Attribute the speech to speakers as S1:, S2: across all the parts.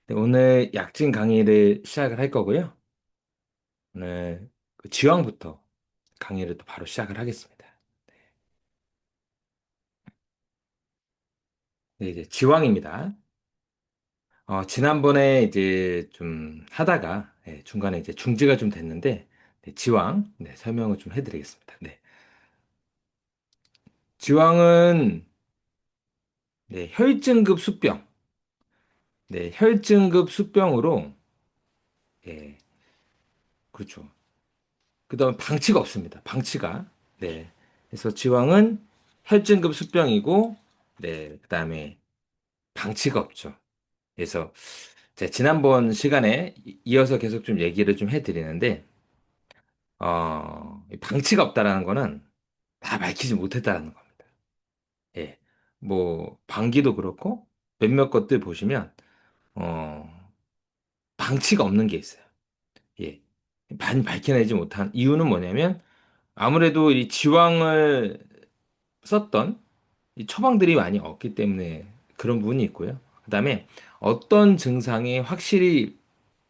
S1: 네, 오늘 약진 강의를 시작을 할 거고요. 오늘 그 지왕부터 강의를 또 바로 시작을 하겠습니다. 네, 이제 지왕입니다. 지난번에 이제 좀 하다가 중간에 이제 중지가 좀 됐는데 네, 지왕 설명을 좀 해드리겠습니다. 네, 지왕은 혈증급 수병, 혈증급 수병으로 예, 그렇죠. 그다음 방치가 없습니다. 방치가 그래서 지왕은 혈증급 수병이고 그다음에 방치가 없죠. 그래서 제가 지난번 시간에 이어서 계속 좀 얘기를 좀 해드리는데, 이 방치가 없다라는 거는 다 밝히지 못했다라는 겁니다. 예. 뭐, 방기도 그렇고, 몇몇 것들 보시면, 어, 방치가 없는 게 있어요. 예. 많이 밝혀내지 못한 이유는 뭐냐면, 아무래도 이 지왕을 썼던 이 처방들이 많이 없기 때문에 그런 부분이 있고요. 그 다음에 어떤 증상이 확실히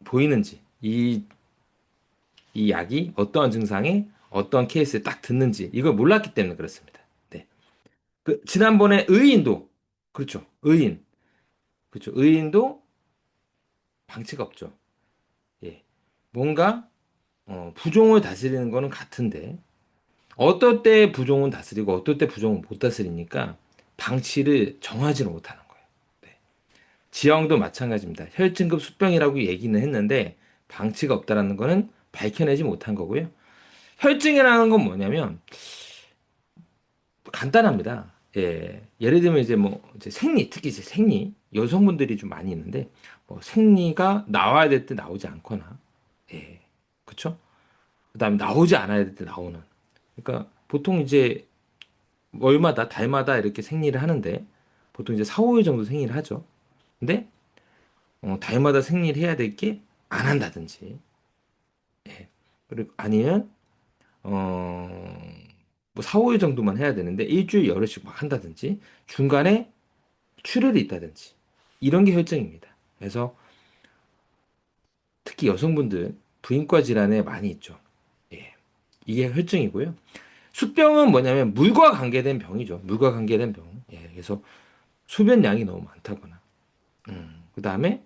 S1: 보이는지, 이 약이 어떠한 증상에 어떤 케이스에 딱 듣는지 이걸 몰랐기 때문에 그렇습니다. 네. 지난번에 의인도 그렇죠. 의인. 그렇죠. 의인도 방치가 없죠. 예. 뭔가 부종을 다스리는 거는 같은데 어떨 때 부종은 다스리고 어떨 때 부종은 못 다스리니까 방치를 정하지는 못하는 거예요. 네. 지형도 마찬가지입니다. 혈증급 수병이라고 얘기는 했는데 방치가 없다라는 거는 밝혀내지 못한 거고요. 혈증이라는 건 뭐냐면 간단합니다. 예를 들면 이제 뭐 이제 생리, 특히 이제 생리 여성분들이 좀 많이 있는데 뭐 생리가 나와야 될 때 나오지 않거나, 그쵸? 그다음에 나오지 않아야 될 때 나오는. 그러니까 보통 이제 월마다 달마다 이렇게 생리를 하는데 보통 이제 4, 5일 정도 생리를 하죠. 근데 달마다 생리를 해야 될 게 안 한다든지, 그리고 아니면 어, 뭐 4, 5일 정도만 해야 되는데 일주일 열흘씩 막 한다든지 중간에 출혈이 있다든지 이런 게 혈증입니다. 그래서 특히 여성분들 부인과 질환에 많이 있죠. 예. 이게 혈증이고요. 수병은 뭐냐면 물과 관계된 병이죠. 물과 관계된 병. 그래서 소변량이 너무 많다거나, 그 다음에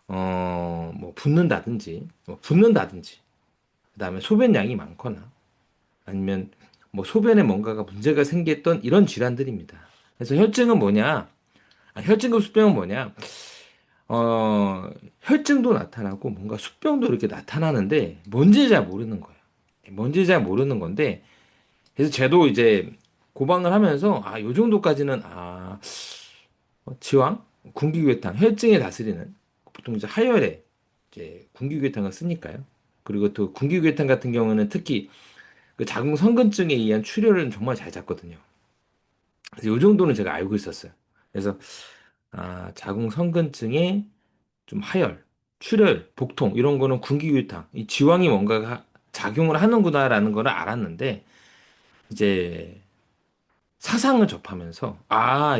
S1: 뭐 붓는다든지, 그 다음에 소변량이 많거나, 아니면 뭐 소변에 뭔가가 문제가 생겼던 이런 질환들입니다. 그래서 혈증은 뭐냐? 혈증급 수병은 뭐냐? 혈증도 나타나고 뭔가 수병도 이렇게 나타나는데 뭔지 잘 모르는 거예요. 뭔지 잘 모르는 건데 그래서 저도 이제 고방을 하면서 요 정도까지는 지왕, 군기교회탕, 혈증에 다스리는 보통 이제 하혈에 이제 군기교회탕을 쓰니까요. 그리고 또 군기교회탕 같은 경우는 특히 그 자궁선근증에 의한 출혈은 정말 잘 잡거든요. 그래서 이 정도는 제가 알고 있었어요. 그래서 자궁선근증에 좀 하열, 출혈, 복통 이런 거는 군기교탕, 이 지왕이 뭔가가 작용을 하는구나라는 걸 알았는데 이제 사상을 접하면서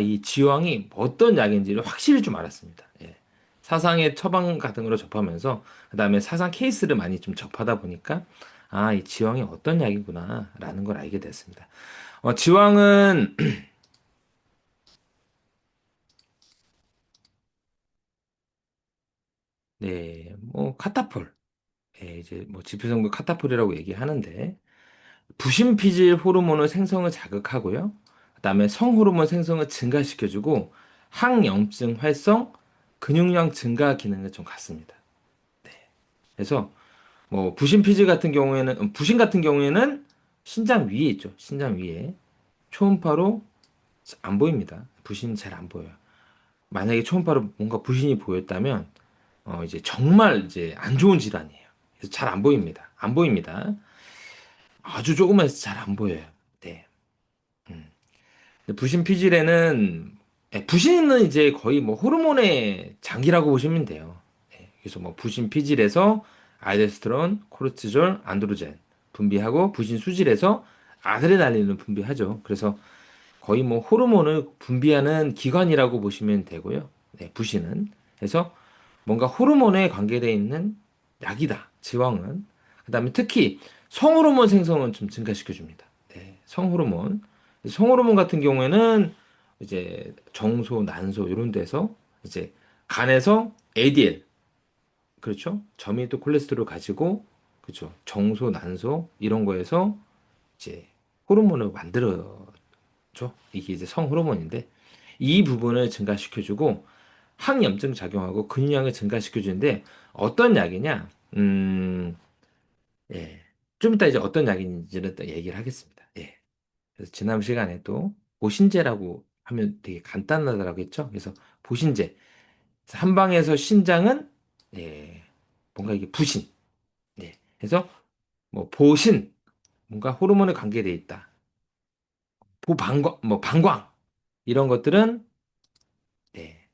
S1: 이 지왕이 어떤 약인지를 확실히 좀 알았습니다. 사상의 처방 같은 걸 접하면서 그다음에 사상 케이스를 많이 좀 접하다 보니까 이 지왕이 어떤 약이구나라는 걸 알게 됐습니다. 지왕은 뭐 카타폴, 이제 뭐 지표성분 카타폴이라고 얘기하는데 부신피질 호르몬의 생성을 자극하고요. 그다음에 성호르몬 생성을 증가시켜주고 항염증 활성, 근육량 증가 기능을 좀 갖습니다. 그래서 뭐 부신피질 같은 경우에는 부신 같은 경우에는 신장 위에 있죠. 신장 위에 초음파로 안 보입니다. 부신 잘 안 보여요. 만약에 초음파로 뭔가 부신이 보였다면 이제 정말 이제 안 좋은 질환이에요. 그래서 잘 안 보입니다. 안 보입니다. 아주 조그만해서 잘 안 보여요. 네. 음. 부신 피질에는 부신은 이제 거의 뭐 호르몬의 장기라고 보시면 돼요. 그래서 뭐 부신 피질에서 알도스테론, 코르티졸, 안드로젠 분비하고 부신 수질에서 아드레날린을 분비하죠. 그래서 거의 뭐 호르몬을 분비하는 기관이라고 보시면 되고요. 부신은. 그래서 뭔가 호르몬에 관계되어 있는 약이다. 지왕은. 그다음에 특히 성호르몬 생성은 좀 증가시켜 줍니다. 네, 성호르몬. 성호르몬 같은 경우에는 이제 정소, 난소 이런 데서 이제 간에서 ADL, 그렇죠? 저밀도 콜레스테롤 가지고, 그렇죠? 정소, 난소 이런 거에서 이제 호르몬을 만들어줘. 이게 이제 성호르몬인데 이 부분을 증가시켜주고 항염증 작용하고 근육량을 증가시켜주는데 어떤 약이냐? 예. 좀 이따 이제 어떤 약인지는 또 얘기를 하겠습니다. 예. 그래서 지난 시간에 또 보신제라고 하면 되게 간단하다라고 했죠. 그래서 보신제. 한방에서 신장은 예. 뭔가 이게 부신. 예. 그래서 뭐 보신 뭔가 호르몬에 관계돼 있다. 보방광 뭐 방광 이런 것들은 예.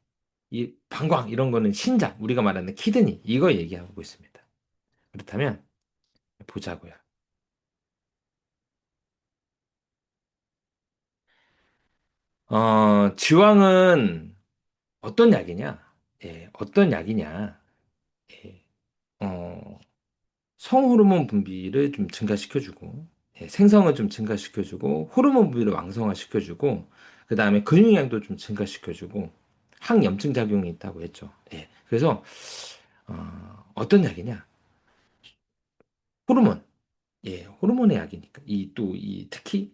S1: 이 방광 이런 거는 신장 우리가 말하는 키드니 이거 얘기하고 있습니다. 그렇다면 보자고요. 지왕은 어떤 약이냐? 예, 어떤 약이냐? 예, 어, 성호르몬 분비를 좀 증가시켜주고, 예, 생성을 좀 증가시켜주고, 호르몬 분비를 왕성화시켜주고, 그 다음에 근육량도 좀 증가시켜주고, 항염증 작용이 있다고 했죠. 예, 그래서 어떤 약이냐? 호르몬, 예, 호르몬의 약이니까 이 또 이 특히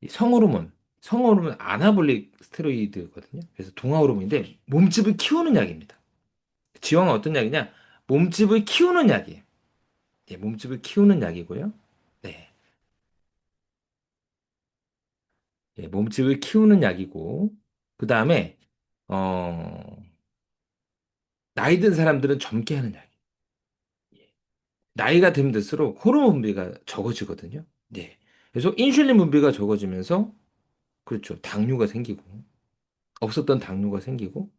S1: 이 성호르몬, 성호르몬 아나볼릭 스테로이드거든요. 그래서 동화호르몬인데 몸집을 키우는 약입니다. 지왕은 어떤 약이냐? 몸집을 키우는 약이에요. 예, 몸집을 키우는 약이고요. 네. 예, 몸집을 키우는 약이고, 그 다음에, 어, 나이 든 사람들은 젊게 하는 약이에요. 예. 나이가 들면 들수록 호르몬 분비가 적어지거든요. 네. 그래서 인슐린 분비가 적어지면서, 그렇죠. 당뇨가 생기고, 없었던 당뇨가 생기고,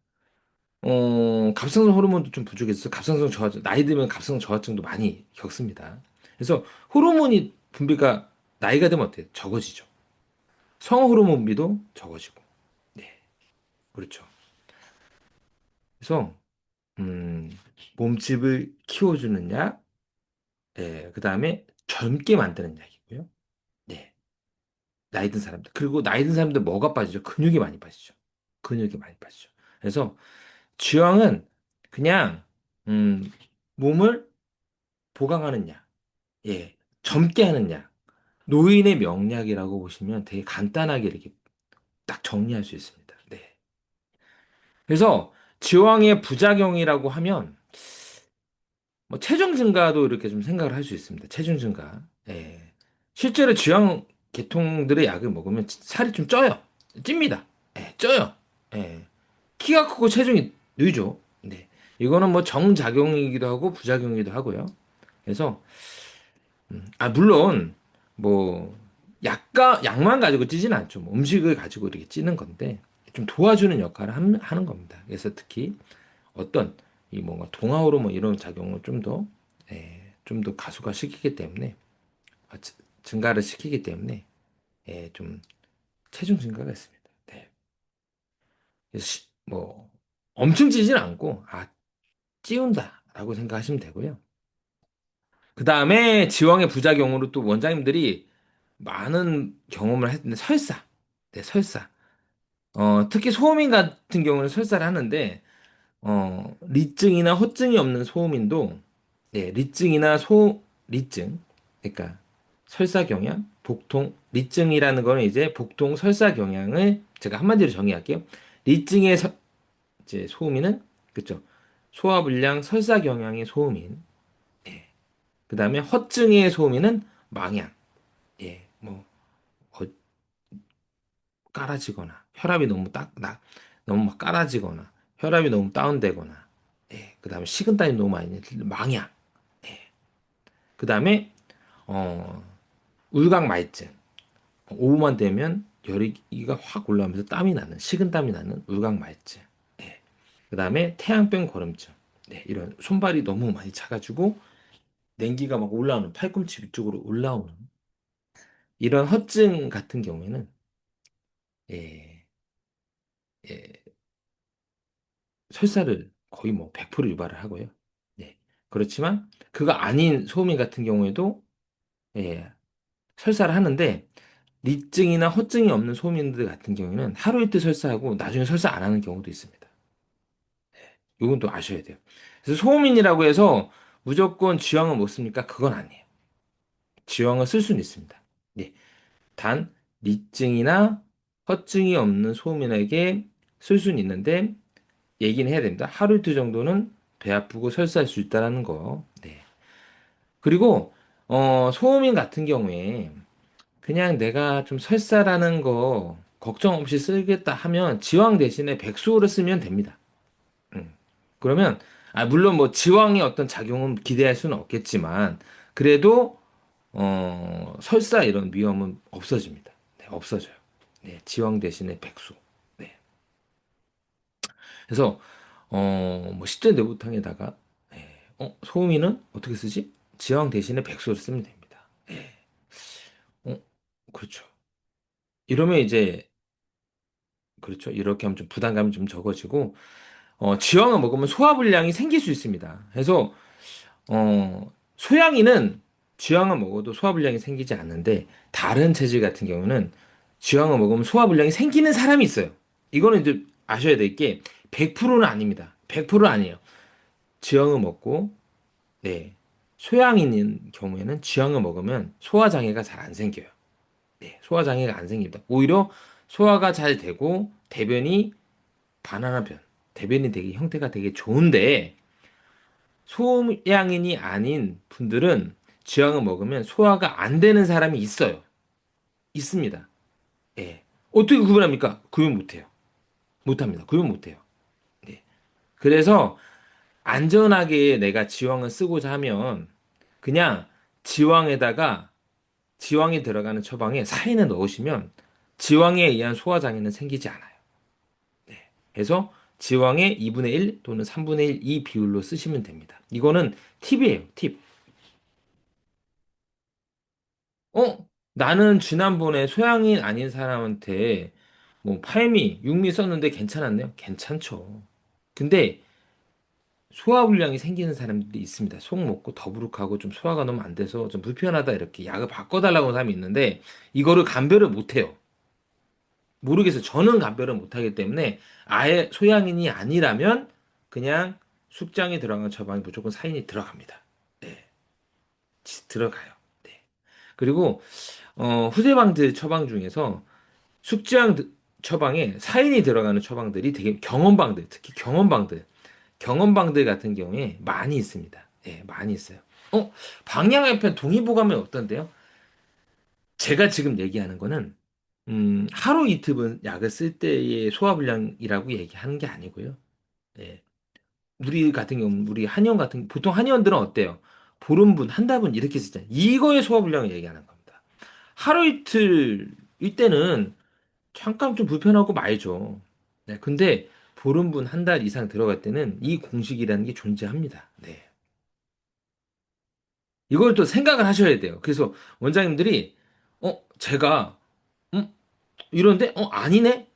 S1: 갑상선 호르몬도 좀 부족해서 갑상선 저하증, 나이 들면 갑상선 저하증도 많이 겪습니다. 그래서 호르몬이 분비가 나이가 되면 어때요? 적어지죠. 성호르몬 분비도 적어지고. 네, 그렇죠. 그래서 음, 몸집을 키워주는 약, 네, 그 다음에 젊게 만드는 약이고요. 네, 나이 든 사람들. 그리고 나이 든 사람들 뭐가 빠지죠? 근육이 많이 빠지죠. 근육이 많이 빠지죠. 그래서 쥐왕은 그냥 몸을 보강하는 약, 예, 젊게 하는 약, 노인의 명약이라고 보시면 되게 간단하게 이렇게 딱 정리할 수 있습니다. 네. 그래서 지왕의 부작용이라고 하면 뭐 체중 증가도 이렇게 좀 생각을 할 수 있습니다. 체중 증가. 예. 실제로 지방 계통들의 약을 먹으면 살이 좀 쪄요. 찝니다. 예, 쪄요. 예. 키가 크고 체중이 늘죠. 네. 이거는 뭐 정작용이기도 하고 부작용이기도 하고요. 그래서 물론 뭐 약만 가지고 찌진 않죠. 뭐 음식을 가지고 이렇게 찌는 건데 좀 도와주는 역할을 하는 겁니다. 그래서 특히 어떤 이 뭔가 동화 호르몬 이런 작용을 좀 더 가속화 시키기 때문에 아, 증가를 시키기 때문에 좀 체중 증가가 있습니다. 네. 그래서 뭐 엄청 찌진 않고 찌운다라고 생각하시면 되고요. 그 다음에 지왕의 부작용으로 또 원장님들이 많은 경험을 했는데 설사, 네, 설사. 특히 소음인 같은 경우는 설사를 하는데 리증이나 허증이 없는 소음인도, 네, 리증, 그러니까 설사경향, 복통, 리증이라는 거는 이제 복통 설사경향을 제가 한마디로 정의할게요. 리증의 이제 소음인은, 그쵸, 소화불량 설사경향의 소음인, 예. 그 다음에 허증의 소음인은 망향, 예, 뭐, 어, 깔아지거나, 혈압이 너무 막 깔아지거나, 혈압이 너무 다운되거나, 예, 그 다음에 식은땀이 너무 많이 망향, 예. 그 다음에 어, 울각말증. 오후만 되면 열기가 확 올라오면서 땀이 나는, 식은땀이 나는 울각말증. 예. 그 다음에 태양병 거름증. 네, 이런 손발이 너무 많이 차가지고 냉기가 막 올라오는, 팔꿈치 위쪽으로 올라오는 이런 허증 같은 경우에는 예, 예, 설사를 거의 뭐 100% 유발을 하고요. 네. 그렇지만 그거 아닌 소음인 같은 경우에도 예, 설사를 하는데 리증이나 허증이 없는 소음인들 같은 경우에는 하루 이틀 설사하고 나중에 설사 안 하는 경우도 있습니다. 이건 또 아셔야 돼요. 그래서 소음인이라고 해서 무조건 지왕을 못 씁니까? 그건 아니에요. 지왕을 쓸 수는 있습니다. 예. 단 리증이나 허증이 없는 소음인에게 쓸 수는 있는데 얘기는 해야 됩니다. 하루 이틀 정도는 배 아프고 설사할 수 있다라는 거. 네. 그리고 소음인 같은 경우에 그냥 내가 좀 설사라는 거 걱정 없이 쓰겠다 하면 지왕 대신에 백수호를 쓰면 됩니다. 음. 그러면 물론 뭐 지왕의 어떤 작용은 기대할 수는 없겠지만 그래도 설사 이런 위험은 없어집니다. 네, 없어져요. 네, 지왕 대신에 백수. 네. 그래서 뭐 10대 내부탕에다가 소음이는 어떻게 쓰지? 지왕 대신에 백수를 쓰면 됩니다. 예. 어, 그렇죠. 이러면 이제 그렇죠. 이렇게 하면 좀 부담감이 좀 적어지고 지왕을 먹으면 소화불량이 생길 수 있습니다. 그래서 소양이는 쥐왕을 먹어도 소화불량이 생기지 않는데 다른 체질 같은 경우는 쥐왕을 먹으면 소화불량이 생기는 사람이 있어요. 이거는 이제 아셔야 될 게 100%는 아닙니다. 100% 아니에요. 쥐왕을 먹고 네. 소양인인 경우에는 쥐왕을 먹으면 소화장애가 잘 안 생겨요. 네. 소화장애가 안 생깁니다. 오히려 소화가 잘 되고 대변이 바나나 변, 대변이 되게 형태가 되게 좋은데 소양인이 아닌 분들은 쥐약을 먹으면 소화가 안 되는 사람이 있어요. 있습니다. 예. 어떻게 구분합니까? 구분 못해요. 못합니다. 구분 못해요. 네. 그래서 안전하게 내가 지왕을 쓰고자 하면 그냥 지왕에다가 지왕이 들어가는 처방에 사인을 넣으시면 지왕에 의한 소화장애는 생기지 않아요. 네. 그래서 지왕의 2분의 1 또는 3분의 1 이 비율로 쓰시면 됩니다. 이거는 팁이에요. 팁. 나는 지난번에 소양인 아닌 사람한테 뭐 팔미, 육미 썼는데 괜찮았네요. 괜찮죠. 근데 소화불량이 생기는 사람들이 있습니다. 속 먹고 더부룩하고 좀 소화가 너무 안 돼서 좀 불편하다 이렇게 약을 바꿔달라고 하는 사람이 있는데 이거를 감별을 못해요. 모르겠어요. 저는 감별을 못하기 때문에 아예 소양인이 아니라면 그냥 숙장에 들어간 처방이 무조건 사인이 들어갑니다. 네, 들어가요. 네. 그리고 후세방들 처방 중에서 숙지향 처방에 사인이 들어가는 처방들이 되게 경험방들, 특히 경험방들 같은 경우에 많이 있습니다. 예, 많이 있어요. 방향의편 동의보감은 어떤데요? 제가 지금 얘기하는 거는 하루 이틀은 약을 쓸 때의 소화불량이라고 얘기하는 게 아니고요. 예, 우리 같은 경우, 우리 한의원 같은 보통 한의원들은 어때요? 보름분, 한 달분 이렇게 쓰잖아요. 이거의 소화불량을 얘기하는 겁니다. 하루 이틀 이때는 잠깐 좀 불편하고 말죠. 네, 근데 보름분 한 달 이상 들어갈 때는 이 공식이라는 게 존재합니다. 네. 이걸 또 생각을 하셔야 돼요. 그래서 원장님들이, 제가, 이런데, 아니네?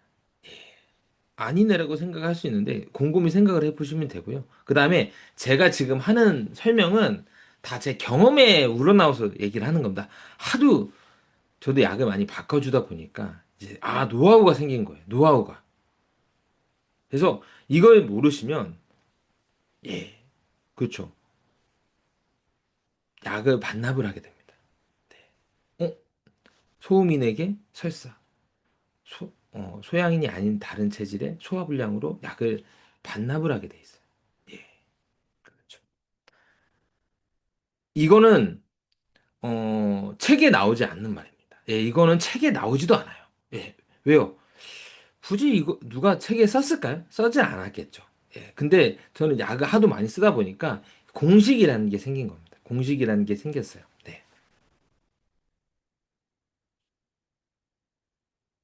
S1: 아니네라고 생각할 수 있는데, 곰곰이 생각을 해보시면 되고요. 그 다음에 제가 지금 하는 설명은 다 제 경험에 우러나와서 얘기를 하는 겁니다. 하도 저도 약을 많이 바꿔주다 보니까, 이제, 노하우가 생긴 거예요. 노하우가. 그래서 이걸 모르시면 예, 그렇죠. 약을 반납을 하게 됩니다. 어? 소음인에게 설사, 소양인이 아닌 다른 체질의 소화불량으로 약을 반납을 하게 돼 있어요. 예, 그렇죠. 이거는 책에 나오지 않는 말입니다. 예, 이거는 책에 나오지도 않아요. 예, 왜요? 굳이 이거 누가 책에 썼을까요? 써지 않았겠죠. 예, 근데 저는 약을 하도 많이 쓰다 보니까 공식이라는 게 생긴 겁니다. 공식이라는 게 생겼어요. 네.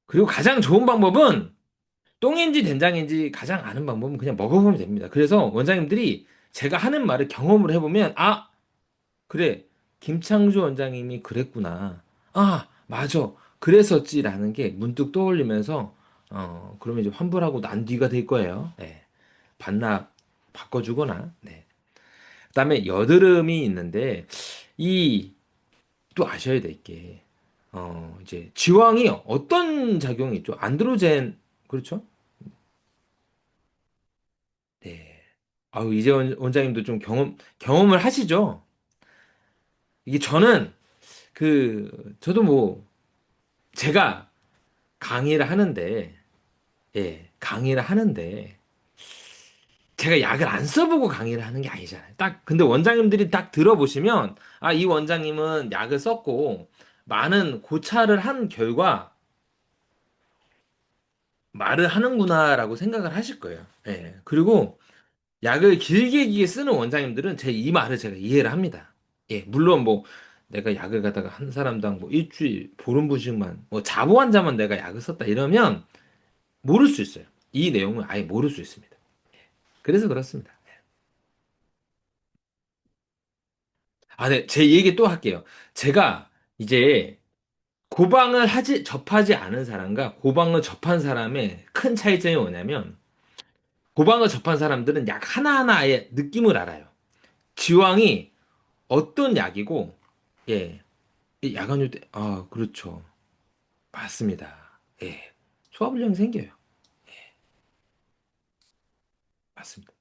S1: 그리고 가장 좋은 방법은 똥인지 된장인지 가장 아는 방법은 그냥 먹어보면 됩니다. 그래서 원장님들이 제가 하는 말을 경험을 해보면, 그래. 김창조 원장님이 그랬구나. 맞아. 그랬었지라는 게 문득 떠올리면서, 그러면 이제 환불하고 난 뒤가 될 거예요. 네. 반납 바꿔주거나, 네. 그다음에 여드름이 있는데, 이, 또 아셔야 될 게, 이제 지왕이 어떤 작용이 있죠? 안드로젠, 그렇죠? 네. 아유, 이재 원장님도 좀 경험을 하시죠? 이게 저도 뭐, 제가 강의를 하는데, 예, 강의를 하는데, 제가 약을 안 써보고 강의를 하는 게 아니잖아요. 근데 원장님들이 딱 들어보시면, 아, 이 원장님은 약을 썼고, 많은 고찰을 한 결과, 말을 하는구나라고 생각을 하실 거예요. 예. 그리고 약을 길게 쓰는 원장님들은 제 이 말을 제가 이해를 합니다. 예. 물론 뭐, 내가 약을 갖다가 한 사람당 뭐 일주일, 보름분씩만, 뭐 자부 환자만 내가 약을 썼다 이러면 모를 수 있어요. 이 내용을 아예 모를 수 있습니다. 그래서 그렇습니다. 아, 네. 제 얘기 또 할게요. 제가 이제 접하지 않은 사람과 고방을 접한 사람의 큰 차이점이 뭐냐면, 고방을 접한 사람들은 약 하나하나의 느낌을 알아요. 지왕이 어떤 약이고, 예, 이 약안유 때, 아, 그렇죠. 맞습니다. 예, 소화불량이 생겨요. 맞습니다.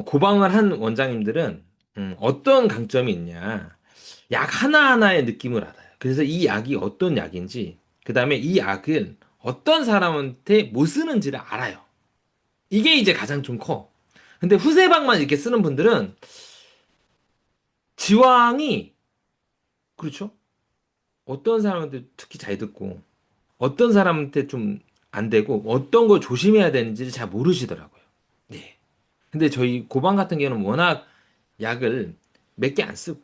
S1: 고방을 한 원장님들은, 어떤 강점이 있냐. 약 하나하나의 느낌을 알아요. 그래서 이 약이 어떤 약인지, 그 다음에 이 약을 어떤 사람한테 못 쓰는지를 알아요. 이게 이제 가장 좀 커. 근데 후세방만 이렇게 쓰는 분들은 지왕이, 그렇죠? 어떤 사람한테 특히 잘 듣고, 어떤 사람한테 좀 안 되고, 어떤 걸 조심해야 되는지를 잘 모르시더라고요. 네. 근데 저희 고방 같은 경우는 워낙 약을 몇 개 안 쓰고,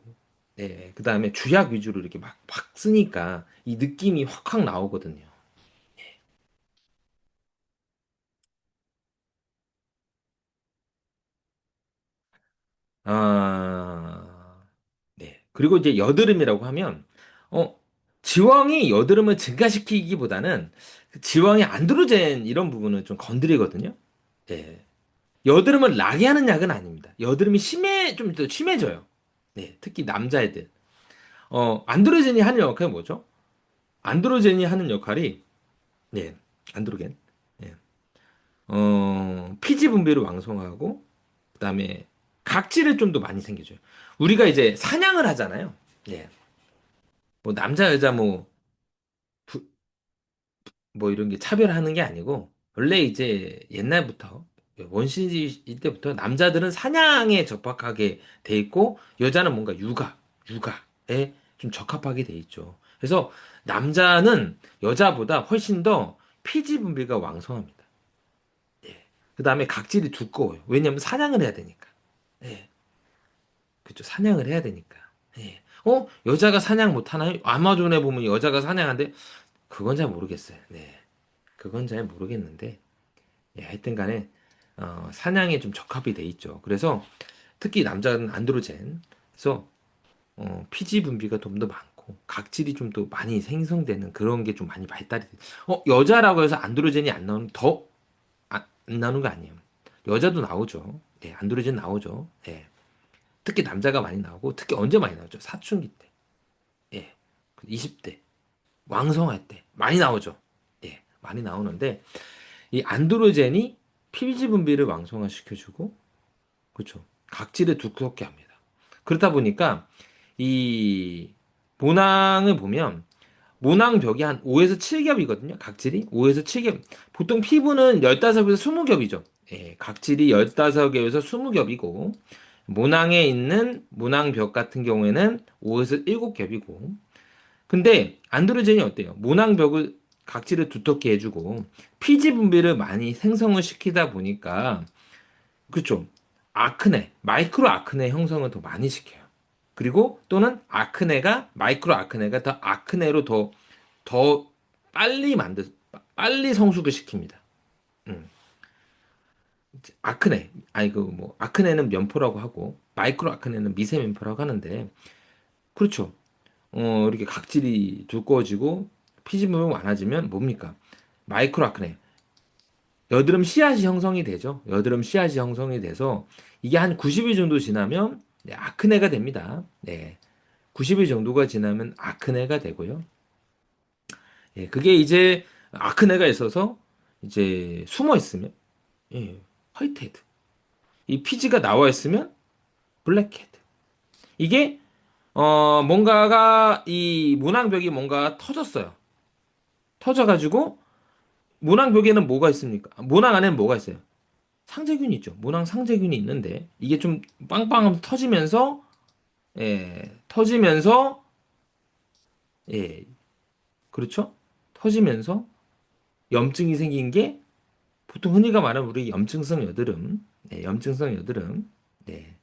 S1: 네. 그 다음에 주약 위주로 이렇게 막 쓰니까 이 느낌이 확확 나오거든요. 아, 네. 그리고 이제 여드름이라고 하면, 어, 지왕이 여드름을 증가시키기보다는 그 지왕의 안드로젠 이런 부분을 좀 건드리거든요. 네. 여드름을 나게 하는 약은 아닙니다. 여드름이 좀 더 심해져요. 네. 특히 남자애들. 안드로젠이 하는 역할이 뭐죠? 안드로젠이 하는 역할이, 네. 안드로겐. 네. 피지 분비를 왕성하고, 그다음에 각질을 좀 더 많이 생겨줘요. 우리가 이제 사냥을 하잖아요. 예. 뭐 남자 여자 부- 뭐 이런 게 차별하는 게 아니고 원래 이제 옛날부터 원시일 때부터 남자들은 사냥에 적합하게 돼 있고 여자는 뭔가 육아에 좀 적합하게 돼 있죠. 그래서 남자는 여자보다 훨씬 더 피지 분비가 왕성합니다. 그다음에 각질이 두꺼워요. 왜냐면 사냥을 해야 되니까. 예. 그쵸. 사냥을 해야 되니까. 예. 여자가 사냥 못하나요? 아마존에 보면 여자가 사냥하는데, 그건 잘 모르겠어요. 네. 그건 잘 모르겠는데, 예, 하여튼 간에, 사냥에 좀 적합이 돼 있죠. 그래서, 특히 남자는 안드로젠. 그래서, 피지 분비가 좀 더 많고, 각질이 좀 더 많이 생성되는 그런 게 좀 많이 발달이 돼. 여자라고 해서 안드로젠이 안 나오는, 안 나오는 거 아니에요. 여자도 나오죠. 네, 안드로젠 나오죠. 예. 특히 남자가 많이 나오고, 특히 언제 많이 나오죠? 사춘기 때. 예. 20대. 왕성할 때. 많이 나오죠. 예. 많이 나오는데, 이 안드로젠이 피지 분비를 왕성화시켜주고, 그렇죠. 각질을 두껍게 합니다. 그렇다 보니까, 이 모낭을 보면, 모낭벽이 한 5에서 7겹이거든요. 각질이. 5에서 7겹. 보통 피부는 15에서 20겹이죠. 예. 각질이 15겹에서 20겹이고, 모낭에 있는 모낭벽 같은 경우에는 5에서 7겹이고, 근데 안드로젠이 어때요? 모낭벽을 각질을 두텁게 해주고 피지 분비를 많이 생성을 시키다 보니까 그렇죠. 마이크로 아크네 형성을 더 많이 시켜요. 그리고 또는 마이크로 아크네가 더 아크네로 더 빨리 성숙을 시킵니다. 음. 아크네는 면포라고 하고 마이크로 아크네는 미세 면포라고 하는데 그렇죠. 이렇게 각질이 두꺼워지고 피지물이 많아지면 뭡니까? 마이크로 아크네. 여드름 씨앗이 형성이 되죠. 여드름 씨앗이 형성이 돼서 이게 한 90일 정도 지나면 네, 아크네가 됩니다. 네. 90일 정도가 지나면 아크네가 되고요. 예, 그게 이제 아크네가 있어서 이제 숨어 있으면 예, 화이트헤드. 이 피지가 나와 있으면 블랙헤드. 이게 뭔가가 이 문항벽이 뭔가 터졌어요. 터져가지고 문항벽에는 뭐가 있습니까? 문항 안에는 뭐가 있어요? 상재균이 있죠. 문항 상재균이 있는데 이게 좀 빵빵하면 터지면서 터지면서 예, 그렇죠? 터지면서 염증이 생긴 게 보통 흔히가 말하는 우리 염증성 여드름, 네, 염증성 여드름, 네,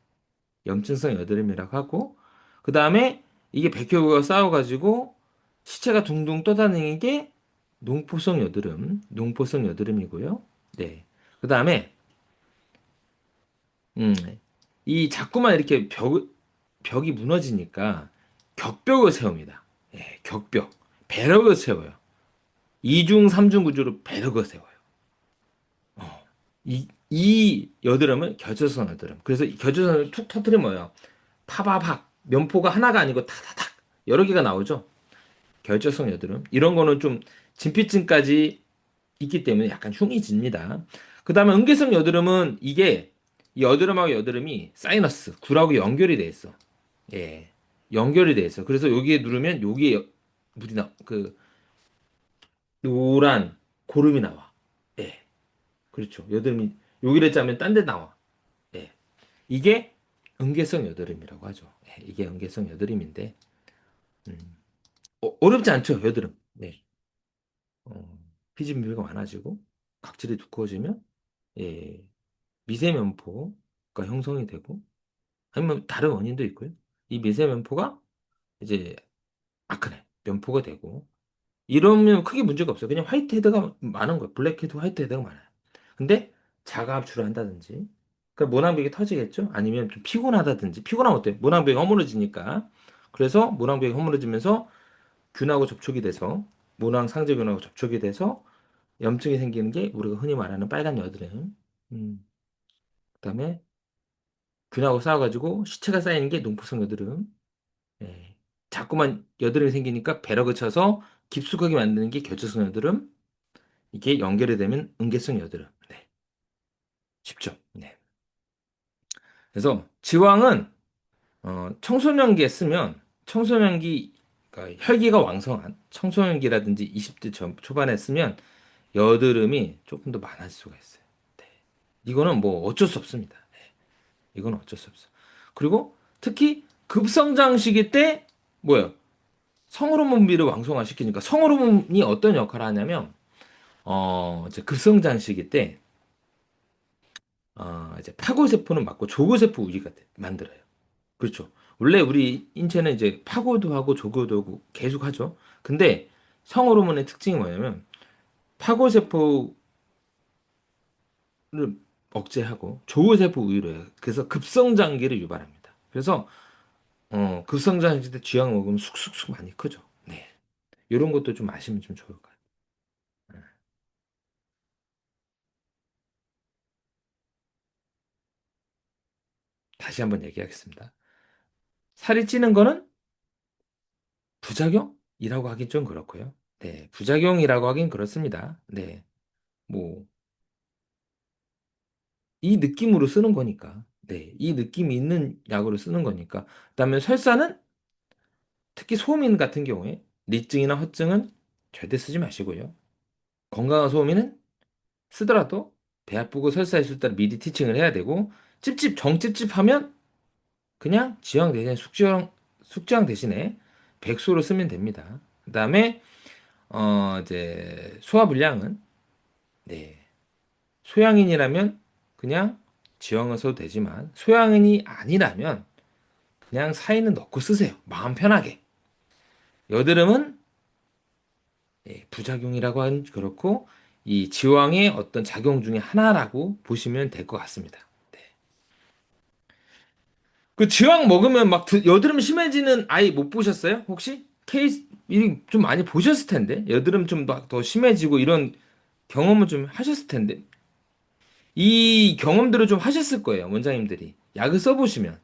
S1: 염증성 여드름이라고 하고 그 다음에 이게 백혈구가 쌓여가지고 시체가 둥둥 떠다니는 게 농포성 여드름, 농포성 여드름이고요. 네, 그 다음에 음, 이 자꾸만 이렇게 벽이 무너지니까 격벽을 세웁니다. 예, 격벽, 배럭을 세워요. 이중, 삼중 구조로 배럭을 세워요. 이 여드름은 결절성 여드름. 그래서 이 결절성을 툭 터트리면 뭐예요? 파바박. 면포가 하나가 아니고 타다닥. 여러 개가 나오죠? 결절성 여드름. 이런 거는 좀 진피층까지 있기 때문에 약간 흉이 집니다. 그 다음에 응계성 여드름은 이게 이 여드름하고 여드름이 사이너스, 굴하고 연결이 돼 있어. 예. 연결이 돼 있어. 그래서 여기에 누르면 여기에 물이 노란 고름이 나와. 예. 그렇죠. 여드름이 여기를 짜면 딴 데 나와. 예. 이게 응계성 여드름이라고 하죠. 예, 이게 응계성 여드름인데 어렵지 않죠, 여드름. 네. 어, 피지밀도가 많아지고 각질이 두꺼워지면 예, 미세면포가 형성이 되고 아니면 다른 원인도 있고요. 이 미세면포가 이제 아크네, 면포가 되고 이러면 크게 문제가 없어요. 그냥 화이트헤드가 많은 거예요. 블랙헤드, 화이트헤드가 많아요. 근데 자가 압출을 한다든지 그 모낭벽이 터지겠죠? 아니면 좀 피곤하다든지 피곤하면 어때요? 모낭벽이 허물어지니까 그래서 모낭벽이 허물어지면서 균하고 접촉이 돼서 모낭 상재균하고 접촉이 돼서 염증이 생기는 게 우리가 흔히 말하는 빨간 여드름. 그다음에 균하고 싸워가지고 시체가 쌓이는 게 농포성 여드름. 예. 자꾸만 여드름이 생기니까 배럭을 쳐서 깊숙하게 만드는 게 결절성 여드름. 이게 연결이 되면 응계성 여드름. 네. 쉽죠? 네. 그래서 지왕은 청소년기에 쓰면 청소년기 그러니까 혈기가 왕성한 청소년기라든지 20대 초반에 쓰면 여드름이 조금 더 많을 수가 있어요. 네. 이거는 뭐 어쩔 수 없습니다. 네. 이건 어쩔 수 없어. 그리고 특히 급성장 시기 때 뭐예요? 성호르몬비를 왕성화시키니까 성호르몬이 어떤 역할을 하냐면 이제 급성장 시기 때 이제 파고세포는 맞고 조고세포 우리가 만들어요. 그렇죠. 원래 우리 인체는 이제 파고도 하고 조고도 하고 계속 하죠. 근데 성호르몬의 특징이 뭐냐면 파고세포를 억제하고 조고세포 우위로 해요. 그래서 급성장기를 유발합니다. 그래서 급성장기 때 쥐약 먹으면 쑥쑥쑥 많이 크죠. 네. 이런 것도 좀 아시면 좀 좋을 것 같아요. 다시 한번 얘기하겠습니다. 살이 찌는 거는 부작용이라고 하긴 좀 그렇고요. 네, 부작용이라고 하긴 그렇습니다. 네, 뭐, 이 느낌으로 쓰는 거니까. 네, 이 느낌이 있는 약으로 쓰는 거니까. 그다음에 설사는 특히 소음인 같은 경우에 리증이나 허증은 절대 쓰지 마시고요. 건강한 소음인은 쓰더라도 배 아프고 설사했을 때 미리 티칭을 해야 되고 정찝찝하면 그냥 지황 대신에 숙지황 대신에 백수로 쓰면 됩니다. 그다음에 이제 소화불량은 네, 소양인이라면 그냥 지황을 써도 되지만 소양인이 아니라면 그냥 사인은 넣고 쓰세요. 마음 편하게. 여드름은 부작용이라고 하는 그렇고 이 지황의 어떤 작용 중에 하나라고 보시면 될 것 같습니다. 네. 그 지황 먹으면 막 여드름 심해지는 아이 못 보셨어요? 혹시? 케이스 좀 많이 보셨을 텐데 여드름 좀 더 심해지고 이런 경험을 좀 하셨을 텐데. 이 경험들을 좀 하셨을 거예요, 원장님들이. 약을 써보시면.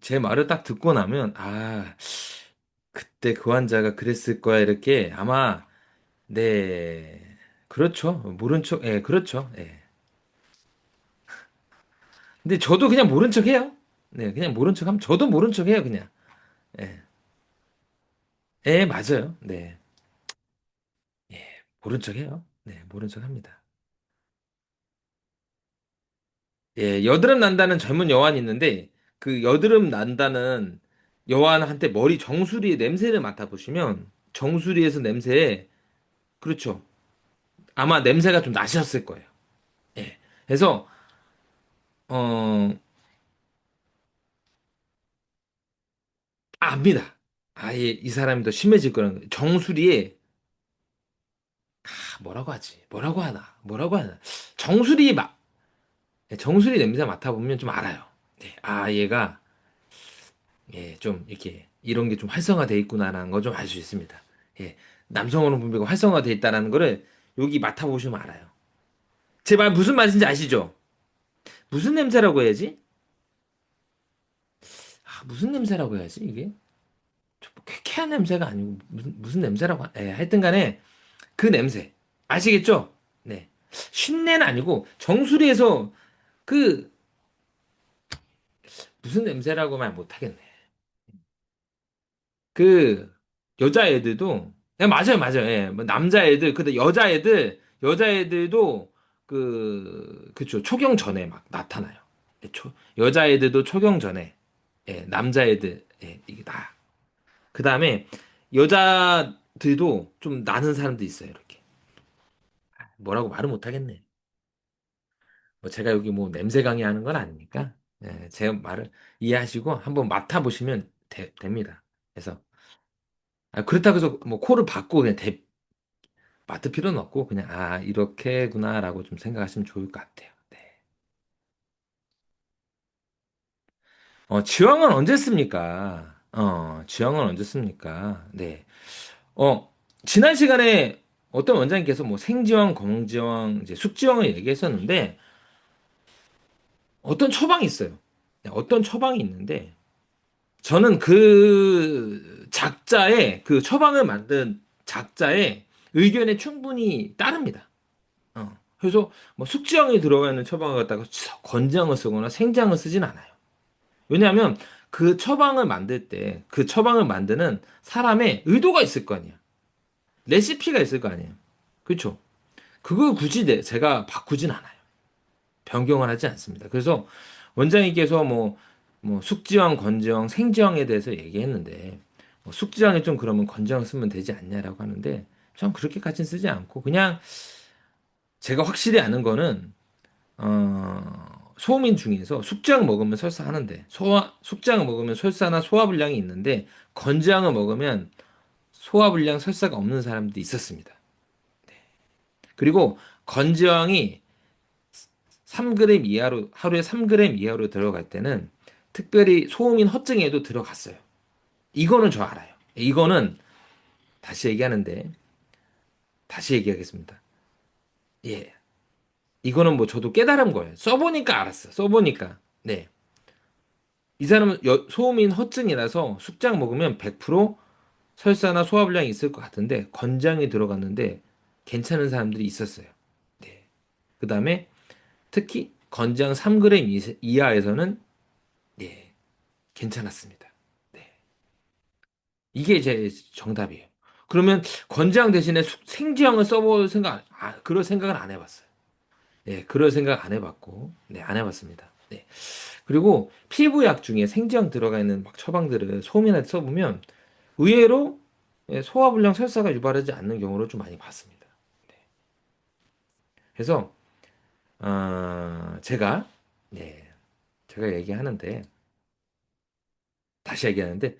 S1: 제 말을 딱 듣고 나면, 아, 그때 그 환자가 그랬을 거야, 이렇게 아마, 네, 그렇죠. 모른 척, 예, 그렇죠. 예. 근데 저도 그냥 모른 척 해요. 네, 그냥 모른 척 하면, 저도 모른 척 해요, 그냥. 예, 예, 맞아요. 네, 예, 모른 척 해요. 네, 모른 척 합니다. 예, 여드름 난다는 젊은 여환이 있는데, 그 여드름 난다는 여환한테 머리 정수리의 냄새를 맡아보시면, 정수리에서 냄새에, 그렇죠. 아마 냄새가 좀 나셨을 거예요. 예. 그래서, 어, 압니다. 아예 이 사람이 더 심해질 거라는 거예요. 정수리에, 뭐라고 하지? 뭐라고 하나? 뭐라고 하나? 정수리 예, 정수리 냄새 맡아보면 좀 알아요. 네. 아, 얘가, 예, 좀, 이렇게, 이런 게 좀 활성화돼 있구나라는 거 좀 알 수 있습니다. 예. 남성 호르몬 분비가 활성화돼 있다는 거를 여기 맡아보시면 알아요. 제 말 무슨 말인지 아시죠? 무슨 냄새라고 해야지? 무슨 냄새라고 해야지, 이게? 좀 쾌쾌한 냄새가 아니고, 무슨 냄새라고, 예, 하여튼 간에, 그 냄새. 아시겠죠? 네. 쉰내는 아니고, 정수리에서 그, 무슨 냄새라고 말 못하겠네. 그, 여자애들도, 네, 맞아요, 맞아요. 예, 뭐 남자애들, 근데 여자애들도, 그쵸, 초경 전에 막 나타나요. 예, 여자애들도 초경 전에, 예, 남자애들, 예, 이게 나. 그 다음에, 여자들도 좀 나는 사람도 있어요, 이렇게. 뭐라고 말을 못하겠네. 뭐 제가 여기 뭐 냄새 강의하는 건 아니니까 예, 제 말을 이해하시고 한번 맡아보시면 됩니다. 그래서 그렇다고 해서 뭐 코를 박고 그냥 맡을 필요는 없고 그냥 아 이렇게구나라고 좀 생각하시면 좋을 것 같아요. 네. 지왕은 언제 씁니까? 지왕은 언제 씁니까? 네. 어, 지난 시간에 어떤 원장님께서 뭐 생지왕, 검지왕, 이제 숙지왕을 얘기했었는데 어떤 처방이 있어요. 네, 어떤 처방이 있는데 저는 그 작자의 그 처방을 만든 작자의 의견에 충분히 따릅니다. 그래서 뭐 숙지향이 들어가 있는 처방을 갖다가 건장을 쓰거나 생장을 쓰진 않아요. 왜냐하면 그 처방을 만들 때 그 처방을 만드는 사람의 의도가 있을 거 아니야. 레시피가 있을 거 아니에요. 그렇죠? 그걸 굳이 제가 바꾸진 않아요. 변경을 하지 않습니다. 그래서 원장님께서 뭐 숙지왕, 건지왕, 생지왕에 대해서 얘기했는데 숙지왕이 좀 그러면 건지왕 쓰면 되지 않냐라고 하는데 전 그렇게까지는 쓰지 않고 그냥 제가 확실히 아는 거는 소민 중에서 숙지왕 먹으면 설사하는데 숙지왕 먹으면 설사나 소화불량이 있는데 건지왕을 먹으면 소화불량 설사가 없는 사람도 있었습니다. 그리고 건지왕이 3g 이하로 하루에 3g 이하로 들어갈 때는 특별히 소음인 허증에도 들어갔어요. 이거는 저 알아요. 이거는 다시 얘기하는데 다시 얘기하겠습니다. 예. 이거는 뭐 저도 깨달은 거예요. 써보니까 알았어. 써보니까. 네. 이 사람은 소음인 허증이라서 숙장 먹으면 100% 설사나 소화불량이 있을 것 같은데 건장이 들어갔는데 괜찮은 사람들이 있었어요. 네. 그 다음에 특히 건장 3g 이하에서는 예, 괜찮았습니다. 네. 이게 제 정답이에요. 그러면 건장 대신에 생지향을 써볼 그럴 생각을 안 해봤어요. 네, 그럴 생각 안 해봤고, 네, 안 해봤습니다. 네. 그리고 피부약 중에 생지향 들어가 있는 막 처방들을 소음이나 써보면 의외로 예, 소화불량 설사가 유발하지 않는 경우를 좀 많이 봤습니다. 네. 그래서, 제가, 네, 제가 얘기하는데, 다시 얘기하는데,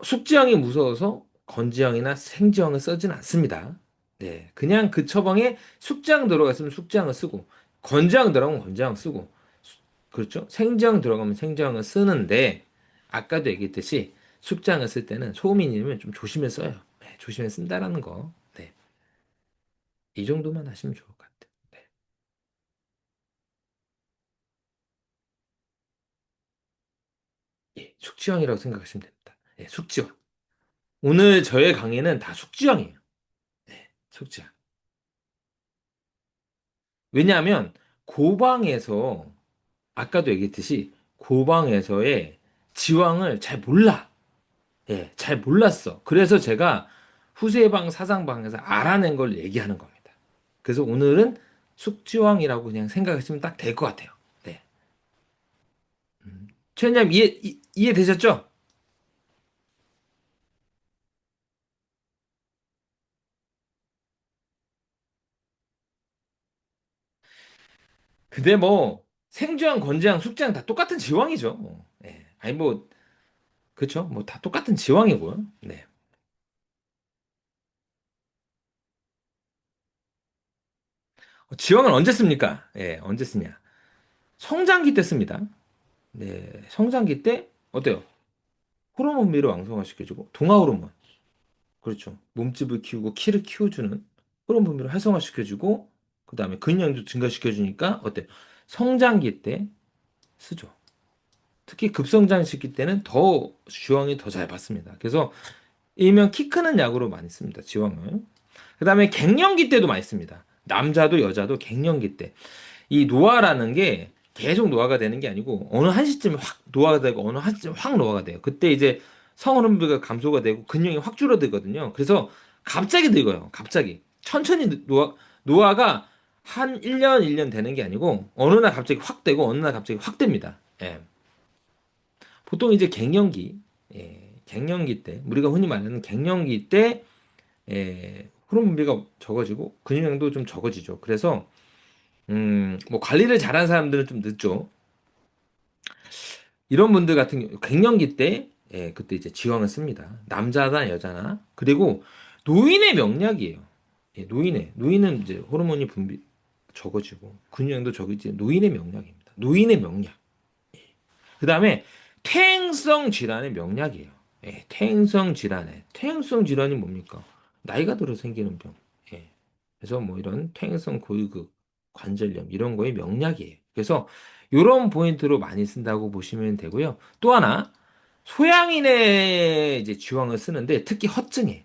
S1: 숙지향이 무서워서 건지향이나 생지향을 쓰진 않습니다. 네. 그냥 그 처방에 숙지향 들어갔으면 숙지향을 쓰고, 건지향 들어가면 건지향 쓰고, 그렇죠? 생지향 들어가면 생지향을 쓰는데, 아까도 얘기했듯이, 숙장을 쓸 때는 소음이면 좀 조심해 써요. 네, 조심해 쓴다라는 거. 네, 이 정도만 하시면 좋을 것 같아요. 네, 예, 숙지왕이라고 생각하시면 됩니다. 예, 숙지왕. 오늘 저의 강의는 다 숙지왕이에요. 네, 숙지왕. 왜냐하면 고방에서 아까도 얘기했듯이 고방에서의 지왕을 잘 몰라. 예, 잘 몰랐어. 그래서 제가 후세방, 사상방에서 알아낸 걸 얘기하는 겁니다. 그래서 오늘은 숙지왕이라고 그냥 생각하시면 딱 될 것 같아요. 네. 최원장님 이해되셨죠? 근데 뭐 생지왕, 건지왕, 숙지왕 다 똑같은 지왕이죠. 뭐. 예. 아니 뭐 그렇죠. 뭐 다 똑같은 지왕이고요. 네. 지왕은 언제 씁니까? 예, 언제 쓰냐? 성장기 때 씁니다. 네, 성장기 때 어때요? 호르몬비를 왕성화시켜주고 동화 호르몬. 그렇죠. 몸집을 키우고 키를 키워주는 호르몬 분비를 활성화시켜주고 그다음에 근육량도 증가시켜주니까 어때? 성장기 때 쓰죠. 특히 급성장 시기 때는 더 지왕이 더 잘 받습니다. 그래서 일명 키 크는 약으로 많이 씁니다. 지왕을. 그다음에 갱년기 때도 많이 씁니다. 남자도 여자도 갱년기 때. 이 노화라는 게 계속 노화가 되는 게 아니고 어느 한 시점에 확 노화가 되고 어느 한 시점에 확 노화가 돼요. 그때 이제 성호르몬비가 감소가 되고 근육이 확 줄어들거든요. 그래서 갑자기 늙어요. 갑자기. 천천히 노화가 한 1년, 1년 되는 게 아니고 어느 날 갑자기 확 되고 어느 날 갑자기 확 됩니다. 예. 보통 이제 갱년기, 갱년기 때 우리가 흔히 말하는 갱년기 때 호르몬 분비가 적어지고 근육량도 좀 적어지죠. 그래서 뭐 관리를 잘하는 사람들은 좀 늦죠. 이런 분들 같은 경우 갱년기 때 그때 이제 지왕을 씁니다. 남자나 여자나 그리고 노인의 명약이에요. 예, 노인은 이제 호르몬이 분비 적어지고 근육량도 적어지 노인의 명약입니다. 노인의 명약. 그다음에 퇴행성 질환의 명약이에요. 예, 퇴행성 질환이 뭡니까? 나이가 들어 생기는 병. 예. 그래서 뭐 이런 퇴행성 고위급 관절염 이런 거의 명약이에요. 그래서 이런 포인트로 많이 쓴다고 보시면 되고요. 또 하나 소양인의 이제 지황을 쓰는데 특히 허증에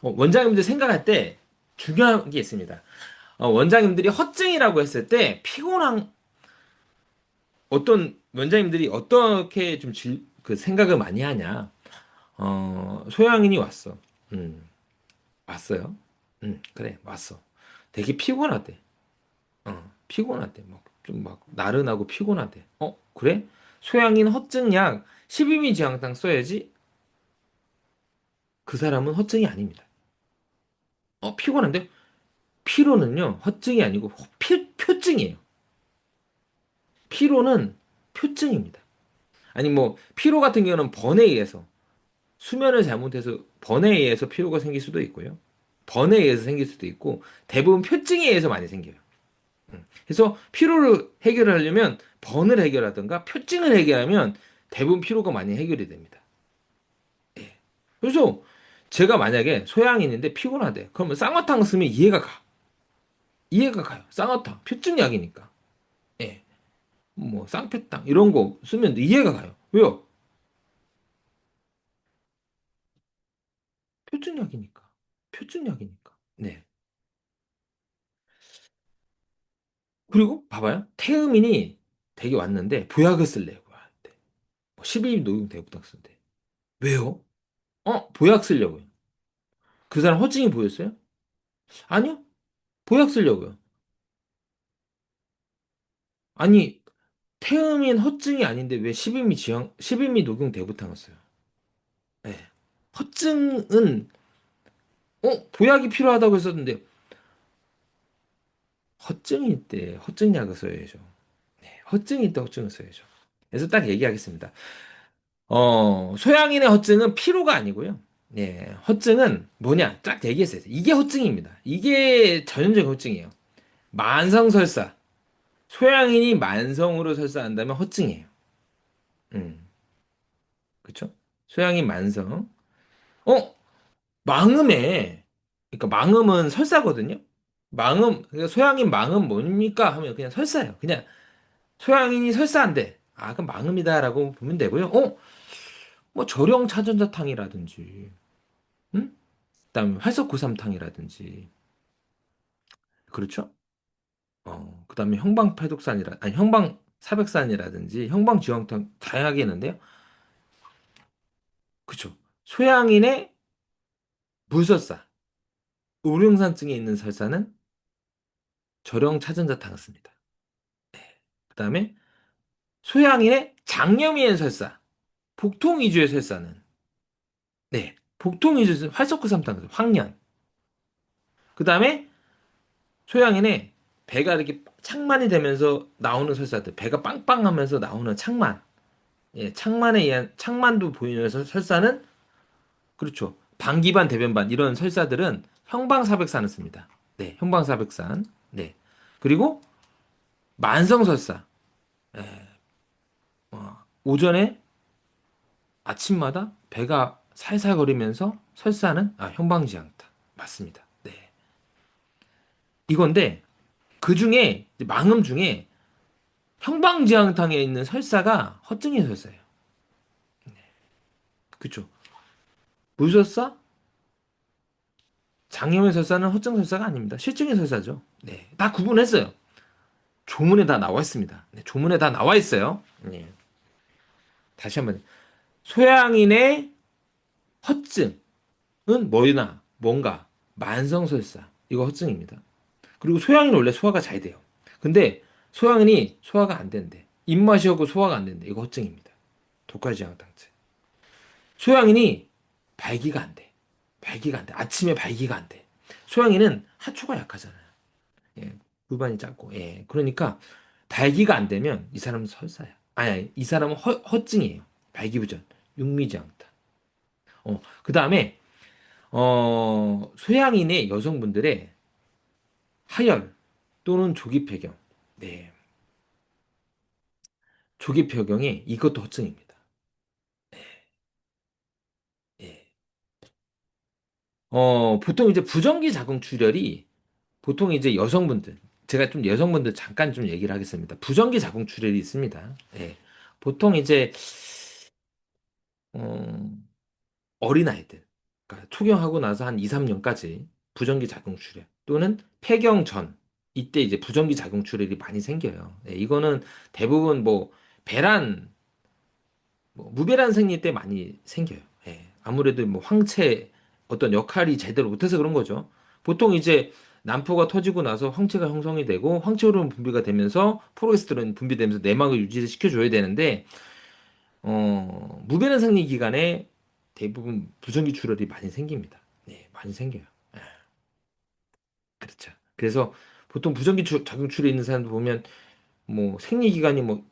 S1: 원장님들 생각할 때 중요한 게 있습니다. 원장님들이 허증이라고 했을 때 피곤한 어떤 원장님들이 어떻게 좀 그 생각을 많이 하냐? 소양인이 왔어. 음, 왔어요. 그래, 왔어. 되게 피곤하대. 피곤하대. 막, 좀 막, 나른하고 피곤하대. 그래? 소양인 허증약 12미 지향당 써야지? 그 사람은 허증이 아닙니다. 피곤한데? 피로는요, 허증이 아니고 표증이에요. 피로는 표증입니다. 아니, 뭐, 피로 같은 경우는 번에 의해서, 수면을 잘못해서 번에 의해서 피로가 생길 수도 있고요. 번에 의해서 생길 수도 있고, 대부분 표증에 의해서 많이 생겨요. 그래서 피로를 해결하려면 번을 해결하든가 표증을 해결하면 대부분 피로가 많이 해결이 됩니다. 그래서 제가 만약에 소양인인데 피곤하대. 그러면 쌍화탕 쓰면 이해가 가. 이해가 가요. 쌍화탕. 표증약이니까. 예. 뭐 쌍표탕 이런 거 쓰면 이해가 가요. 왜요? 표증약이니까. 표증약이니까. 네. 그리고 봐봐요. 태음인이 되게 왔는데 보약을 쓸래요. 그한테 12일 녹용 대부탁 쓴대. 왜요? 보약 쓰려고요. 그 사람 허증이 보였어요? 아니요. 보약 쓰려고요. 아니, 태음인 허증이 아닌데 왜 12미 녹용 대부탕을 써요? 네. 허증은, 보약이 필요하다고 했었는데, 허증일 때 허증약을 써야죠. 네. 허증일 때 허증을 써야죠. 그래서 딱 얘기하겠습니다. 소양인의 허증은 피로가 아니고요. 네. 허증은 뭐냐? 딱 얘기했어요. 이게 허증입니다. 이게 전형적인 허증이에요. 만성설사. 소양인이 만성으로 설사한다면 허증이에요. 음. 그쵸? 소양인 만성. 어? 망음에, 그러니까 망음은 설사거든요? 그러니까 소양인 망음 뭡니까? 하면 그냥 설사예요. 그냥 소양인이 설사한데, 아, 그럼 망음이다라고 보면 되고요. 뭐 절용차전자탕이라든지, 응? 그다음에 활석구삼탕이라든지, 그렇죠? 그다음에 형방사백산이라든지, 형방지황탕 다양하게 있는데요. 그쵸? 소양인의 물설사, 우룡산증에 있는 설사는 절용차전자탕을 씁니다. 그다음에 소양인의 장염이엔 설사, 복통이주의 설사는 네, 복통이주 활석구삼탕 황련. 그다음에 소양인의 배가 이렇게 창만이 되면서 나오는 설사들, 배가 빵빵하면서 나오는 창만, 예, 창만에 의한 창만도 보이는 설사는 그렇죠. 방기반 대변반 이런 설사들은 형방사백산을 씁니다. 네, 형방사백산. 네. 그리고 만성설사. 예, 오전에 아침마다 배가 살살거리면서 설사는 형방지향타. 맞습니다. 네. 이건데 그 중에 망음 중에 형방지향탕에 있는 설사가 허증의 설사예요. 그쵸? 물설사, 장염의 설사는 허증 설사가 아닙니다. 실증의 설사죠. 네, 다 구분했어요. 조문에 다 나와 있습니다. 네, 조문에 다 나와 있어요. 네. 다시 한번 소양인의 허증은 뭐나 뭔가 만성설사 이거 허증입니다. 그리고 소양인은 원래 소화가 잘 돼요. 근데 소양인이 소화가 안 된대. 입맛이 없고 소화가 안 된대. 이거 허증입니다. 독할지향탕제. 소양인이 발기가 안 돼. 발기가 안 돼. 아침에 발기가 안 돼. 소양인은 하초가 약하잖아요. 예, 골반이 작고. 예. 그러니까 발기가 안 되면 이 사람은 설사야. 아니, 이 사람은 허증이에요. 발기부전. 육미지향타. 그다음에 소양인의 여성분들의 하열 또는 조기폐경. 네. 조기폐경이 이것도 허증입니다. 예. 보통 이제 부정기 자궁출혈이 보통 이제 여성분들, 제가 좀 여성분들 잠깐 좀 얘기를 하겠습니다. 부정기 자궁출혈이 있습니다. 예. 보통 이제, 어, 어린아이들, 그러니까 초경하고 나서 한 2, 3년까지 부정기 자궁출혈 또는 폐경 전, 이때 이제 부정기 자궁출혈이 많이 생겨요. 예, 이거는 대부분 뭐, 배란, 무배란 생리 때 많이 생겨요. 예. 아무래도 뭐 황체 어떤 역할이 제대로 못해서 그런 거죠. 보통 이제 난포가 터지고 나서 황체가 형성이 되고 황체 호르몬 분비가 되면서 프로게스테론 분비되면서 내막을 유지를 시켜줘야 되는데 무배란 생리 기간에 대부분 부정기 출혈이 많이 생깁니다. 네, 많이 생겨요. 예, 그렇죠. 그래서 보통 자궁 출혈 있는 사람들 보면 뭐 생리 기간이 뭐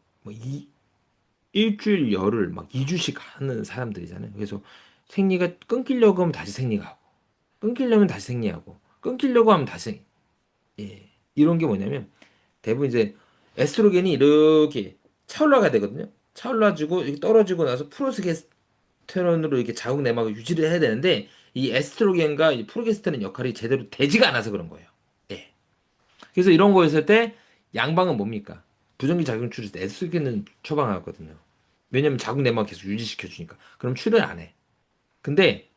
S1: 일주일 열흘 막 2주씩 하는 사람들이잖아요. 그래서 생리가 끊기려고 하면 다시 생리가 고 끊기려면 다시 생리하고 끊기려고 하면 다시 예. 이런 게 뭐냐면 대부분 이제 에스트로겐이 이렇게 차올라가 되거든요. 차올라지고 이렇게 떨어지고 나서 프로게스테론으로 이렇게 자궁 내막을 유지를 해야 되는데 이 에스트로겐과 이 프로게스테론 역할이 제대로 되지가 않아서 그런 거예요. 예. 그래서 이런 거였을 때 양방은 뭡니까? 부정기 작용 출혈 때 에스트로겐은 처방하거든요. 왜냐면 자궁 내막 계속 유지시켜 주니까. 그럼 출혈 안 해. 근데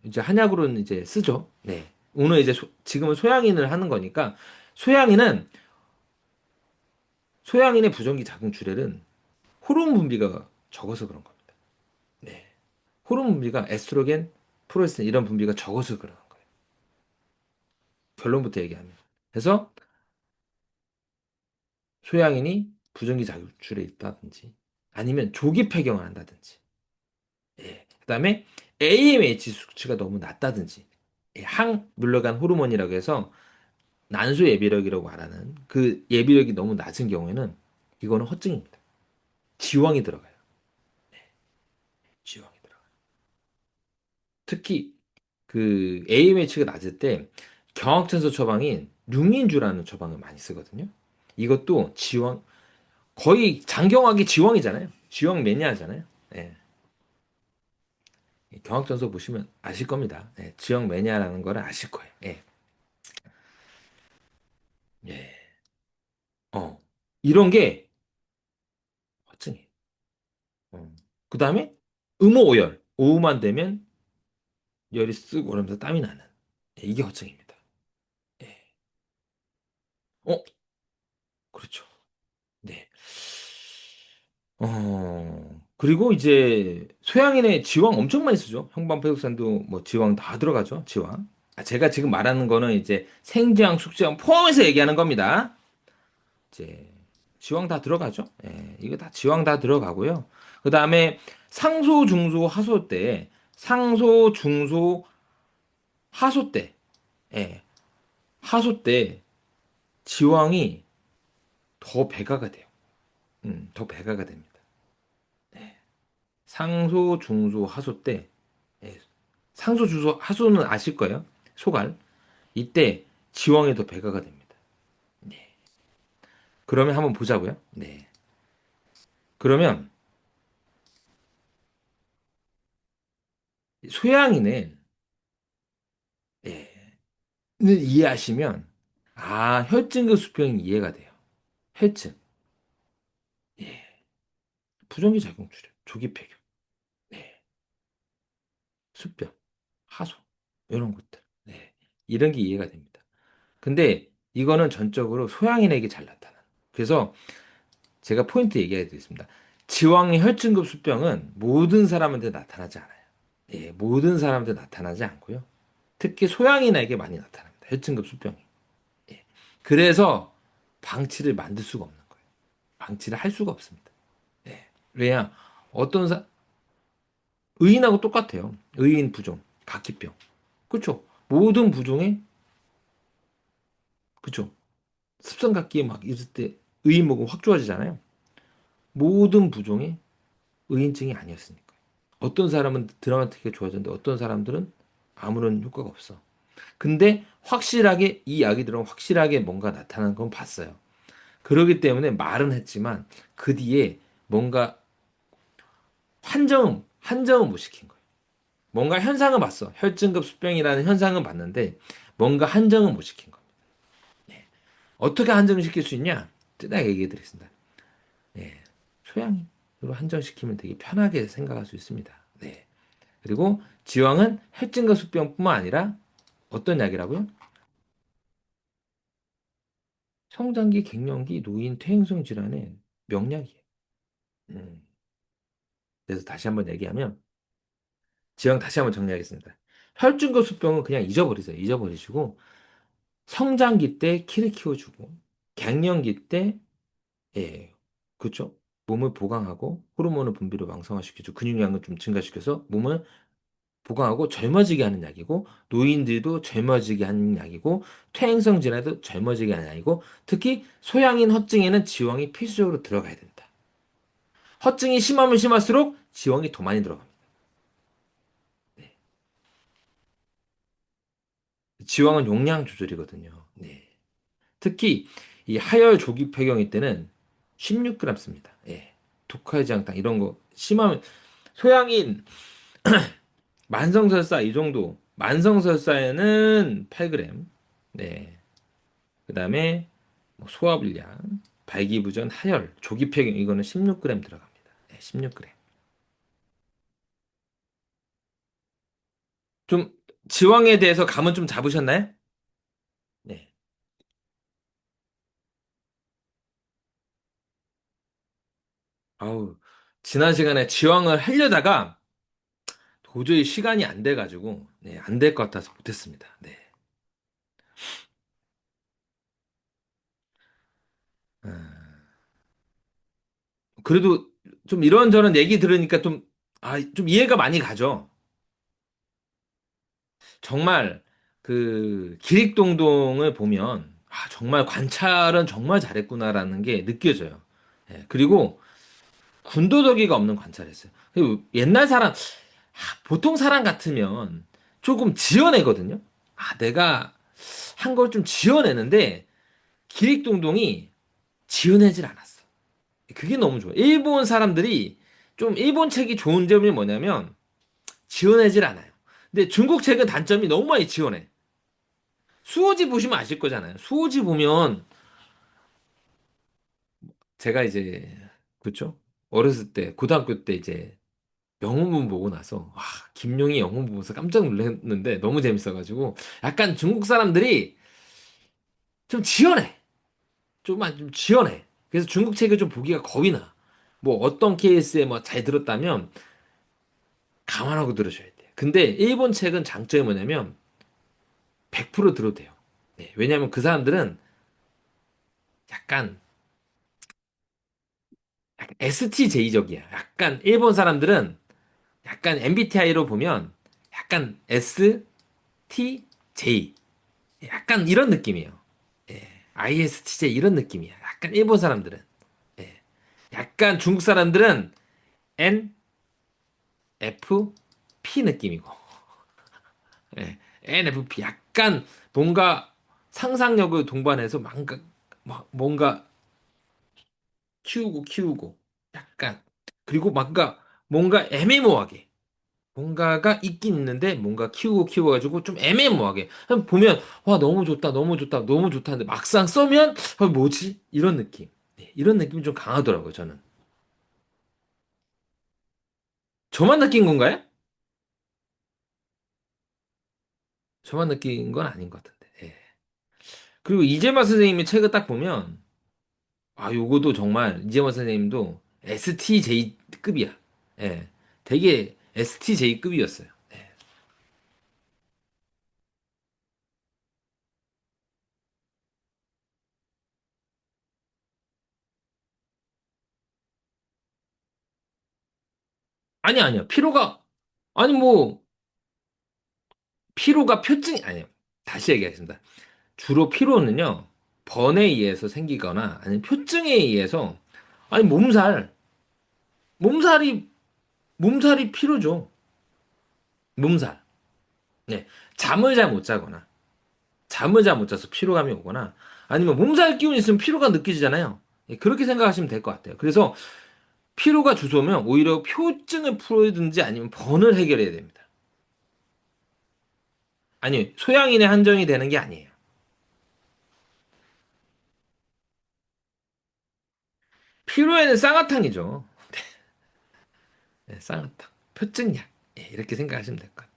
S1: 이제 한약으로는 이제 쓰죠. 네. 오늘 이제 지금은 소양인을 하는 거니까 소양인은 소양인의 부정기 자궁 출혈은 호르몬 분비가 적어서 그런 겁니다. 네. 호르몬 분비가 에스트로겐, 프로에스테론 이런 분비가 적어서 그러는 거예요. 결론부터 얘기하면. 그래서 소양인이 부정기 자궁 출혈이 있다든지 아니면 조기 폐경을 한다든지 예. 그다음에 AMH 수치가 너무 낮다든지 예, 항물러간 호르몬이라고 해서 난소 예비력이라고 말하는 그 예비력이 너무 낮은 경우에는 이거는 허증입니다. 지왕이 들어가요. 지왕이 들어가요. 특히 그 AMH가 낮을 때 경합천서 처방인 융인주라는 처방을 많이 쓰거든요. 이것도 지왕 거의 장경화기 지왕이잖아요. 지왕 매니아잖아요. 예. 경학전서 보시면 아실 겁니다. 예. 지역 매니아라는 거를 아실 거예요. 예. 예. 어. 이런 게 허증이에요. 그 다음에 음호오열. 오후만 되면 열이 쓱 오르면서 땀이 나는. 예, 이게 허증입니다. 예. 어, 그렇죠. 네. 그리고 이제 소양인의 지왕 엄청 많이 쓰죠. 형방패독산도 뭐 지왕 다 들어가죠. 지왕. 아, 제가 지금 말하는 거는 이제 생지왕, 숙지왕 포함해서 얘기하는 겁니다. 이제 지왕 다 들어가죠. 예, 이거 다 지왕 다 들어가고요. 그 다음에 상소, 중소, 하소 때 상소, 중소, 하소 때, 예, 하소 때 지왕이 더 배가가 돼요. 더 배가가 됩니다. 상소, 중소, 하소 때, 예, 상소, 중소, 하소는 아실 거예요. 소갈. 이때 지왕이 더 배가가 됩니다. 네. 그러면 한번 보자고요. 네. 그러면 소양이는 예, 는 이해하시면 아 혈증과 수병이 이해가 돼요. 혈증, 예, 부정기 작용 출혈, 조기 폐경, 네, 수병, 하소 이런 것들, 네, 이런 게 이해가 됩니다. 근데 이거는 전적으로 소양인에게 잘 나타나. 그래서 제가 포인트 얘기해 드리겠습니다. 지왕의 혈증급 수병은 모든 사람한테 나타나지 않아요. 예, 모든 사람한테 나타나지 않고요. 특히 소양인에게 많이 나타납니다. 혈증급 수병이. 예. 그래서 방치를 만들 수가 없는 거예요. 방치를 할 수가 없습니다. 예. 왜냐? 어떤 의인하고 똑같아요. 의인 부종, 각기병. 그렇죠? 모든 부종에 그렇죠? 습성각기에 막 있을 때 의인 목은 확 좋아지잖아요. 모든 부종에 의인증이 아니었으니까. 어떤 사람은 드라마틱하게 좋아졌는데 어떤 사람들은 아무런 효과가 없어. 근데 확실하게 이 약이 들어가면 확실하게 뭔가 나타나는 건 봤어요. 그러기 때문에 말은 했지만 그 뒤에 뭔가 한정은 못 시킨 거예요. 뭔가 현상은 봤어. 혈증급 수병이라는 현상은 봤는데 뭔가 한정은 못 시킨 겁니다. 예. 어떻게 한정시킬 수 있냐? 뜯하게 얘기해 드리겠습니다. 예. 소양으로 한정시키면 되게 편하게 생각할 수 있습니다. 네. 그리고 지왕은 혈증급 수병뿐만 아니라 어떤 약이라고요? 성장기, 갱년기, 노인, 퇴행성 질환의 명약이에요. 음. 그래서 다시 한번 얘기하면 지왕 다시 한번 정리하겠습니다. 혈증급 수병은 그냥 잊어버리세요. 잊어버리시고 성장기 때 키를 키워주고 갱년기 때 예, 그렇죠. 몸을 보강하고 호르몬을 분비를 왕성화시켜주고 근육량을 좀 증가시켜서 몸을 보강하고 젊어지게 하는 약이고 노인들도 젊어지게 하는 약이고 퇴행성 질환도 젊어지게 하는 약이고 특히 소양인 허증에는 지왕이 필수적으로 들어가야 된다. 허증이 심하면 심할수록 지왕이 더 많이 들어갑니다. 네. 지왕은 용량 조절이거든요. 네. 특히 이 하열 조기 폐경일 때는 16g 씁니다. 예. 독화해장탕 이런 거 심하면 소양인 만성설사 이 정도 만성설사에는 8g. 네. 그다음에 뭐 소화불량, 발기부전, 하열, 조기 폐경 이거는 16g 들어갑니다. 네, 16g. 좀 지왕에 대해서 감은 좀 잡으셨나요? 네. 아우 지난 시간에 지왕을 하려다가 도저히 시간이 안 돼가지고 네, 안 될 것 같아서 못했습니다. 네. 아, 그래도 좀 이런저런 얘기 들으니까 좀 이해가 많이 가죠. 정말 그 기릭동동을 보면 정말 관찰은 정말 잘했구나라는 게 느껴져요. 예, 그리고 군더더기가 없는 관찰했어요. 그리고 옛날 사람, 보통 사람 같으면 조금 지어내거든요. 내가 한 걸 좀 지어내는데 기릭동동이 지어내질 않았어. 그게 너무 좋아. 일본 사람들이 좀 일본 책이 좋은 점이 뭐냐면 지어내질 않아요. 근데 중국 책은 단점이 너무 많이 지어내. 수호지 보시면 아실 거잖아요. 수호지 보면 제가 이제 그렇죠? 어렸을 때 고등학교 때 이제 영어문 보고 나서 와, 김용희 영어문 보면서 깜짝 놀랐는데 너무 재밌어가지고 약간 중국 사람들이 좀 지어내. 좀만 좀 지어내. 그래서 중국 책을 좀 보기가 겁이 나. 뭐 어떤 케이스에 뭐 잘 들었다면 감안하고 들으셔야 돼요. 근데 일본 책은 장점이 뭐냐면 100% 들어도 돼요. 네, 왜냐면 그 사람들은 약간, 약간 STJ적이야. 약간 일본 사람들은 약간 MBTI로 보면 약간 STJ. 약간 이런 느낌이에요. 예, ISTJ 이런 느낌이야. 약간 일본 사람들은. 예, 약간 중국 사람들은 NFP 느낌이고. 예, NFP. 약간 뭔가 상상력을 동반해서 뭔가 키우고 약간 그리고 뭔가 애매모호하게 뭔가가 있긴 있는데 뭔가 키워가지고 좀 애매모호하게 보면 와 너무 좋다 너무 좋다 너무 좋다 하는데 막상 써면 뭐지 이런 느낌. 네, 이런 느낌이 좀 강하더라고요 저는. 저만 느낀 건가요? 저만 느낀 건 아닌 것 같은데. 예. 그리고 이재마 선생님의 책을 딱 보면 아 요거도 정말 이재마 선생님도 STJ급이야. 예. 되게 STJ급이었어요. 아니야. 아니, 뭐, 피로가 표증이, 아니요. 다시 얘기하겠습니다. 주로 피로는요, 번에 의해서 생기거나, 아니면 표증에 의해서, 아니, 몸살이, 몸살이 피로죠. 몸살. 네. 잠을 잘 못 자거나, 잠을 잘 못 자서 피로감이 오거나, 아니면 몸살 기운이 있으면 피로가 느껴지잖아요. 예, 그렇게 생각하시면 될 것 같아요. 그래서 피로가 주소면 오히려 표증을 풀어든지 아니면 번을 해결해야 됩니다. 아니, 소양인의 한정이 되는 게 아니에요. 피로에는 쌍화탕이죠. 네, 쌍화탕. 표증약. 예, 이렇게 생각하시면 될 것 같아요.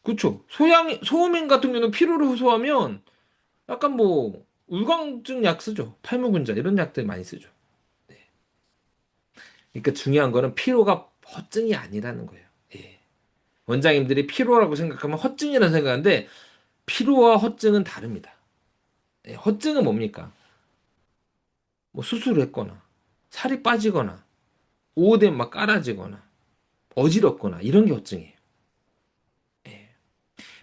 S1: 그쵸. 소음인 같은 경우는 피로를 호소하면 약간 뭐, 울광증 약 쓰죠. 팔무근자 이런 약들 많이 쓰죠. 그러니까 중요한 거는 피로가 허증이 아니라는 거예요. 예. 원장님들이 피로라고 생각하면 허증이라고 생각하는데 피로와 허증은 다릅니다. 예, 허증은 뭡니까? 뭐 수술을 했거나 살이 빠지거나 오후되면 막 깔아지거나 어지럽거나 이런 게 허증이에요.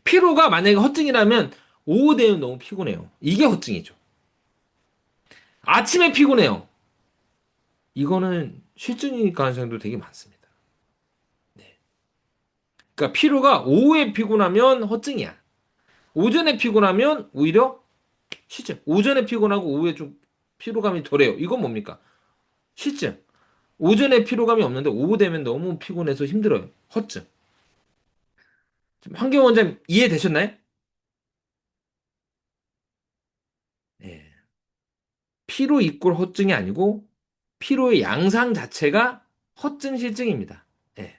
S1: 피로가 만약에 허증이라면 오후 되면 너무 피곤해요. 이게 허증이죠. 아침에 피곤해요. 이거는 실증일 가능성도 되게 많습니다. 네. 그러니까 피로가 오후에 피곤하면 허증이야. 오전에 피곤하면 오히려 실증. 오전에 피곤하고 오후에 좀 피로감이 덜해요. 이건 뭡니까? 실증. 오전에 피로감이 없는데 오후 되면 너무 피곤해서 힘들어요. 허증. 지금 한경 원장님 이해되셨나요? 네. 피로 이꼴 허증이 아니고 피로의 양상 자체가 허증 실증입니다. 예.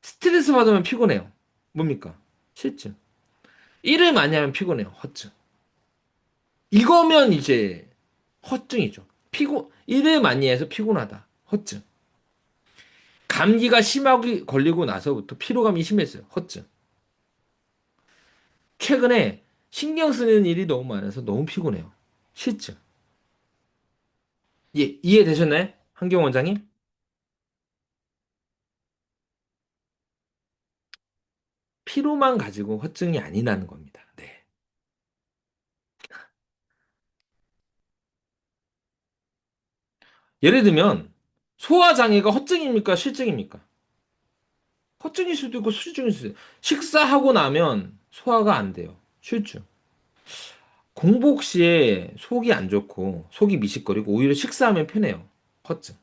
S1: 스트레스 받으면 피곤해요. 뭡니까? 실증. 일을 많이 하면 피곤해요. 허증. 이거면 이제 허증이죠. 일을 많이 해서 피곤하다. 허증. 감기가 심하게 걸리고 나서부터 피로감이 심했어요. 허증. 최근에 신경 쓰는 일이 너무 많아서 너무 피곤해요. 실증. 예, 이해되셨나요? 한경 원장님? 피로만 가지고 허증이 아니라는 겁니다. 네. 예를 들면 소화장애가 허증입니까? 실증입니까? 허증일 수도 있고 수증일 수도 있어요. 식사하고 나면 소화가 안 돼요. 실증. 공복 시에 속이 안 좋고 속이 미식거리고 오히려 식사하면 편해요. 허증.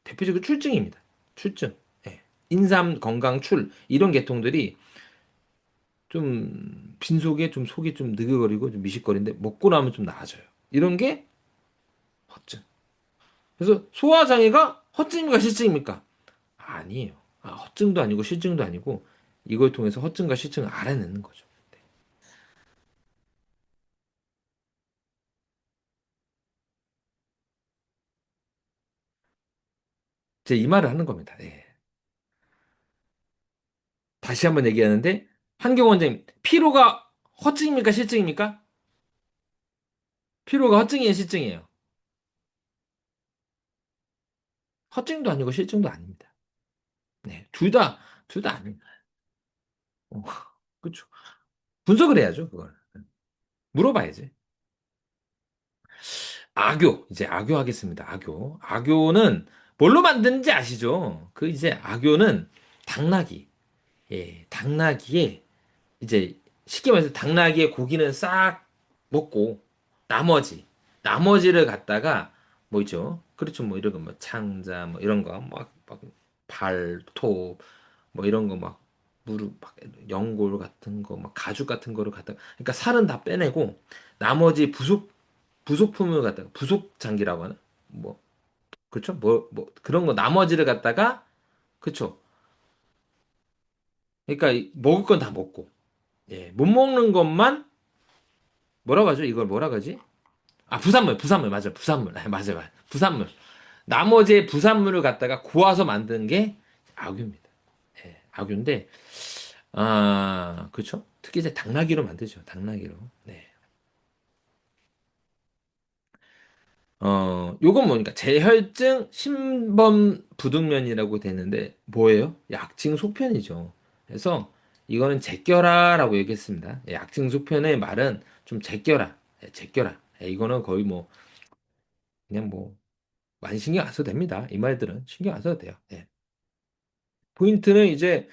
S1: 대표적으로 출증입니다. 출증. 예. 인삼, 건강, 출 이런 계통들이 좀 빈속에 좀 속이 좀 느글거리고 좀 미식거리는데 먹고 나면 좀 나아져요. 이런 게 허증. 그래서 소화장애가 허증입니까 실증입니까? 아니에요. 아, 허증도 아니고 실증도 아니고 이걸 통해서 허증과 실증을 알아내는 거죠. 제 이 말을 하는 겁니다. 예. 다시 한번 얘기하는데 한경 원장님 피로가 허증입니까 실증입니까? 피로가 허증이에요 실증이에요? 허증도 아니고 실증도 아닙니다. 네, 둘 다 아닙니다. 어, 그렇죠. 분석을 해야죠 그걸. 물어봐야지. 악교 이제 악교 하겠습니다. 악교. 악교는 뭘로 만드는지 아시죠? 그 이제 악교는 당나귀. 예, 당나귀에 이제 쉽게 말해서 당나귀의 고기는 싹 먹고 나머지를 갖다가 뭐 있죠? 그렇죠. 뭐 이런 거 뭐 창자 뭐 이런 거 막 발톱 뭐 이런 거 막 무릎 막 연골 같은 거 막 가죽 같은 거를 갖다가 그러니까 살은 다 빼내고 나머지 부속품을 갖다가 부속 장기라고 하나? 뭐 그렇죠? 뭐 그런 거 나머지를 갖다가 그렇죠. 그러니까 먹을 건 다 먹고 예, 못 먹는 것만 뭐라고 하죠? 이걸 뭐라고 하지? 아, 부산물, 맞아요. 부산물. 아, 맞아요, 맞아요. 부산물. 나머지 부산물을 갖다가 구워서 만든 게 아귀입니다. 예, 아귀인데, 아, 그렇죠? 특히 이제 당나귀로 만들죠. 당나귀로. 네. 요건 뭐니까 재혈증 신범 부득면이라고 되는데 뭐예요? 약증 속편이죠. 그래서 이거는 제껴라라고 얘기했습니다. 예, 약증 속편의 말은 좀 제껴라, 예, 제껴라. 예, 이거는 거의 뭐 그냥 뭐 많이 신경 안 써도 됩니다. 이 말들은 신경 안 써도 돼요. 예. 포인트는 이제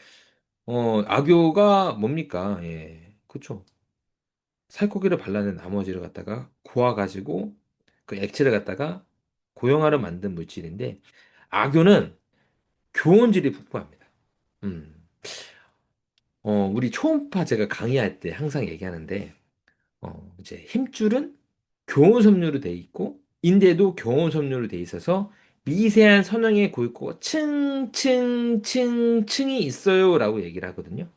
S1: 악교가 뭡니까? 예. 그쵸. 살코기를 발라낸 나머지를 갖다가 고아가지고 그 액체를 갖다가 고형화로 만든 물질인데 악교는 교원질이 풍부합니다. 음. 우리 초음파 제가 강의할 때 항상 얘기하는데 이제 힘줄은 교원섬유로 돼 있고 인대도 교원섬유로 돼 있어서 미세한 선형의 골고 층층층층이 있어요라고 얘기를 하거든요.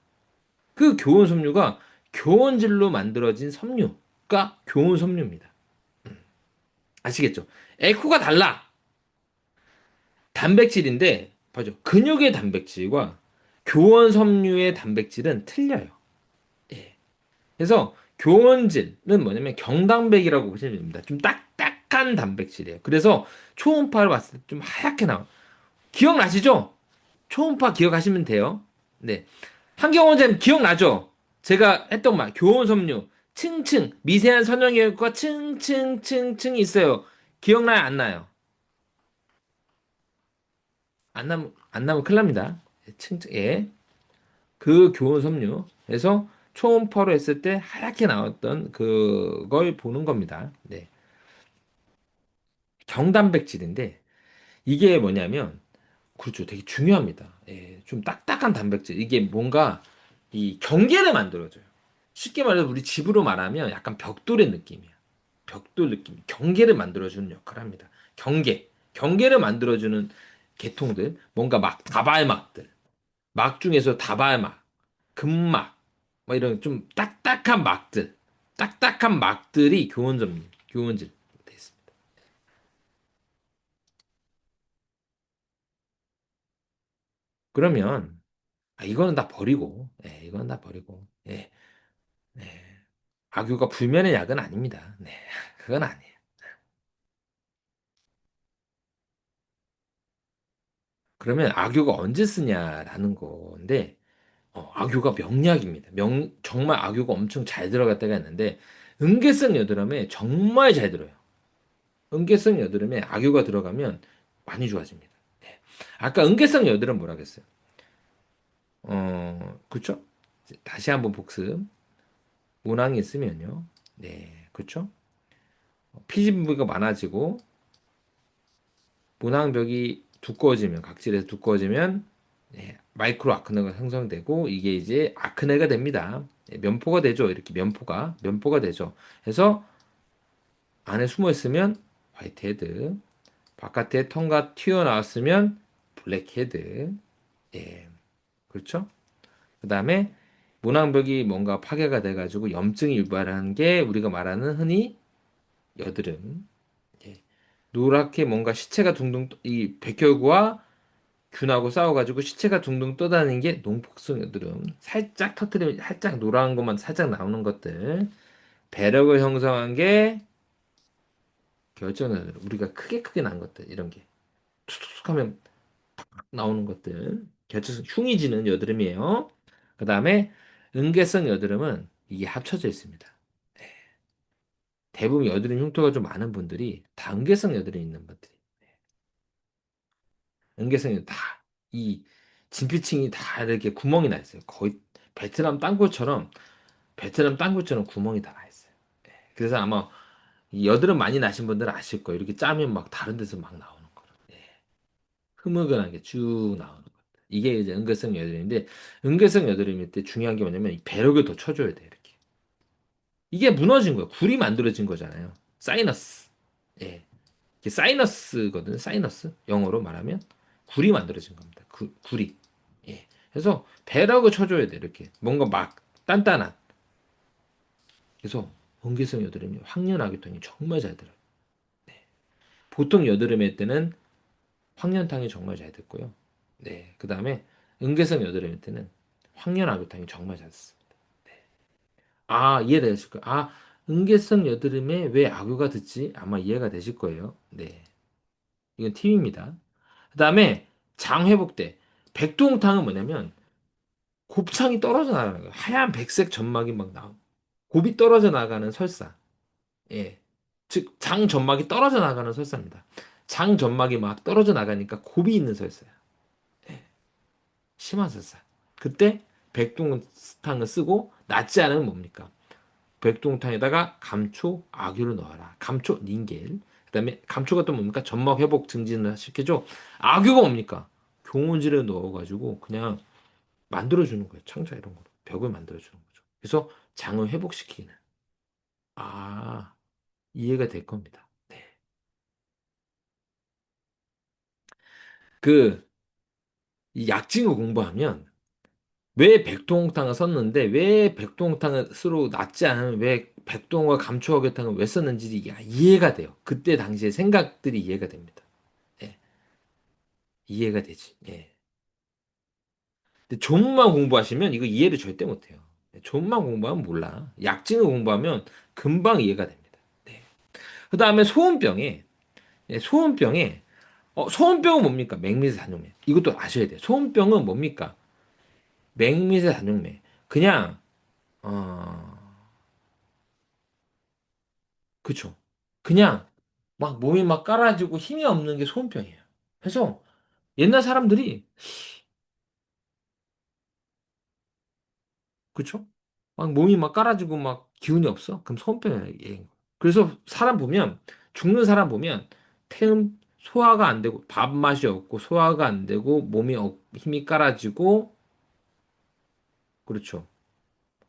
S1: 그 교원섬유가 교원질로 만들어진 섬유가 교원섬유입니다. 아시겠죠? 에코가 달라. 단백질인데 봐죠. 근육의 단백질과 교원섬유의 단백질은 틀려요. 예. 그래서 교원질은 뭐냐면 경단백이라고 보시면 됩니다. 좀 딱딱한 단백질이에요. 그래서 초음파를 봤을 때 좀 하얗게 나와. 기억나시죠? 초음파 기억하시면 돼요. 네. 한경 원장님 기억나죠? 제가 했던 말 교원섬유 층층 미세한 선형혈과 층층층층이 있어요. 기억나요? 안 나요? 안 나면 큰일 납니다. 층층 예. 그 교원섬유. 그래서 초음파로 했을 때 하얗게 나왔던 그걸 보는 겁니다. 네. 경단백질인데 이게 뭐냐면 그렇죠. 되게 중요합니다. 예, 좀 딱딱한 단백질. 이게 뭔가 이 경계를 만들어줘요. 쉽게 말해서 우리 집으로 말하면 약간 벽돌의 느낌이야. 벽돌 느낌. 경계를 만들어주는 역할을 합니다. 경계를 만들어주는 계통들. 뭔가 막 다발막들. 막 중에서 다발막, 금막, 뭐 이런 좀 딱딱한 막들. 딱딱한 막들이 교원질 돼 있습니다. 그러면 이거는 다 버리고, 예, 이거는 다 버리고, 예, 네. 악유가 불면의 약은 아닙니다. 네, 그건 아니에요. 그러면 악유가 언제 쓰냐라는 건데, 악유가 명약입니다. 정말 악유가 엄청 잘 들어갈 때가 있는데, 응계성 여드름에 정말 잘 들어요. 응계성 여드름에 악유가 들어가면 많이 좋아집니다. 네. 아까 응계성 여드름 뭐라 그랬어요? 그쵸? 다시 한번 복습. 모낭이 있으면요. 네, 그렇죠? 피지 부위가 많아지고 모낭벽이 두꺼워지면 각질에서 두꺼워지면 네, 마이크로 아크네가 형성되고 이게 이제 아크네가 됩니다. 네, 면포가 되죠. 이렇게 면포가 되죠. 그래서 안에 숨어 있으면 화이트헤드, 바깥에 ton가 튀어나왔으면 블랙헤드. 예, 그렇죠? 그다음에 모낭벽이 뭔가 파괴가 돼가지고 염증이 유발하는 게 우리가 말하는 흔히 여드름. 예. 노랗게 뭔가 시체가 둥둥 이 백혈구와 균하고 싸워가지고 시체가 둥둥 떠다니는 게 농폭성 여드름. 살짝 터트리면 살짝 노란 것만 살짝 나오는 것들. 배력을 형성한 게 결정 여드름. 우리가 크게 난 것들 이런 게 툭툭툭 하면 나오는 것들. 결정성 흉이 지는 여드름이에요. 그다음에 응계성 여드름은 이게 합쳐져 있습니다. 대부분 여드름 흉터가 좀 많은 분들이 다 응계성 여드름 있는 분들이 응계성이 다 이 진피층이 다 이렇게 구멍이 나 있어요. 거의 베트남 땅굴처럼 베트남 땅굴처럼 구멍이 다 나 있어요. 그래서 아마 이 여드름 많이 나신 분들은 아실 거예요. 이렇게 짜면 막 다른 데서 막 나오는 거. 흐물건하게 쭉 나오는 거. 이게 이제 응계성 여드름인데 응계성 여드름일 때 중요한 게 뭐냐면 이 배력을 더 쳐줘야 돼 이렇게. 이게 무너진 거예요. 굴이 만들어진 거잖아요. 사이너스. 예. 이게 사이너스거든. 사이너스. 영어로 말하면 굴이 만들어진 겁니다. 굴이. 예. 그래서 배라고 쳐줘야 돼. 이렇게. 뭔가 막 단단한. 그래서 원기성 여드름이 황련하계통이 정말 잘 들어요. 보통 여드름일 때는 황련탕이 정말 잘 됐고요. 네. 그 다음에 응계성 여드름일 때는 황련하계통이 정말 잘 됐어요. 아, 이해되실 거예요. 아, 응계성 여드름에 왜 악유가 듣지? 아마 이해가 되실 거예요. 네. 이건 팁입니다. 그 다음에 장 회복 때 백두홍탕은 뭐냐면 곱창이 떨어져 나가는 거예요. 하얀 백색 점막이 막 나오고 곱이 떨어져 나가는 설사. 예. 즉, 장 점막이 떨어져 나가는 설사입니다. 장 점막이 막 떨어져 나가니까 곱이 있는 설사야. 심한 설사. 그때 백두홍탕을 쓰고 낫지 않으면 뭡니까? 백두홍탕에다가 감초, 아귀를 넣어라. 감초, 닌겔. 그다음에 감초가 또 뭡니까? 점막 회복 증진을 시켜줘. 아귀가 뭡니까? 교문지를 넣어가지고 그냥 만들어주는 거예요. 창자 이런 거로. 벽을 만들어주는 거죠. 그래서 장을 회복시키는. 아, 이해가 될 겁니다. 네. 그, 이 약징을 공부하면 왜 백동탕을 썼는데 왜 백동탕을 쓰러 낫지 않으면 왜 백동과 감초어계탕을 왜 썼는지 이해가 돼요. 그때 당시의 생각들이 이해가 됩니다. 예, 이해가 되지. 예. 근데 존만 공부하시면 이거 이해를 절대 못해요. 존만 공부하면 몰라. 약징을 공부하면 금방 이해가 됩니다. 네. 그 다음에 소음병에 소음병에 소음병은 뭡니까? 맥미세 단용맥. 이것도 아셔야 돼요. 소음병은 뭡니까? 맥미세 단용맥. 그냥 어 그쵸. 그냥 막 몸이 막 깔아지고 힘이 없는 게 소음병이에요. 그래서 옛날 사람들이 그쵸? 막 몸이 막 깔아지고 막 기운이 없어? 그럼 소음병이에요. 그래서 사람 보면 죽는 사람 보면 태음 소화가 안 되고 밥맛이 없고 소화가 안 되고 힘이 깔아지고 그렇죠.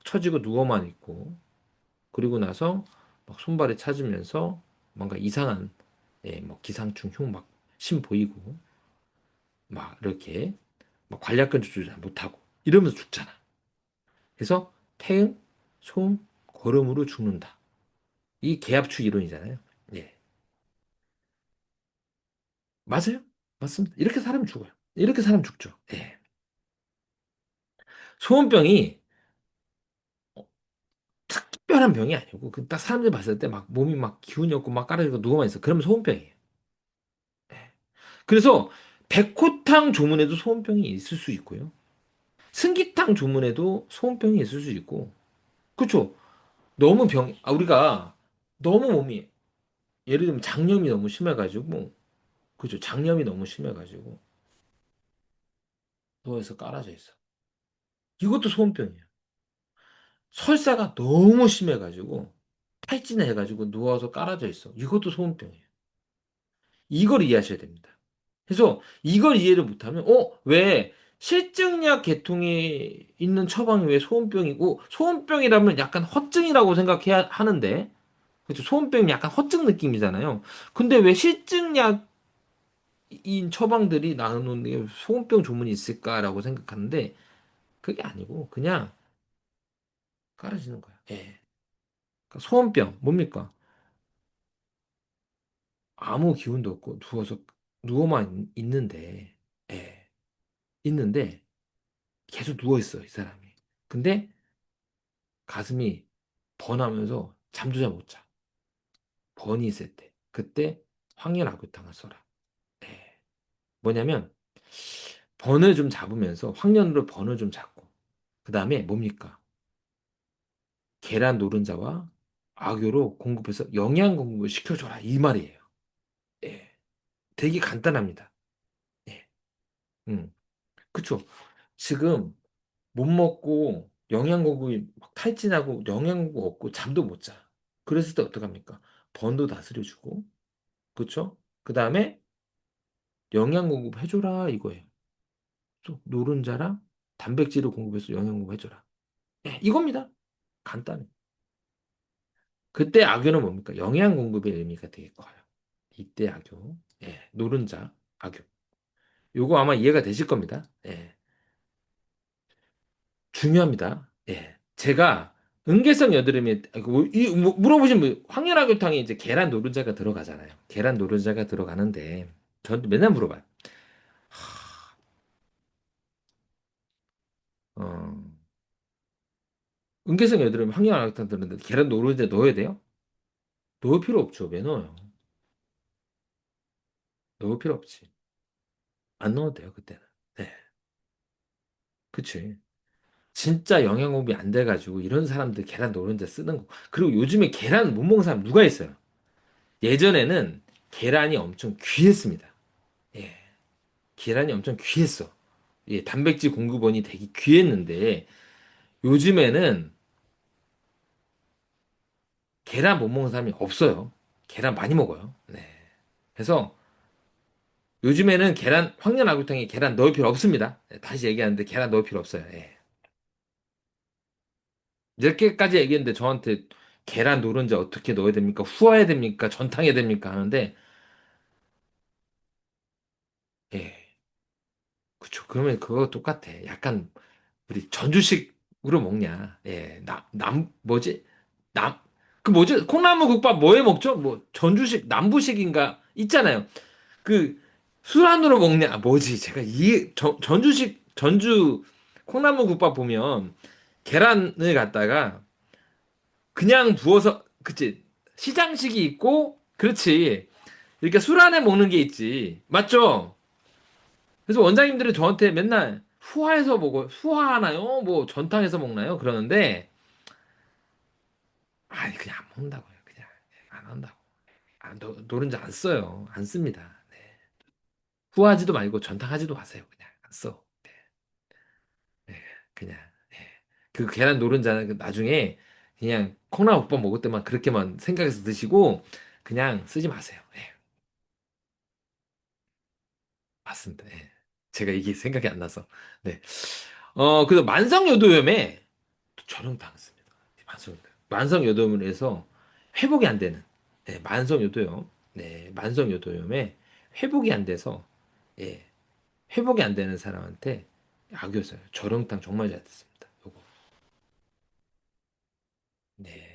S1: 처지고 누워만 있고 그리고 나서 막 손발이 차지면서 뭔가 이상한 뭐 기상충 흉막 심 보이고 막 이렇게 막 관략근 조절 못하고 이러면서 죽잖아. 그래서 태음, 소음, 거름으로 죽는다. 이 계합축 이론이잖아요. 예, 맞아요. 맞습니다. 이렇게 사람 죽어요. 이렇게 사람 죽죠. 예. 소음병이 특별한 병이 아니고 그 딱 사람들이 봤을 때 막 몸이 막 기운이 없고 막 깔아지고 누워만 있어. 그러면 소음병이에요. 예. 그래서 백호탕 조문에도 소음병이 있을 수 있고요. 승기탕 조문에도 소음병이 있을 수 있고. 그렇죠. 우리가 너무 몸이 예를 들면 장염이 너무 심해가지고 그죠. 장염이 너무 심해가지고 누워서 깔아져 있어. 이것도 소음병이에요. 설사가 너무 심해가지고 탈진해가지고 누워서 깔아져 있어. 이것도 소음병이에요. 이걸 이해하셔야 됩니다. 그래서 이걸 이해를 못하면, 왜 실증약 계통이 있는 처방이 왜 소음병이고, 소음병이라면 약간 허증이라고 생각해야 하는데, 그렇죠. 소음병이 약간 허증 느낌이잖아요. 근데 왜 실증약인 처방들이 나오는 게 소음병 조문이 있을까라고 생각하는데, 그게 아니고, 그냥 깔아지는 거야. 예. 그러니까 소음병, 뭡니까? 아무 기운도 없고, 누워만 있는데, 예. 있는데, 계속 누워있어, 이 사람이. 근데, 가슴이 번하면서 잠도 잘 못 자. 번이 있을 때. 그때 황열악유탕을 써라. 네. 뭐냐면 번을 좀 잡으면서 황련으로 번을 좀 잡고 그 다음에 뭡니까? 계란 노른자와 악유로 공급해서 영양 공급을 시켜줘라 이 말이에요. 예. 되게 간단합니다. 예. 그쵸. 지금 못 먹고 영양 공급이 막 탈진하고 영양 공급 없고 잠도 못 자. 그랬을 때 어떡합니까? 번도 다스려주고 그쵸? 그 다음에 영양 공급해줘라 이거예요. 또 노른자랑 단백질을 공급해서 영양 공급해줘라. 예, 이겁니다. 간단해. 그때 악유는 뭡니까? 영양 공급의 의미가 되게 커요. 이때 악유. 예, 노른자, 악유. 요거 아마 이해가 되실 겁니다. 예, 중요합니다. 예, 제가 응계성 여드름이 물어보신 분 황열악유탕에 이제 계란 노른자가 들어가잖아요. 계란 노른자가 들어가는데 저한테 맨날 물어봐요. 어, 응계성 여드름 황열악유탕 들었는데 계란 노른자 넣어야 돼요? 넣을 필요 없죠. 왜 넣어요? 넣을 필요 없지. 안 넣어도 돼요, 그때는. 네, 그치. 진짜 영양공급이 안 돼가지고 이런 사람들 계란 노른자 쓰는 거. 그리고 요즘에 계란 못 먹는 사람 누가 있어요? 예전에는 계란이 엄청 귀했습니다. 예, 계란이 엄청 귀했어. 예, 단백질 공급원이 되게 귀했는데 요즘에는 계란 못 먹는 사람이 없어요. 계란 많이 먹어요. 네. 그래서 요즘에는 계란, 황련아구탕에 계란 넣을 필요 없습니다. 네, 다시 얘기하는데 계란 넣을 필요 없어요. 예. 이렇게까지 얘기했는데 저한테 계란 노른자 어떻게 넣어야 됩니까? 후어야 됩니까? 전탕해야 됩니까? 하는데 예, 그쵸. 그러면 그거 똑같아. 약간 우리 전주식으로 먹냐? 예, 뭐지? 남, 그 뭐지? 콩나물 국밥 뭐에 먹죠? 뭐 전주식, 남부식인가 있잖아요. 그 술안으로 먹냐? 뭐지? 제가 전주식 전주 콩나물 국밥 보면 계란을 갖다가 그냥 부어서 그치 시장식이 있고 그렇지 이렇게 술 안에 먹는 게 있지 맞죠? 그래서 원장님들이 저한테 맨날 후화해서 먹어 후화하나요? 뭐 전탕해서 먹나요? 그러는데 아니 그냥 안 먹는다고요 그냥 안 한다고 노른자 안 써요 안 씁니다 네. 후화하지도 말고 전탕하지도 마세요 그냥 안 써. 네. 네. 그냥 네. 그 계란 노른자는 그 나중에 그냥 콩나물밥 먹을 때만 그렇게만 생각해서 드시고 그냥 쓰지 마세요. 예. 맞습니다. 예. 제가 이게 생각이 안 나서. 네. 그래서 만성요도염에 또 전용탕 씁니다. 만성요도염을 해서 회복이 안 되는, 네, 만성요도염. 네, 만성요도염에 회복이 안 돼서, 예, 회복이 안 되는 사람한테 약을 써요. 전용탕 정말 잘 듣습니다. 요거. 네.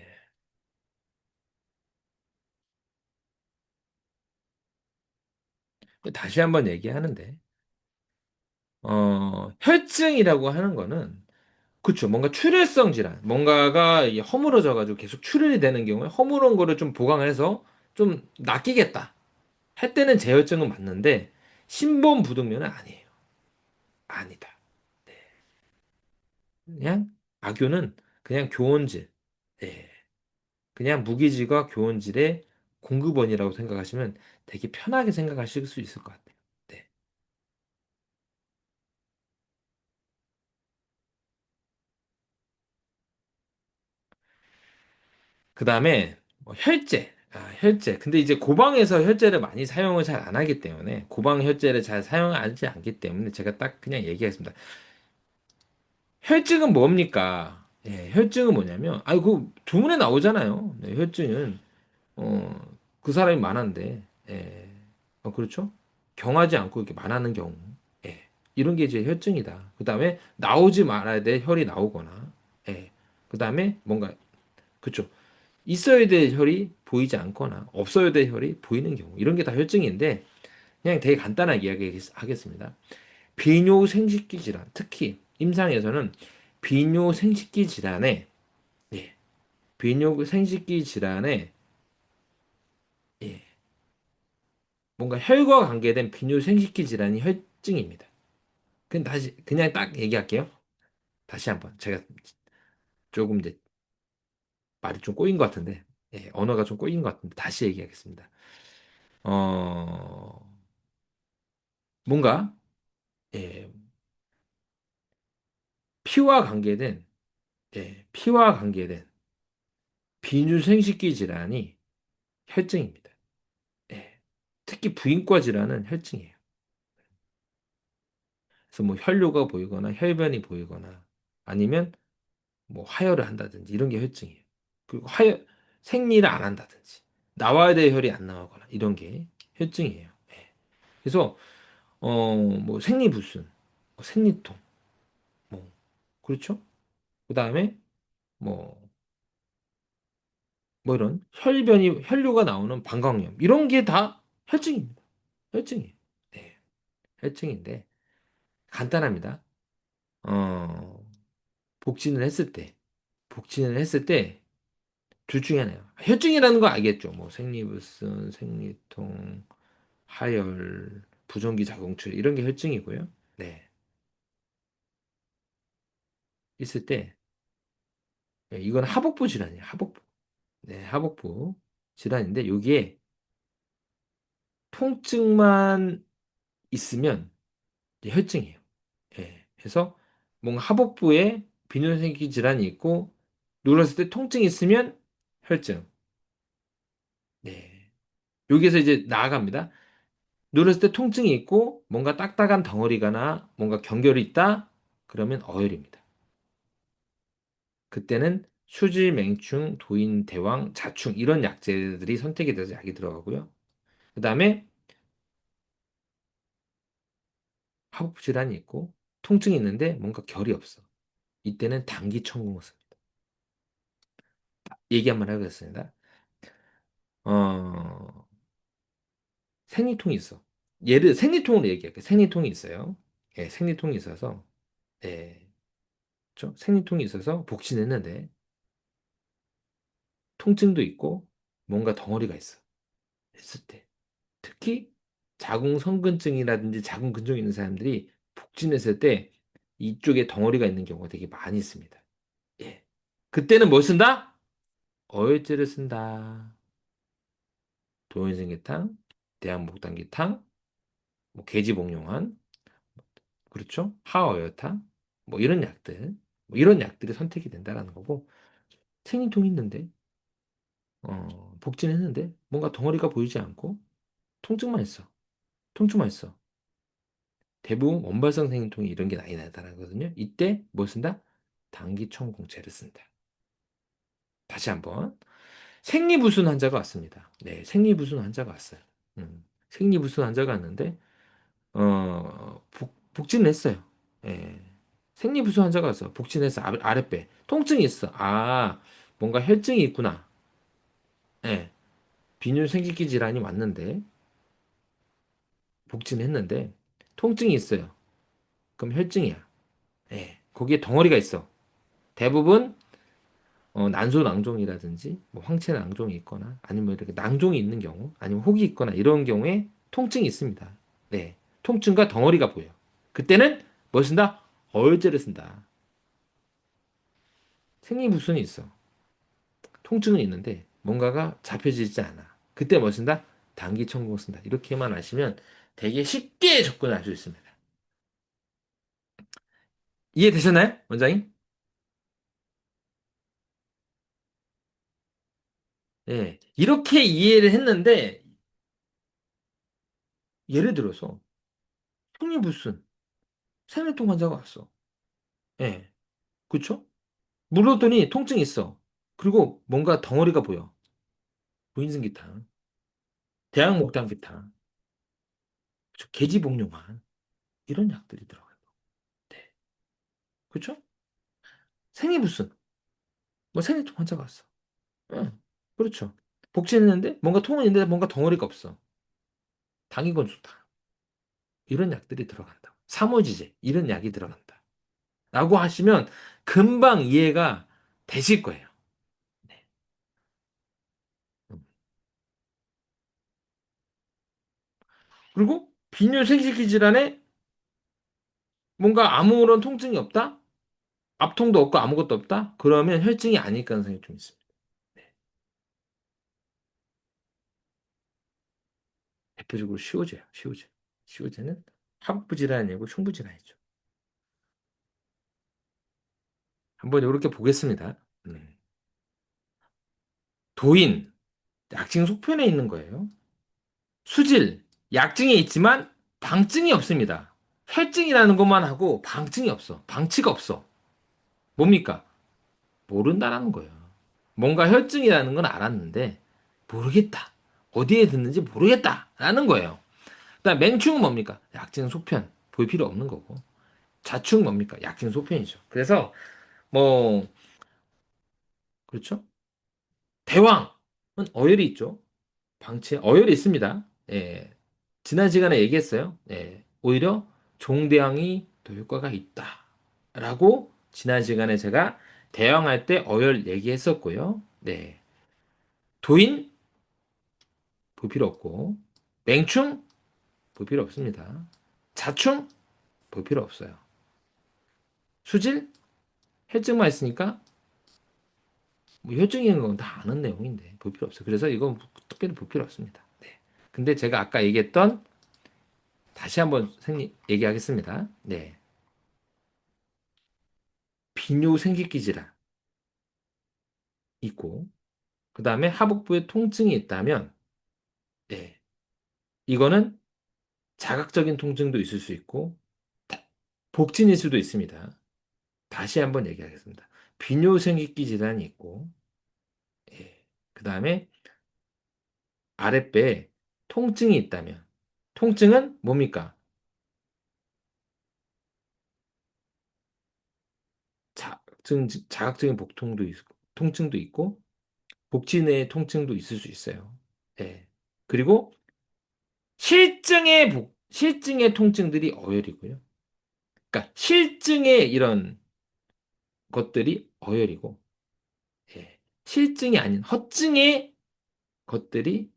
S1: 다시 한번 얘기하는데, 혈증이라고 하는 거는 그쵸. 뭔가 출혈성 질환. 뭔가가 이게 허물어져가지고 계속 출혈이 되는 경우에 허물은 거를 좀 보강해서 좀 낚이겠다. 할 때는 재혈증은 맞는데, 신본부등면은 아니에요. 아니다. 그냥, 악교는 그냥 교원질. 예. 그냥 무기질과 교원질의 공급원이라고 생각하시면 되게 편하게 생각하실 수 있을 것 같아요. 네. 그 다음에 뭐 혈제. 혈제. 근데 이제 고방에서 혈제를 많이 사용을 잘 안 하기 때문에 고방 혈제를 잘 사용하지 않기 때문에 제가 딱 그냥 얘기하겠습니다. 혈증은 뭡니까? 예, 혈증은 뭐냐면 그 주문에 나오잖아요. 네, 혈증은 그 사람이 만한데 예. 그렇죠? 경하지 않고 이렇게 만하는 경우. 예. 이런 게 이제 혈증이다. 그다음에 나오지 말아야 될 혈이 나오거나 예. 그다음에 뭔가 그렇죠. 있어야 될 혈이 보이지 않거나 없어야 될 혈이 보이는 경우 이런 게 다 혈증인데 그냥 되게 간단하게 이야기하겠습니다. 비뇨 생식기 질환 특히 임상에서는 비뇨 생식기 질환에 예, 비뇨 생식기 질환에 예, 뭔가 혈과 관계된 비뇨 생식기 질환이 혈증입니다. 그냥 딱 얘기할게요. 다시 한번 제가 조금 이제 말이 좀 꼬인 것 같은데 언어가 좀 꼬인 것 같은데 다시 얘기하겠습니다. 어 뭔가 예, 피와 관계된 피와 관계된 비뉴생식기 질환이 혈증입니다. 예. 특히 부인과 질환은 혈증이에요. 그래서 뭐 혈뇨가 보이거나 혈변이 보이거나 아니면 뭐 화혈을 한다든지 이런 게 혈증이에요. 그리고 생리를 안 한다든지 나와야 될 혈이 안 나오거나 이런 게 혈증이에요. 예. 그래서 뭐 생리불순, 뭐 생리통, 뭐 그렇죠? 그다음에 뭐 이런 혈뇨가 나오는 방광염 이런 게 다 혈증입니다. 혈증이에요. 네, 혈증인데 간단합니다. 어, 복진을 했을 때, 복진을 했을 때 둘 중에 하나예요. 혈증이라는 거 알겠죠? 뭐 생리불순, 생리통, 하열, 부종기 자궁출 이런 게 혈증이고요. 네, 있을 때 이건 하복부 질환이에요. 하복부. 네, 하복부 질환인데 여기에 통증만 있으면 이제 혈증이에요. 예. 그래서 뭔가 하복부에 비뇨생기 질환이 있고 누웠을 때 통증이 있으면 혈증. 네. 여기서 이제 나아갑니다. 누웠을 때 통증이 있고 뭔가 딱딱한 덩어리가나 뭔가 경결이 있다. 그러면 어혈입니다. 그때는 수지, 맹충, 도인, 대왕, 자충 이런 약재들이 선택이 돼서 약이 들어가고요. 그다음에 하복부 질환이 있고 통증이 있는데 뭔가 결이 없어. 이때는 당기청궁을 씁니다. 얘기 한번 해보겠습니다. 어, 생리통이 있어. 생리통으로 얘기할게요. 생리통이 있어요. 예, 생리통이 있어서, 예, 그렇죠? 생리통이 있어서 복신했는데, 통증도 있고, 뭔가 덩어리가 있어. 했을 때. 특히, 자궁성근증이라든지 자궁근종 있는 사람들이 복진했을 때, 이쪽에 덩어리가 있는 경우가 되게 많이 있습니다. 예. 그때는 뭘 쓴다? 어혈제를 쓴다. 도연생계탕, 대한목당기탕, 뭐 계지복용환, 그렇죠? 하어여타 뭐 이런 약들 뭐 이런 약들이 선택이 된다라는 거고 생리통이 있는데 복진했는데 뭔가 덩어리가 보이지 않고 통증만 있어 통증만 있어 대부분 원발성 생리통이 이런 게 많이 나타나거든요. 이때 뭐 쓴다? 당기청공제를 쓴다. 다시 한번 생리불순 환자가 왔습니다. 네, 생리불순 환자가 왔어요. 생리불순 환자가 왔는데 복진을 했어요. 예. 생리부수 환자가 있어. 복진해서 아랫배. 통증이 있어. 뭔가 혈증이 있구나. 예. 빈혈 생기기 질환이 왔는데, 복진했는데, 통증이 있어요. 그럼 혈증이야. 예. 거기에 덩어리가 있어. 대부분, 난소낭종이라든지, 뭐 황체 낭종이 있거나, 아니면 이렇게 낭종이 있는 경우, 아니면 혹이 있거나, 이런 경우에 통증이 있습니다. 네. 통증과 덩어리가 보여. 그때는 뭘 쓴다? 어혈제를 쓴다. 생리부순이 있어. 통증은 있는데 뭔가가 잡혀지지 않아. 그때 뭐 쓴다? 단기청구 쓴다. 이렇게만 하시면 되게 쉽게 접근할 수 있습니다. 이해되셨나요, 원장님? 예. 이렇게 이해를 했는데, 예를 들어서, 형님 무슨 생리통 환자가 왔어. 예. 그쵸? 물었더니 통증이 있어. 그리고 뭔가 덩어리가 보여. 무인승기탕, 대학목단기탕, 그쵸? 계지복용환, 이런 약들이 들어가요. 네. 그쵸? 생리부순, 뭐 생리통 환자가 왔어. 응. 그렇죠. 복지했는데 뭔가 통은 있는데 뭔가 덩어리가 없어. 당이건 좋다. 이런 약들이 들어간다. 사모지제, 이런 약이 들어간다. 라고 하시면 금방 이해가 되실 거예요. 네. 음. 그리고 빈뇨 생식기 질환에 뭔가 아무런 통증이 없다? 압통도 없고 아무것도 없다? 그러면 혈증이 아닐 가능성이 좀 있습니다. 네. 대표적으로 시오제야, 시오제. 시오제는 하복부 질환이 아니고 흉부 질환이죠. 한번 이렇게 보겠습니다. 도인, 약증 속편에 있는 거예요. 수질, 약증에 있지만 방증이 없습니다. 혈증이라는 것만 하고 방증이 없어. 방치가 없어. 뭡니까? 모른다라는 거예요. 뭔가 혈증이라는 건 알았는데 모르겠다. 어디에 듣는지 모르겠다라는 거예요. 그다음 맹충은 뭡니까? 약증 소편. 볼 필요 없는 거고. 자충 뭡니까? 약증 소편이죠. 그래서 뭐 그렇죠? 대왕은 어혈이 있죠. 방치에 어혈이 있습니다. 예. 지난 시간에 얘기했어요. 예. 오히려 종대항이 더 효과가 있다. 라고 지난 시간에 제가 대항할 때 어혈 얘기했었고요. 네. 도인 볼 필요 없고 맹충 볼 필요 없습니다. 자충 볼 필요 없어요. 수질 혈증만 있으니까 뭐 혈증인 건 다 아는 내용인데 볼 필요 없어요. 그래서 이건 특별히 볼 필요 없습니다. 네. 근데 제가 아까 얘기했던 다시 한번 얘기하겠습니다. 네. 비뇨 생기기 질환 있고, 그 다음에 하복부에 통증이 있다면, 네. 이거는 자각적인 통증도 있을 수 있고, 복진일 수도 있습니다. 다시 한번 얘기하겠습니다. 비뇨 생기기 질환이 있고, 예. 그 다음에 아랫배에 통증이 있다면, 통증은 뭡니까? 자각적인 복통도 있고, 통증도 있고, 복지 내의 통증도 있을 수 있어요. 예. 그리고 실증의 통증들이 어혈이고요. 그러니까 실증의 이런 것들이 어혈이고, 예. 실증이 아닌 허증의 것들이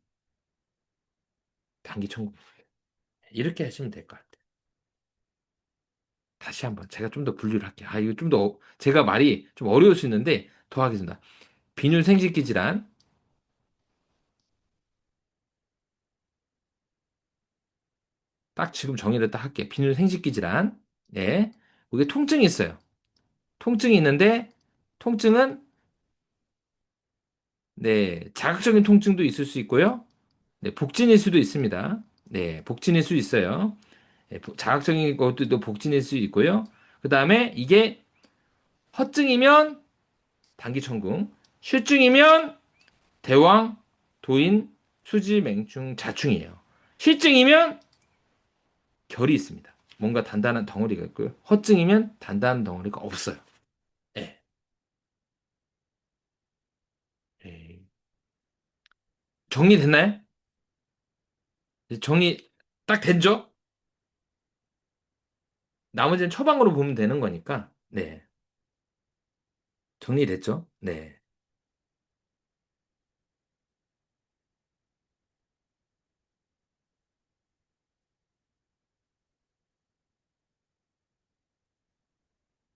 S1: 단기천국. 이렇게 하시면 될 것 같아요. 다시 한번 제가 좀 더 분류를 할게요. 아, 이거 좀 더 제가 말이 좀 어려울 수 있는데 더 하겠습니다. 빈혈 생식기 질환, 딱 지금 정의를 딱 할게요. 빈혈 생식기 질환, 네. 이게 통증이 있어요. 통증이 있는데 통증은 네, 자극적인 통증도 있을 수 있고요. 네, 복진일 수도 있습니다. 네, 복진일 수 있어요. 네, 자극적인 것들도 복진일 수 있고요. 그 다음에 이게 허증이면 단기천궁, 실증이면 대왕, 도인, 수지, 맹충, 자충이에요. 실증이면 결이 있습니다. 뭔가 단단한 덩어리가 있고요. 허증이면 단단한 덩어리가 없어요. 네. 네. 정리됐나요? 정리 딱 됐죠? 나머지는 처방으로 보면 되는 거니까. 네. 정리됐죠? 네.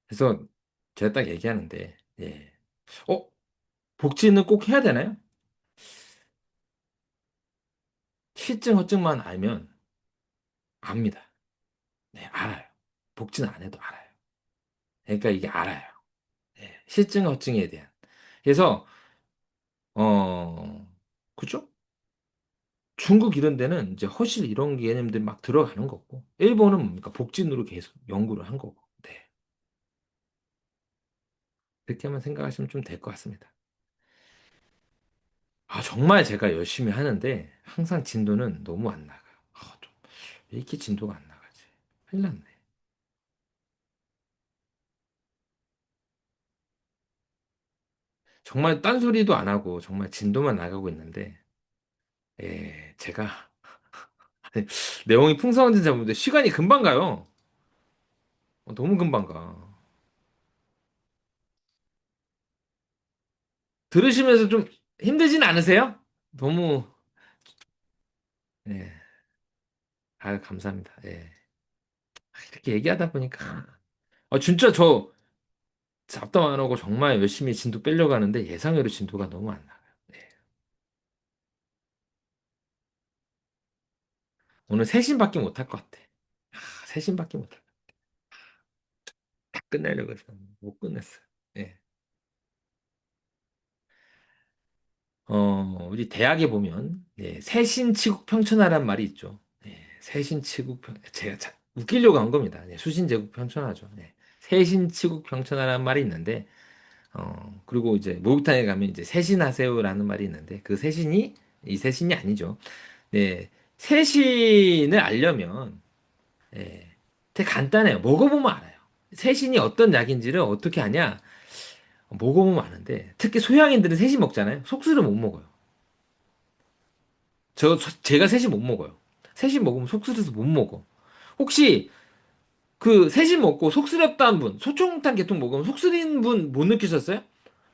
S1: 그래서 제가 딱 얘기하는데, 예. 어? 복지는 꼭 해야 되나요? 실증, 허증만 알면 압니다. 네, 알아요. 복지는 안 해도 알아요. 그러니까 이게 알아요. 예. 실증, 허증에 대한. 그래서, 그죠? 중국 이런 데는 이제 허실 이런 개념들이 막 들어가는 거고, 일본은 뭡니까? 복진으로 계속 연구를 한 거고, 네. 그렇게만 생각하시면 좀 될 것 같습니다. 아, 정말 제가 열심히 하는데, 항상 진도는 너무 안 나가. 왜 이렇게 진도가 안 나가지? 큰일 났네. 정말 딴소리도 안 하고, 정말 진도만 나가고 있는데, 제가, 아니, 내용이 풍성한지 잘 모르는데, 시간이 금방 가요. 너무 금방 가. 들으시면서 좀 힘들진 않으세요? 너무, 예. 아, 감사합니다. 예. 이렇게 얘기하다 보니까. 진짜 저 잡담 안 하고 정말 열심히 진도 빼려고 하는데 예상외로 진도가 너무 안 나가요. 네. 오늘 세신밖에 못 할 것 같아. 세신밖에 못 할. 다 끝내려고 해서 못 끝냈어요. 예. 우리 대학에 보면 세신치국 평천하란 말이 있죠. 세신치국 제가 웃기려고 한 겁니다. 수신제국 평천하죠. 세신치국 평천하라는 말이 있는데 그리고 이제 목욕탕에 가면 이제 세신하세요라는 말이 있는데 그 세신이 이 세신이 아니죠. 세신을 알려면 되게 간단해요. 먹어보면 알아요. 세신이 어떤 약인지를 어떻게 아냐? 먹어보면 아는데 특히 소양인들은 세신 먹잖아요. 속쓰려 못 먹어요. 제가 세신 못 먹어요. 세신 먹으면 속쓰려서 못 먹어. 혹시 그 세신 먹고 속쓰렸다는 분, 소총탄 계통 먹으면 속쓰린 분 못 느끼셨어요?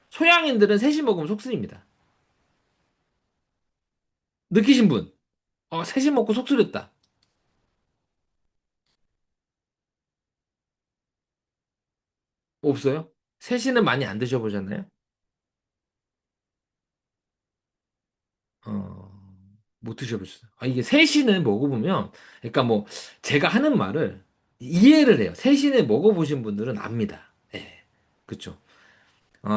S1: 소양인들은 세신 먹으면 속쓰립니다. 느끼신 분? 세신 먹고 속쓰렸다. 없어요? 세신은 많이 안 드셔보셨나요? 어, 못 드셔보셨어요? 이게 세신을 먹어보면, 그러니까 뭐, 제가 하는 말을 이해를 해요. 세신을 먹어보신 분들은 압니다. 예, 그쵸.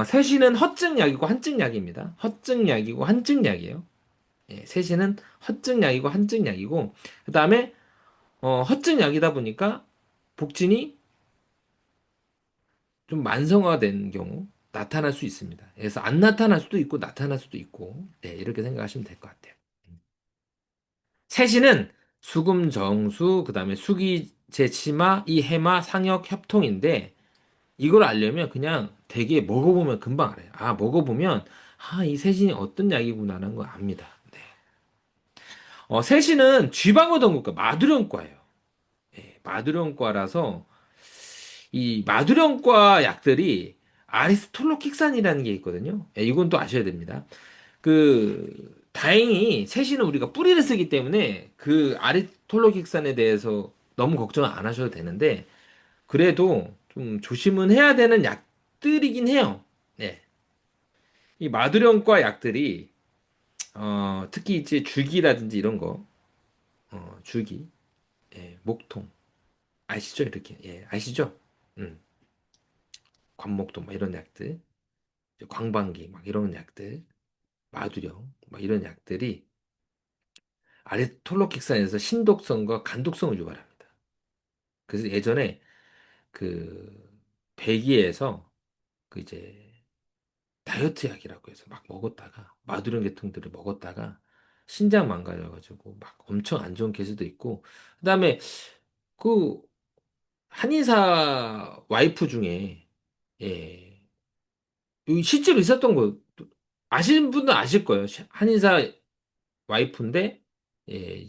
S1: 세신은 허증약이고 한증약입니다. 허증약이고 한증약이에요. 세신은 허증약이고 한증약이고, 그 다음에, 허증약이다 보니까, 복진이 좀 만성화된 경우, 나타날 수 있습니다. 그래서 안 나타날 수도 있고, 나타날 수도 있고, 이렇게 생각하시면 될 것 같아요. 세신은 수금 정수, 그다음에 수기제 치마, 이해마, 상역 협통인데 이걸 알려면 그냥 되게 먹어보면 금방 알아요. 먹어보면 이 세신이 어떤 약이구나라는 걸 압니다. 네. 세신은 쥐방어동국과 마두령과예요. 마두령과라서 이 마두령과 약들이 아리스톨로킥산이라는 게 있거든요. 이건 또 아셔야 됩니다. 다행히 채씨는 우리가 뿌리를 쓰기 때문에 그 아리톨로킥산에 대해서 너무 걱정 안 하셔도 되는데, 그래도 좀 조심은 해야 되는 약들이긴 해요. 네. 이 마두령과 약들이, 특히 이제 주기라든지 이런 거, 주기, 목통, 아시죠? 이렇게, 아시죠? 음, 관목통, 막 이런 약들, 이제 광방기, 막 이런 약들, 마두령, 막 이런 약들이 아리톨로킥산에서 신독성과 간독성을 유발합니다. 그래서 예전에 그 배기에서 그 이제 다이어트 약이라고 해서 막 먹었다가 마두령 계통들을 먹었다가 신장 망가져가지고 막 엄청 안 좋은 케이스도 있고 그다음에 그 한의사 와이프 중에 예 여기 실제로 있었던 거 아시는 분은 아실 거예요. 한의사 와이프인데 예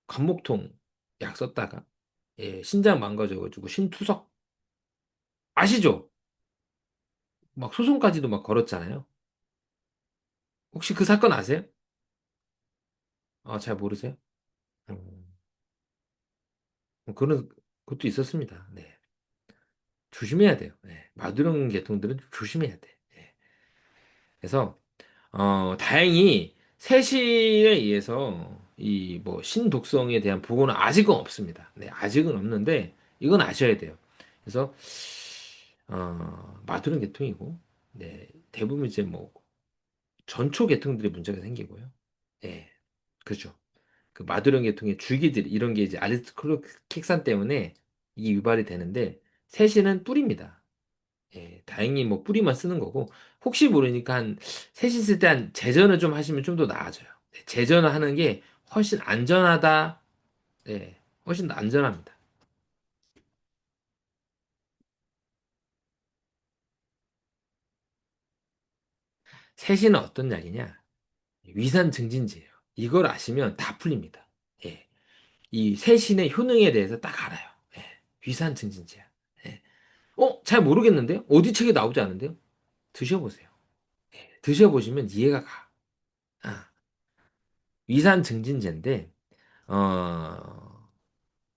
S1: 관목통 약 썼다가 신장 망가져가지고 심투석 아시죠? 막 소송까지도 막 걸었잖아요. 혹시 그 사건 아세요? 잘 모르세요? 음, 그런 것도 있었습니다. 네. 조심해야 돼요. 마두령 계통들은 좀 조심해야 돼. 그래서, 다행히 세시에 의해서 이 뭐 신독성에 대한 보고는 아직은 없습니다. 아직은 없는데 이건 아셔야 돼요. 그래서, 마두령 계통이고, 대부분 이제 뭐 전초 계통들이 문제가 생기고요. 예, 그죠. 그 마두령 계통의 줄기들 이런 게 이제 아리스토클로킥산 때문에 이게 유발이 되는데 세신은 뿌리입니다. 예, 다행히 뭐 뿌리만 쓰는 거고 혹시 모르니까 한 세신 쓸 때 한 제전을 좀 하시면 좀 더 나아져요. 네, 제전을 하는 게 훨씬 안전하다. 네, 훨씬 더 안전합니다. 세신은 어떤 약이냐? 위산 증진제예요. 이걸 아시면 다 풀립니다. 예, 이 세신의 효능에 대해서 딱 알아요. 예, 위산 증진제야. 예. 잘 모르겠는데요? 어디 책에 나오지 않은데요? 드셔보세요. 드셔보시면 이해가 가. 아, 위산 증진제인데, 어,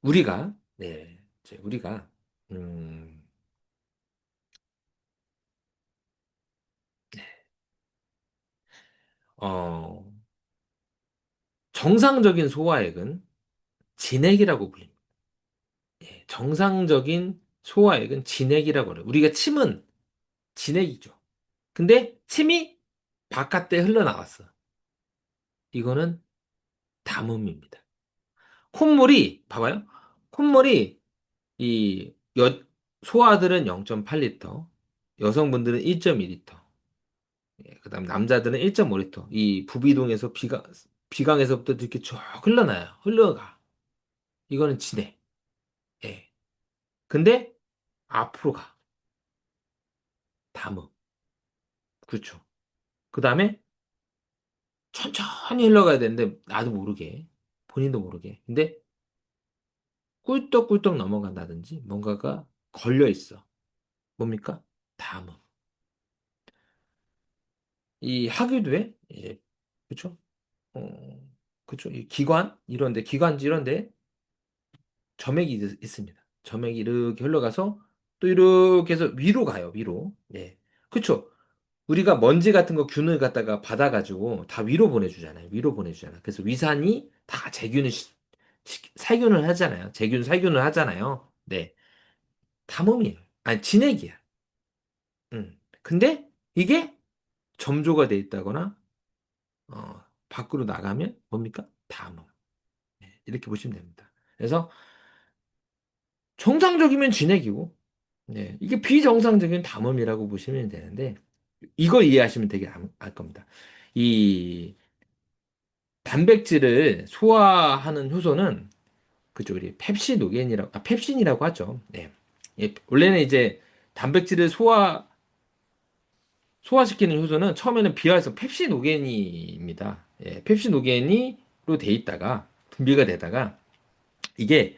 S1: 우리가, 음, 어, 정상적인 소화액은 진액이라고 불립니다. 예, 정상적인 소화액은 진액이라고 그래요. 우리가 침은 진액이죠. 근데 침이 바깥에 흘러나왔어. 이거는 담음입니다. 봐봐요. 콧물이 이 소아들은 0.8리터, 여성분들은 1.2리터, 그다음 남자들은 1.5리터. 이 부비동에서 비강에서부터 이렇게 쭉 흘러나요. 흘러가. 이거는 진해. 예. 근데 앞으로 가. 담음. 그렇죠. 그다음에 천천히 흘러가야 되는데 나도 모르게 본인도 모르게. 근데 꿀떡꿀떡 넘어간다든지 뭔가가 걸려 있어. 뭡니까? 담음. 이 하기도에 이제 그렇죠? 그렇죠. 이 기관지 이런데 점액이 있습니다. 점액이 이렇게 흘러가서 또 이렇게 해서 위로 가요. 위로. 네. 그렇죠. 우리가 먼지 같은 거 균을 갖다가 받아가지고 다 위로 보내주잖아요. 위로 보내주잖아요. 그래서 위산이 다 살균을 하잖아요. 살균을 하잖아요. 네. 담음이에요. 아니, 진액이야. 근데 이게 점조가 돼 있다거나, 밖으로 나가면 뭡니까? 담음. 네, 이렇게 보시면 됩니다. 그래서 정상적이면 진액이고, 네, 이게 비정상적인 담음이라고 보시면 되는데, 이걸 이해하시면 되게 알 겁니다. 이 단백질을 소화하는 효소는 그쪽 우리 펩신이라고 하죠. 네. 원래는 이제 단백질을 소화시키는 효소는 처음에는 비활성 펩시노겐입니다. 펩시노겐이로 돼 있다가 분비가 되다가 이게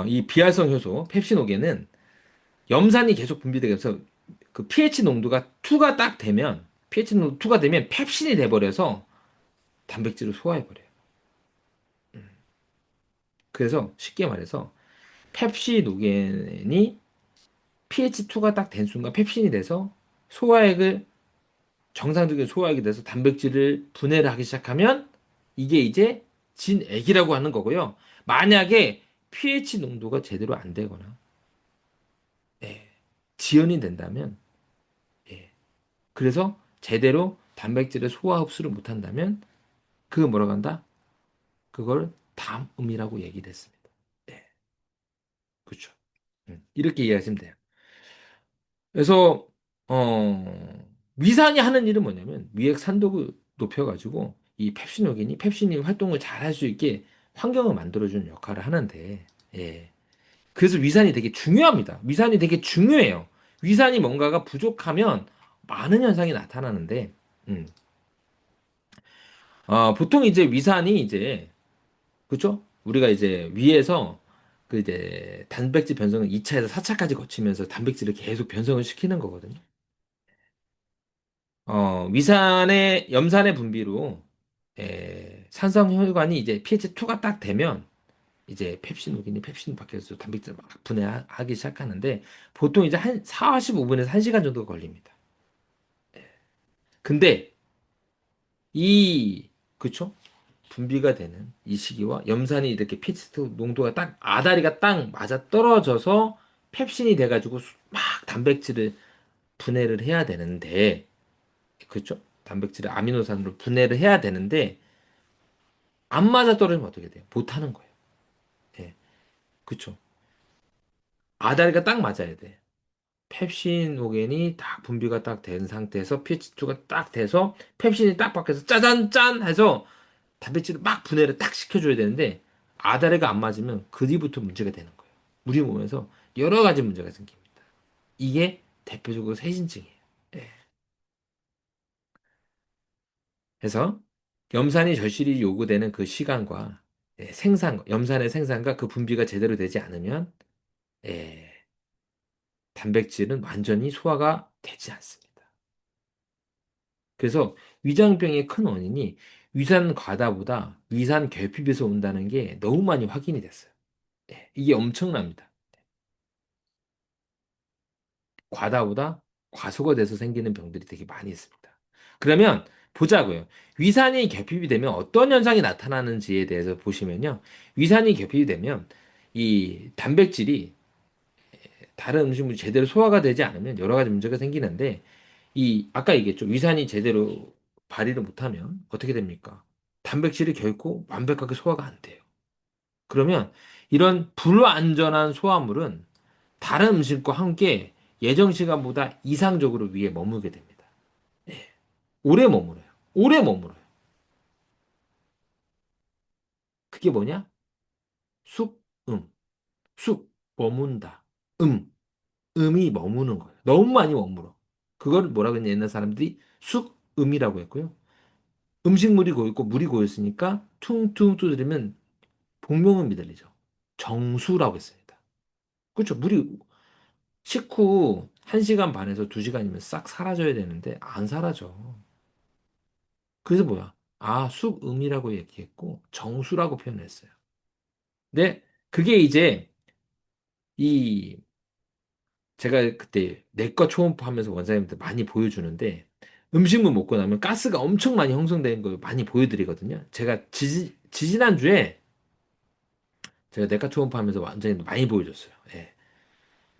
S1: 이 비활성 효소 펩시노겐은 염산이 계속 분비되면서 그 pH 농도가 2가 딱 되면 pH 농도 2가 되면 펩신이 돼 버려서 단백질을 소화해 버려요. 그래서 쉽게 말해서 펩시노겐이 pH2가 딱 된 순간 펩신이 돼서 소화액을 정상적인 소화액이 돼서 단백질을 분해를 하기 시작하면 이게 이제 진액이라고 하는 거고요. 만약에 pH 농도가 제대로 안 되거나 예, 지연이 된다면 예, 그래서 제대로 단백질을 소화 흡수를 못 한다면 그거 뭐라고 한다? 그걸 담음이라고 얘기를 했습니다. 예, 그렇죠. 이렇게 이해하시면 돼요. 그래서 위산이 하는 일은 뭐냐면 위액 산도를 높여가지고 이 펩신이 활동을 잘 할 수 있게 환경을 만들어주는 역할을 하는데 예. 그래서 위산이 되게 중요합니다. 위산이 되게 중요해요. 위산이 뭔가가 부족하면 많은 현상이 나타나는데 음. 보통 이제 위산이 이제 그렇죠? 우리가 이제 위에서 그 이제 단백질 변성을 2차에서 4차까지 거치면서 단백질을 계속 변성을 시키는 거거든요. 위산의 염산의 분비로 산성혈관이 이제 pH2가 딱 되면 이제 펩신 밖에서 단백질을 막 분해하기 시작하는데 보통 이제 한 45분에서 1시간 정도 걸립니다. 근데 이 그쵸? 분비가 되는 이 시기와 염산이 이렇게 pH2 농도가 딱 아다리가 딱 맞아 떨어져서 펩신이 돼가지고 막 단백질을 분해를 해야 되는데 그쵸? 단백질을 아미노산으로 분해를 해야 되는데 안 맞아 떨어지면 어떻게 돼요? 못 하는 거예요. 예. 그쵸. 아다리가 딱 맞아야 돼. 펩신오겐이 딱 분비가 딱 된 상태에서 pH2가 딱 돼서 펩신이 딱 바뀌어서 짜잔 짠 해서 단백질을 막 분해를 딱 시켜줘야 되는데 아다리가 안 맞으면 그 뒤부터 문제가 되는 거예요. 우리 몸에서 여러 가지 문제가 생깁니다. 이게 대표적으로 세신증이에요. 예. 그래서 염산이 절실히 요구되는 그 시간과 염산의 생산과 그 분비가 제대로 되지 않으면 예, 단백질은 완전히 소화가 되지 않습니다. 그래서 위장병의 큰 원인이 위산 과다보다 위산 결핍에서 온다는 게 너무 많이 확인이 됐어요. 예, 이게 엄청납니다. 과다보다 과소가 돼서 생기는 병들이 되게 많이 있습니다. 그러면 보자고요. 위산이 결핍이 되면 어떤 현상이 나타나는지에 대해서 보시면요. 위산이 결핍이 되면 이 단백질이 다른 음식물이 제대로 소화가 되지 않으면 여러 가지 문제가 생기는데 이 아까 얘기했죠. 위산이 제대로 발휘를 못하면 어떻게 됩니까? 단백질이 결코 완벽하게 소화가 안 돼요. 그러면 이런 불완전한 소화물은 다른 음식과 함께 예정 시간보다 이상적으로 위에 머물게 됩니다. 예. 오래 머물어요. 오래 머물어요. 그게 뭐냐? 숙, 숙, 머문다. 음, 음이 머무는 거예요. 너무 많이 머물어. 그걸 뭐라고 했냐, 옛날 사람들이 숙음이라고 했고요. 음식물이 고였고 물이 고였으니까 퉁퉁 두드리면 복명음이 들리죠. 정수라고 했습니다. 그렇죠. 물이 식후 1시간 반에서 2시간이면 싹 사라져야 되는데 안 사라져. 그래서 뭐야? 아, 숙음이라고 얘기했고 정수라고 표현했어요. 근데 그게 이제 이 제가 그때 내과 초음파 하면서 원장님들 많이 보여주는데 음식물 먹고 나면 가스가 엄청 많이 형성되는 걸 많이 보여드리거든요. 제가 지지난주에 제가 내과 초음파 하면서 원장님들 많이 보여줬어요. 예.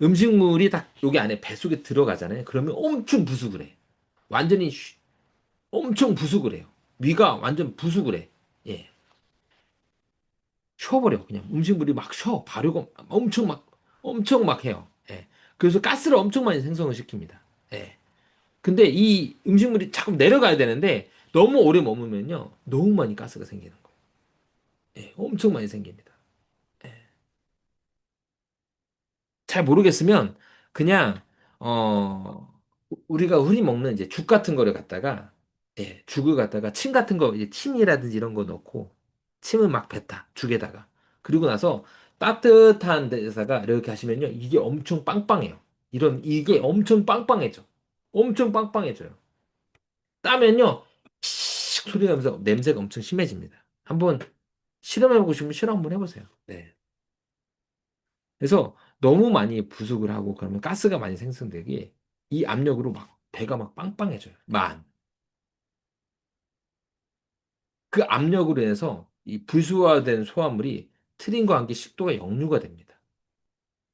S1: 음식물이 딱 여기 안에 배 속에 들어가잖아요. 그러면 엄청 부수그래. 완전히 엄청 부수그래요. 위가 완전 부수그래. 예. 쉬어버려. 그냥 음식물이 막 쉬어. 발효가 엄청 막 해요. 예. 그래서 가스를 엄청 많이 생성을 시킵니다. 예. 근데 이 음식물이 자꾸 내려가야 되는데 너무 오래 머무면요. 너무 많이 가스가 생기는 거예요. 예. 엄청 많이 생깁니다. 예. 잘 모르겠으면 그냥 우리가 흔히 먹는 이제 죽 같은 거를 갖다가 죽을 갖다가 침 같은 거 이제 침이라든지 이런 거 넣고 침을 막 뱉다 죽에다가 그리고 나서 따뜻한 데다가 이렇게 하시면요 이게 엄청 빵빵해요. 이런 이게 엄청 빵빵해져. 엄청 빵빵해져요. 따면요 씩 소리 나면서 냄새가 엄청 심해집니다. 한번 실험해보고 싶으면 실험 한번 해보세요. 네. 그래서 너무 많이 부숙을 하고 그러면 가스가 많이 생성되기 이 압력으로 막 배가 막 빵빵해져요. 그 압력으로 인해서 이 불수화된 소화물이 트림과 함께 식도가 역류가 됩니다.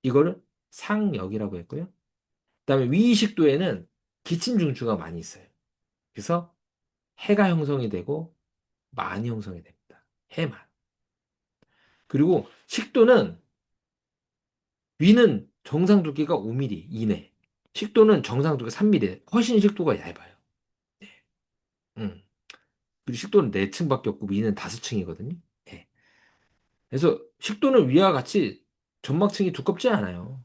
S1: 이거를 상역이라고 했고요. 그다음에 위식도에는 기침 중추가 많이 있어요. 그래서 해가 형성이 되고 만이 형성이 됩니다. 해만. 그리고 식도는 위는 정상 두께가 5mm 이내. 식도는 정상 두께가 3mm. 훨씬 식도가 얇아요. 음. 그리고 식도는 4층밖에 없고 위는 5층이거든요. 예. 그래서 식도는 위와 같이 점막층이 두껍지 않아요.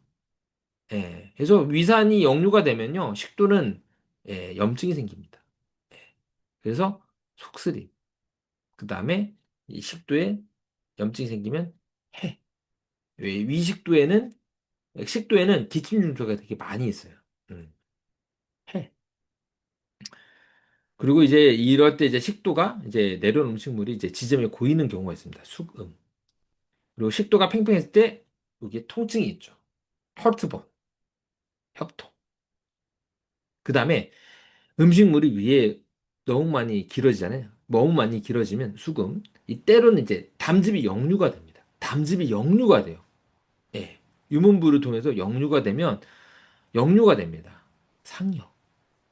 S1: 예. 그래서 위산이 역류가 되면요. 식도는 염증이 생깁니다. 예. 그래서 속쓰림. 그다음에 이 식도에 염증이 생기면 해. 위식도에는 식도에는 기침 중조가 되게 많이 있어요. 음. 해. 그리고 이제 이럴 때 이제 식도가 이제 내려온 음식물이 이제 지점에 고이는 경우가 있습니다. 숙음. 그리고 식도가 팽팽했을 때 여기에 통증이 있죠. 헐트번, 협통. 그 다음에 음식물이 위에 너무 많이 길어지잖아요. 너무 많이 길어지면 수금. 이 때로는 이제 담즙이 역류가 됩니다. 담즙이 역류가 돼요. 예. 유문부를 통해서 역류가 됩니다. 상역,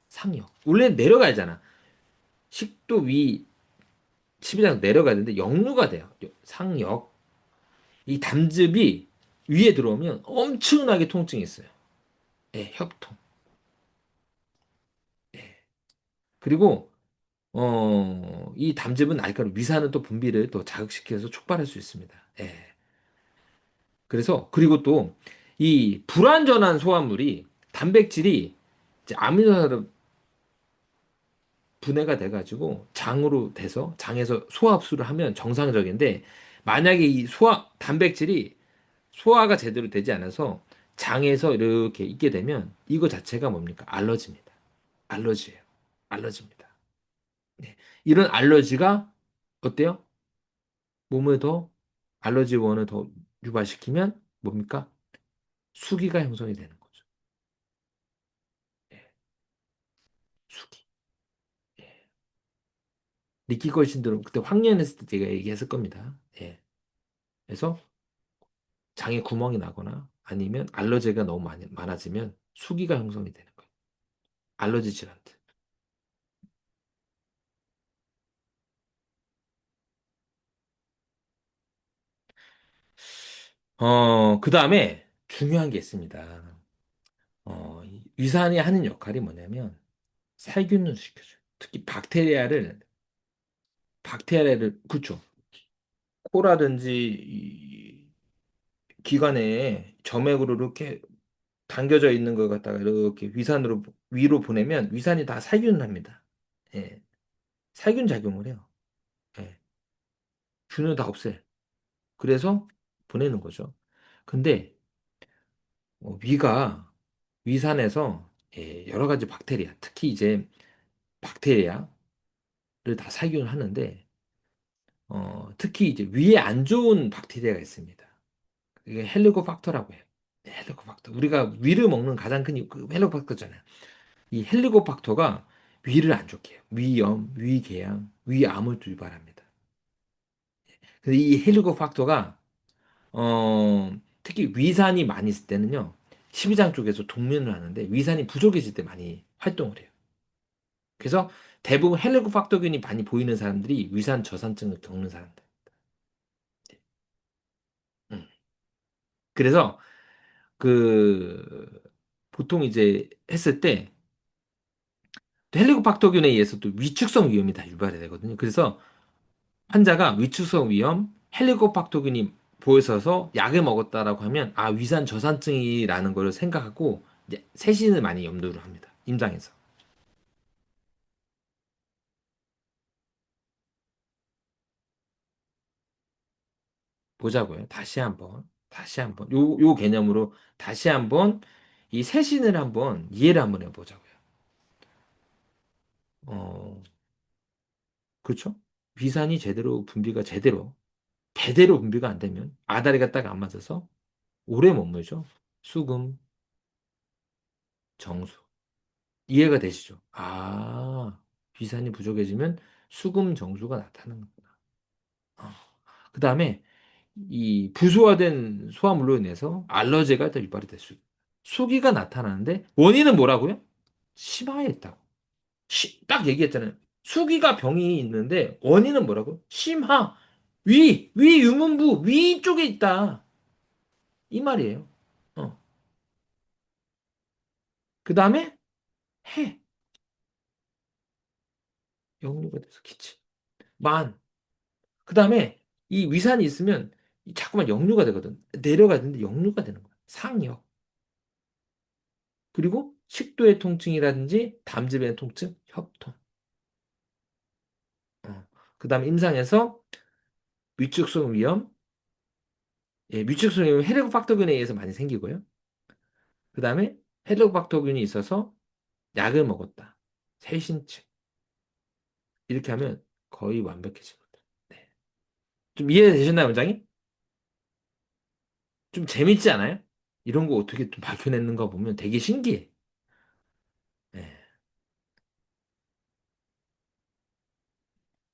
S1: 상역. 원래 내려가야잖아. 식도 위 12장 내려가야 되는데 역류가 돼요. 상역. 이 담즙이 위에 들어오면 엄청나게 통증이 있어요. 예, 협통. 예. 그리고 이 담즙은 알칼로 위산은 또 분비를 또 자극시켜서 촉발할 수 있습니다. 예. 그래서 그리고 또 이 불완전한 소화물이 단백질이 이제 아미노산으로 분해가 돼가지고 장으로 돼서 장에서 소화 흡수를 하면 정상적인데 만약에 이 소화 단백질이 소화가 제대로 되지 않아서 장에서 이렇게 있게 되면 이거 자체가 뭡니까? 알러지입니다. 알러지예요. 알러지입니다. 네. 이런 알러지가 어때요? 몸을 더 알러지 원을 더 유발시키면 뭡니까? 수기가 형성이 되는 거죠. 예, 수기. 예. 리키걸 신드롬 그때 확년했을 때 제가 얘기했을 겁니다. 예. 그래서 장에 구멍이 나거나 아니면 알러지가 너무 많아지면 수기가 형성이 되는 거예요. 알러지 질환들. 그 다음에 중요한 게 있습니다. 이 위산이 하는 역할이 뭐냐면 살균을 시켜줘요. 특히 그쵸. 코라든지 이 기관에 점액으로 이렇게 당겨져 있는 걸 갖다가 이렇게 위산으로 위로 보내면 위산이 다 살균을 합니다. 예. 살균 작용을 해요. 예. 균을 다 없애. 그래서 보내는 거죠. 근데 위가 위산에서 여러 가지 박테리아, 특히 이제 박테리아를 다 살균을 하는데 특히 이제 위에 안 좋은 박테리아가 있습니다. 이게 헬리코박터라고 해요. 네, 헬리코박터. 우리가 위를 먹는 가장 큰 이유 그 헬리코박터잖아요. 이 헬리코박터가 위를 안 좋게 해요. 위염, 위궤양, 위암을 유발합니다. 근데 이 헬리코박터가 특히 위산이 많이 있을 때는요. 십이장 쪽에서 동면을 하는데 위산이 부족해질 때 많이 활동을 해요. 그래서 대부분 헬리코박터균이 많이 보이는 사람들이 위산 저산증을 겪는 사람들. 음. 그래서 그 보통 이제 했을 때 헬리코박터균에 의해서 또 위축성 위염이 다 유발이 되거든요. 그래서 환자가 위축성 위염, 헬리코박터균이 보여서 약을 먹었다라고 하면 아 위산 저산증이라는 걸 생각하고 이제 세신을 많이 염두를 합니다. 임상에서 보자고요. 다시 한번 요 개념으로 다시 한번 이 세신을 한번 이해를 한번 해보자고요. 어 그렇죠? 위산이 제대로 분비가 안 되면 아다리가 딱 안 맞아서 오래 머물죠. 수금, 정수. 이해가 되시죠? 아, 위산이 부족해지면 수금 정수가 나타나는구나. 그 다음에 이 부수화된 소화물로 인해서 알러지가 또 유발이 될 수 있고 수기가 나타나는데 원인은 뭐라고요? 심화에 있다고. 딱 얘기했잖아요. 수기가 병이 있는데 원인은 뭐라고? 심화. 위 유문부 위 쪽에 있다. 이 말이에요. 어. 그 다음에 해. 역류가 돼서 기침. 만. 그 다음에 이 위산이 있으면 자꾸만 역류가 되거든. 내려가야 되는데 역류가 되는 거야. 상역. 그리고 식도의 통증이라든지 담즙의 통증, 협통. 그 다음에 임상에서 위축성 위염, 위축성 위염은 헤리코박터균에 의해서 많이 생기고요. 그 다음에 헤리코박터균이 있어서 약을 먹었다. 세신증. 이렇게 하면 거의 완벽해집니다. 네. 좀 이해되셨나요, 원장님? 좀 재밌지 않아요? 이런 거 어떻게 좀 밝혀내는가 보면 되게 신기해. 네.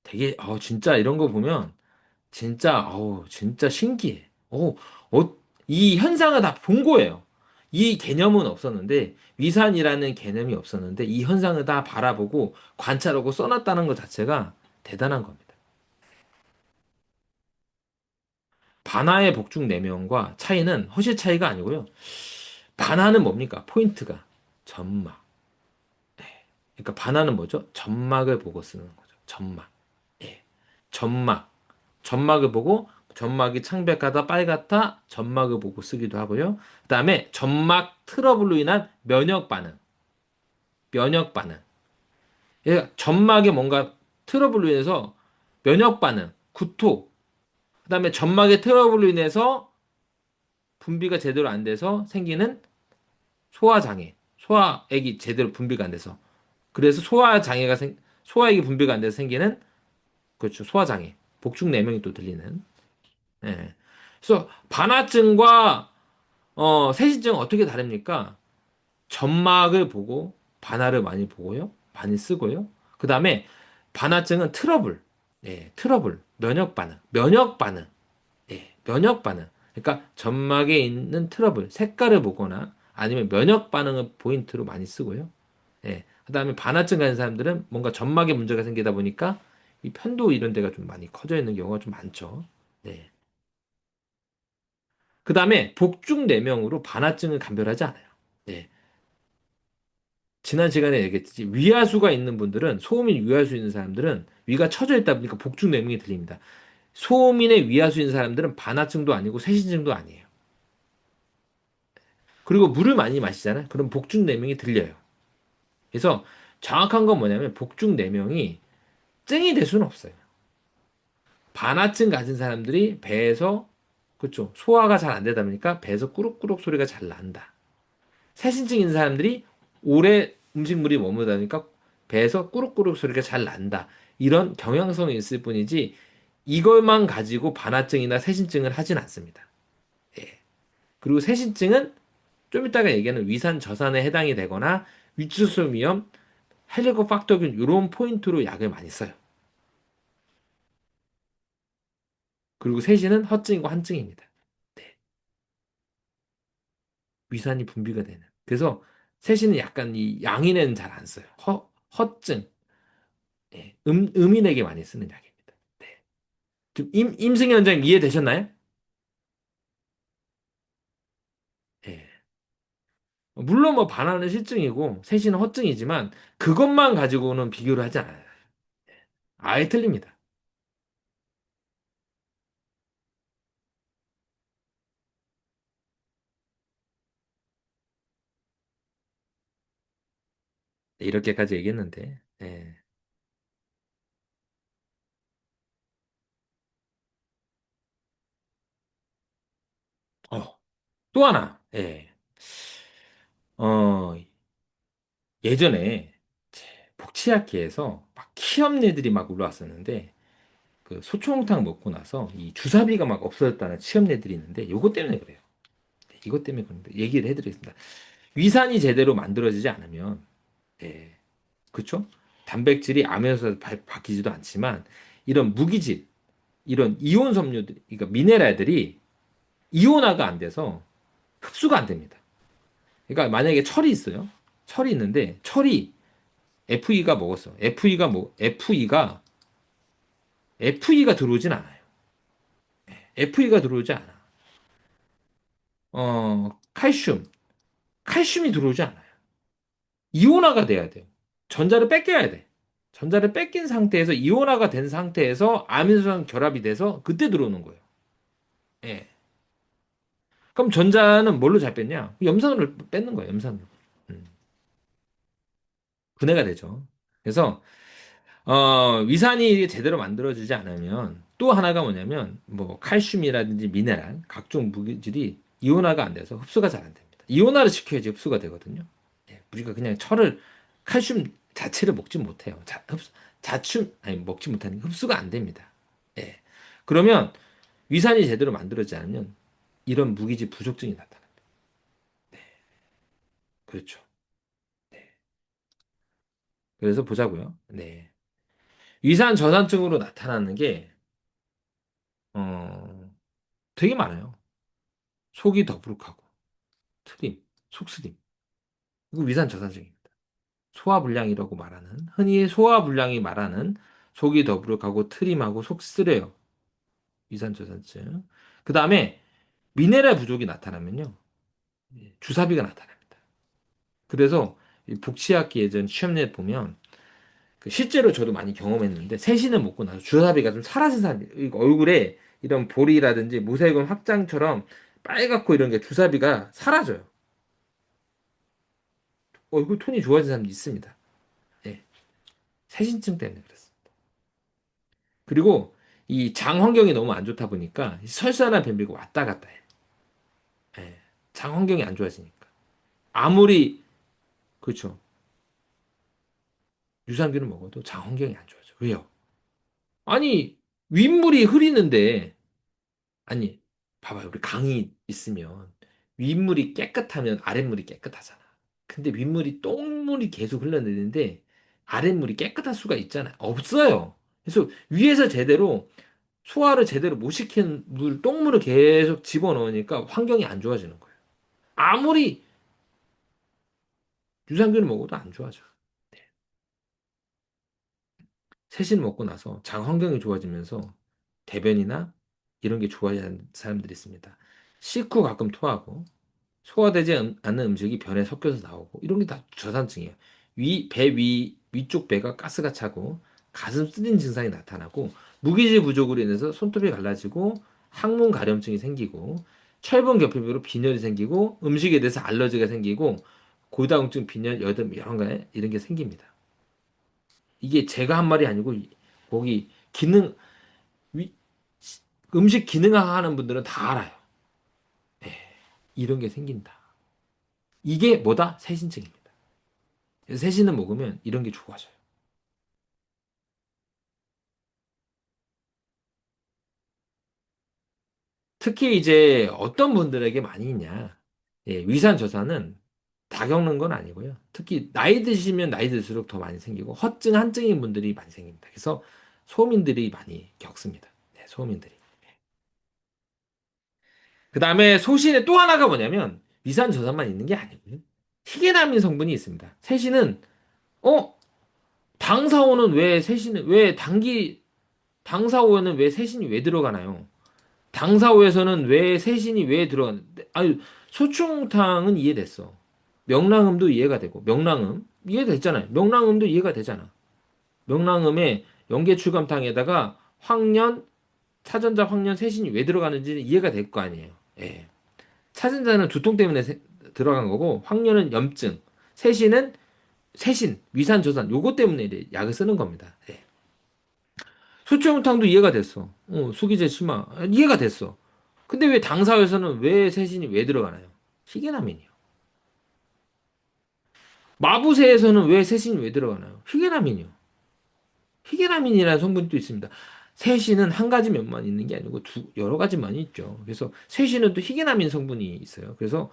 S1: 되게, 진짜 이런 거 보면 진짜, 진짜 신기해. 이 현상을 다 본 거예요. 이 개념은 없었는데, 위산이라는 개념이 없었는데, 이 현상을 다 바라보고 관찰하고 써놨다는 것 자체가 대단한 겁니다. 반하의 복중 내면과 차이는 허실 차이가 아니고요. 반하는 뭡니까? 포인트가 점막. 그러니까 반하는 뭐죠? 점막을 보고 쓰는 거죠. 점막. 예. 점막. 점막을 보고 점막이 창백하다, 빨갛다, 점막을 보고 쓰기도 하고요. 그다음에 점막 트러블로 인한 면역 반응. 면역 반응. 예, 점막에 뭔가 트러블로 인해서 면역 반응, 구토. 그다음에 점막의 트러블로 인해서 분비가 제대로 안 돼서 생기는 소화장애. 소화액이 제대로 분비가 안 돼서. 그래서 소화액이 분비가 안 돼서 생기는, 그렇죠. 소화장애. 복중내명이 또 들리는. 예. 그래서 반화증과 세신증은 어떻게 다릅니까? 점막을 보고 반화를 많이 보고요. 많이 쓰고요. 그다음에 반화증은 트러블. 예, 트러블. 면역 반응. 면역 반응. 예, 면역 반응. 그러니까 점막에 있는 트러블, 색깔을 보거나 아니면 면역 반응을 포인트로 많이 쓰고요. 예. 그다음에 반화증 가진 사람들은 뭔가 점막에 문제가 생기다 보니까 이 편도 이런 데가 좀 많이 커져 있는 경우가 좀 많죠. 네. 그다음에 복중 내명으로 반화증을 감별하지 않아요. 네. 지난 시간에 얘기했듯이 위하수가 있는 분들은 소음인 위하수 있는 사람들은 위가 처져 있다 보니까 복중 내명이 들립니다. 소음인의 위하수인 사람들은 반화증도 아니고 세신증도 아니에요. 그리고 물을 많이 마시잖아요. 그럼 복중 내명이 들려요. 그래서 정확한 건 뭐냐면 복중 내명이 증이 될 수는 없어요. 반화증 가진 사람들이 배에서, 그렇죠, 소화가 잘 안 되다 보니까 배에서 꾸룩꾸룩 소리가 잘 난다. 세신증 있는 사람들이 오래 음식물이 머무르다 보니까 배에서 꾸룩꾸룩 소리가 잘 난다. 이런 경향성이 있을 뿐이지 이걸만 가지고 반화증이나 세신증을 하진 않습니다. 예. 그리고 세신증은 좀 이따가 얘기하는 위산 저산에 해당이 되거나 위추스럼 위험, 헬리코박터균 이런 포인트로 약을 많이 써요. 그리고 세신은 허증이고 한증입니다. 네. 위산이 분비가 되는. 그래서 세신은 약간 이 양인에는 잘 안 써요. 허증, 예, 음인에게 많이 쓰는 약입니다. 네. 좀 임승희 원장님 이해되셨나요? 예. 물론 뭐 반환은 실증이고 세신은 허증이지만 그것만 가지고는 비교를 하지 않아요. 아예 틀립니다. 네, 이렇게까지 얘기했는데, 예. 또 하나, 예. 어, 예전에 제 복치아키에서 막 취업례들이 막 올라왔었는데 그 소초홍탕 먹고 나서 이 주사비가 막 없어졌다는 취업례들이 있는데 요것 때문에 그래요. 네, 이것 때문에 그런데 얘기를 해드리겠습니다. 위산이 제대로 만들어지지 않으면, 예, 그렇죠? 단백질이 암에서 바뀌지도 않지만 이런 무기질, 이런 이온 섬유들, 그러니까 미네랄들이 이온화가 안 돼서 흡수가 안 됩니다. 그러니까 만약에 철이 있어요. 철이 있는데 철이 FE가 먹었어. FE가 들어오진 않아요. FE가 들어오지 않아. 칼슘이 들어오지 않아요. 이온화가 돼야 돼요. 전자를 뺏겨야 돼. 전자를 뺏긴 상태에서 이온화가 된 상태에서 아미노산 결합이 돼서 그때 들어오는 거예요. 예. 그럼 전자는 뭘로 잘 뺐냐? 염산으로 뺏는 거예요. 염산으로. 음. 분해가 되죠. 그래서 위산이 제대로 만들어지지 않으면 또 하나가 뭐냐면 뭐 칼슘이라든지 미네랄 각종 무기질이 이온화가 안 돼서 흡수가 잘 안 됩니다. 이온화를 시켜야지 흡수가 되거든요. 예, 우리가 그냥 철을 칼슘 자체를 먹지 못해요. 자충 아니 먹지 못하는 게 흡수가 안 됩니다. 예. 그러면 위산이 제대로 만들어지지 않으면 이런 무기질 부족증이 나타납니다. 그렇죠. 네. 그래서 보자고요. 네. 위산 저산증으로 나타나는 게 되게 많아요. 속이 더부룩하고 트림. 속쓰림. 이거 위산저산증입니다. 소화불량이라고 말하는, 흔히 소화불량이 말하는 속이 더부룩하고 트림하고 속 쓰려요. 위산저산증. 그 다음에 미네랄 부족이 나타나면요. 주사비가 나타납니다. 그래서 이 복치학기 예전 시험례 보면 그 실제로 저도 많이 경험했는데 세신을 먹고 나서 주사비가 좀 사라진 사람이 얼굴에 이런 볼이라든지 모세혈관 확장처럼 빨갛고 이런 게 주사비가 사라져요. 얼굴 톤이 좋아진 사람도 있습니다. 예. 세신증 때문에 그렇습니다. 그리고 이 장 환경이 너무 안 좋다 보니까 설사나 변비가 왔다 갔다 해. 예. 장 환경이 안 좋아지니까. 아무리 그렇죠. 유산균을 먹어도 장 환경이 안 좋아져. 왜요? 아니 윗물이 흐리는데 아니 봐봐요. 우리 강이 있으면 윗물이 깨끗하면 아랫물이 깨끗하잖아. 근데 윗물이 똥물이 계속 흘러내리는데 아랫물이 깨끗할 수가 있잖아요. 없어요. 그래서 위에서 제대로 소화를 제대로 못 시킨 똥물을 계속 집어넣으니까 환경이 안 좋아지는 거예요. 아무리 유산균을 먹어도 안 좋아져. 세신 먹고 나서 장 환경이 좋아지면서 대변이나 이런 게 좋아지는 사람들이 있습니다. 씻고 가끔 토하고 소화되지 않는 음식이 변에 섞여서 나오고 이런 게 다 저산증이에요. 배 위쪽 배가 가스가 차고 가슴 쓰린 증상이 나타나고 무기질 부족으로 인해서 손톱이 갈라지고 항문 가려움증이 생기고 철분 결핍으로 빈혈이 생기고 음식에 대해서 알러지가 생기고 고다공증, 빈혈, 여드름 이런 게 생깁니다. 이게 제가 한 말이 아니고 거기 기능 위- 음식 기능하는 분들은 다 알아요. 이런 게 생긴다. 이게 뭐다? 세신증입니다. 세신을 먹으면 이런 게 좋아져요. 특히 이제 어떤 분들에게 많이 있냐? 위산 저산은 다 겪는 건 아니고요. 특히 나이 드시면 나이 들수록 더 많이 생기고 허증, 한증인 분들이 많이 생깁니다. 그래서 소민들이 많이 겪습니다. 네, 소민들이. 그 다음에 소신의 또 하나가 뭐냐면 위산 저산만 있는 게 아니고요. 희귀나민 성분이 있습니다. 세신은 어? 당사오는 왜 세신은 왜 당사오에는 왜 세신이 왜 들어가나요? 당사오에서는 왜 세신이 왜 들어갔는데 아니 소충탕은 이해됐어. 명랑음도 이해가 되고 명랑음 이해됐잖아요. 명랑음도 이해가 되잖아. 명랑음에 영계출감탕에다가 황련 차전자 황련 세신이 왜 들어가는지 이해가 될 거 아니에요. 예. 차전자는 두통 때문에 들어간 거고 황련은 염증, 세신은 세신 위산저산 요거 때문에 이제 약을 쓰는 겁니다. 예. 소충탕도 이해가 됐어. 수기제 심화 이해가 됐어. 근데 왜 당사에서는 왜 세신이 왜 들어가나요? 희귀나민이요. 마부세에서는 왜 세신이 왜 들어가나요? 희귀나민이요. 희귀나민이라는 성분이 또 있습니다. 세신은 한 가지 면만 있는 게 아니고 여러 가지만 있죠. 그래서 세신은 또 희귀나민 성분이 있어요. 그래서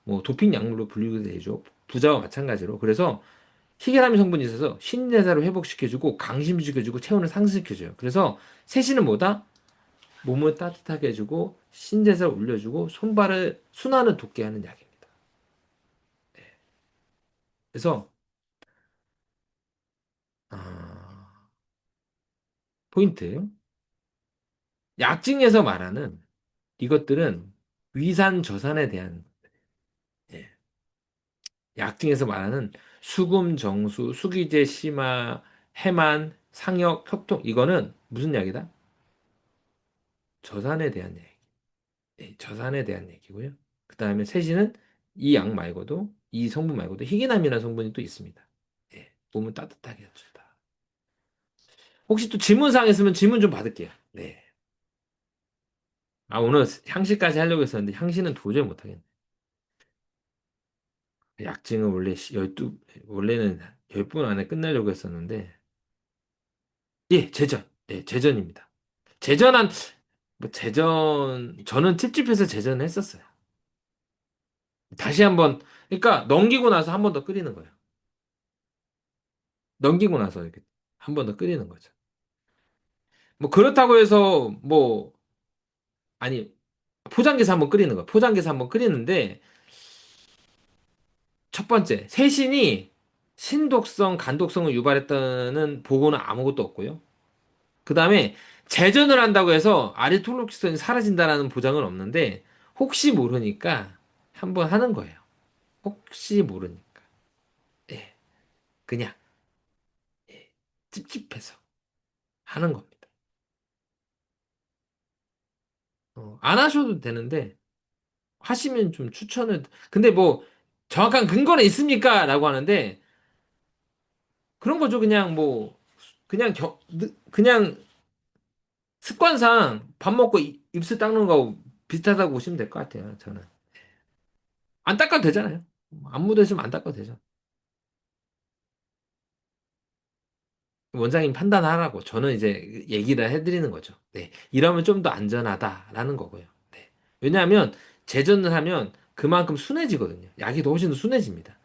S1: 뭐 도핑 약물로 분류도 되죠. 부자와 마찬가지로. 그래서 희귀나민 성분이 있어서 신진대사를 회복시켜주고 강심시켜주고 체온을 상승시켜줘요. 그래서 세신은 뭐다? 몸을 따뜻하게 해주고 신진대사를 올려주고 손발을 순환을 돋게 하는 약입니다. 그래서 아, 포인트. 약증에서 말하는 이것들은 위산 저산에 대한 예, 약증에서 말하는 수금, 정수, 수기제, 심화, 해만, 상역, 협통 이거는 무슨 약이다? 저산에 대한 얘기. 저산에 대한 얘기고요. 그 다음에 세신은 이 약 말고도 이 성분 말고도 희귀남이라는 성분이 또 있습니다. 몸을 따뜻하게 해준다. 혹시 또 질문사항 있으면 질문 좀 받을게요. 네. 아, 오늘 향시까지 하려고 했었는데 향시는 도저히 못하겠네. 약증은 원래 12, 원래는 10분 안에 끝내려고 했었는데, 예, 제전. 네, 제전입니다. 제전한, 저는 찝찝해서 제전했었어요. 다시 한번, 그러니까 넘기고 나서 한 번 더 끓이는 거예요. 넘기고 나서 이렇게 한 번 더 끓이는 거죠. 뭐, 그렇다고 해서, 뭐, 아니, 포장기에서 한번 끓이는 거예요. 포장기에서 한번 끓이는데, 첫 번째, 세신이 신독성, 간독성을 유발했다는 보고는 아무것도 없고요. 그 다음에 제전을 한다고 해서 아리톨록시선이 사라진다는 보장은 없는데 혹시 모르니까 한번 하는 거예요. 혹시 모르니까. 예, 그냥 예, 찝찝해서 하는 겁니다. 안 하셔도 되는데 하시면 좀 추천을. 근데 뭐 정확한 근거는 있습니까? 라고 하는데 그런 거죠. 그냥 뭐 그냥 그냥 습관상 밥 먹고 입술 닦는 거 비슷하다고 보시면 될 것 같아요. 저는 안 닦아도 되잖아요. 안 묻어있으면 안 닦아도 되죠. 원장님 판단하라고 저는 이제 얘기를 해드리는 거죠. 네, 이러면 좀 더 안전하다라는 거고요. 네, 왜냐하면 제전을 하면 그만큼 순해지거든요. 약이 더 훨씬 더 순해집니다.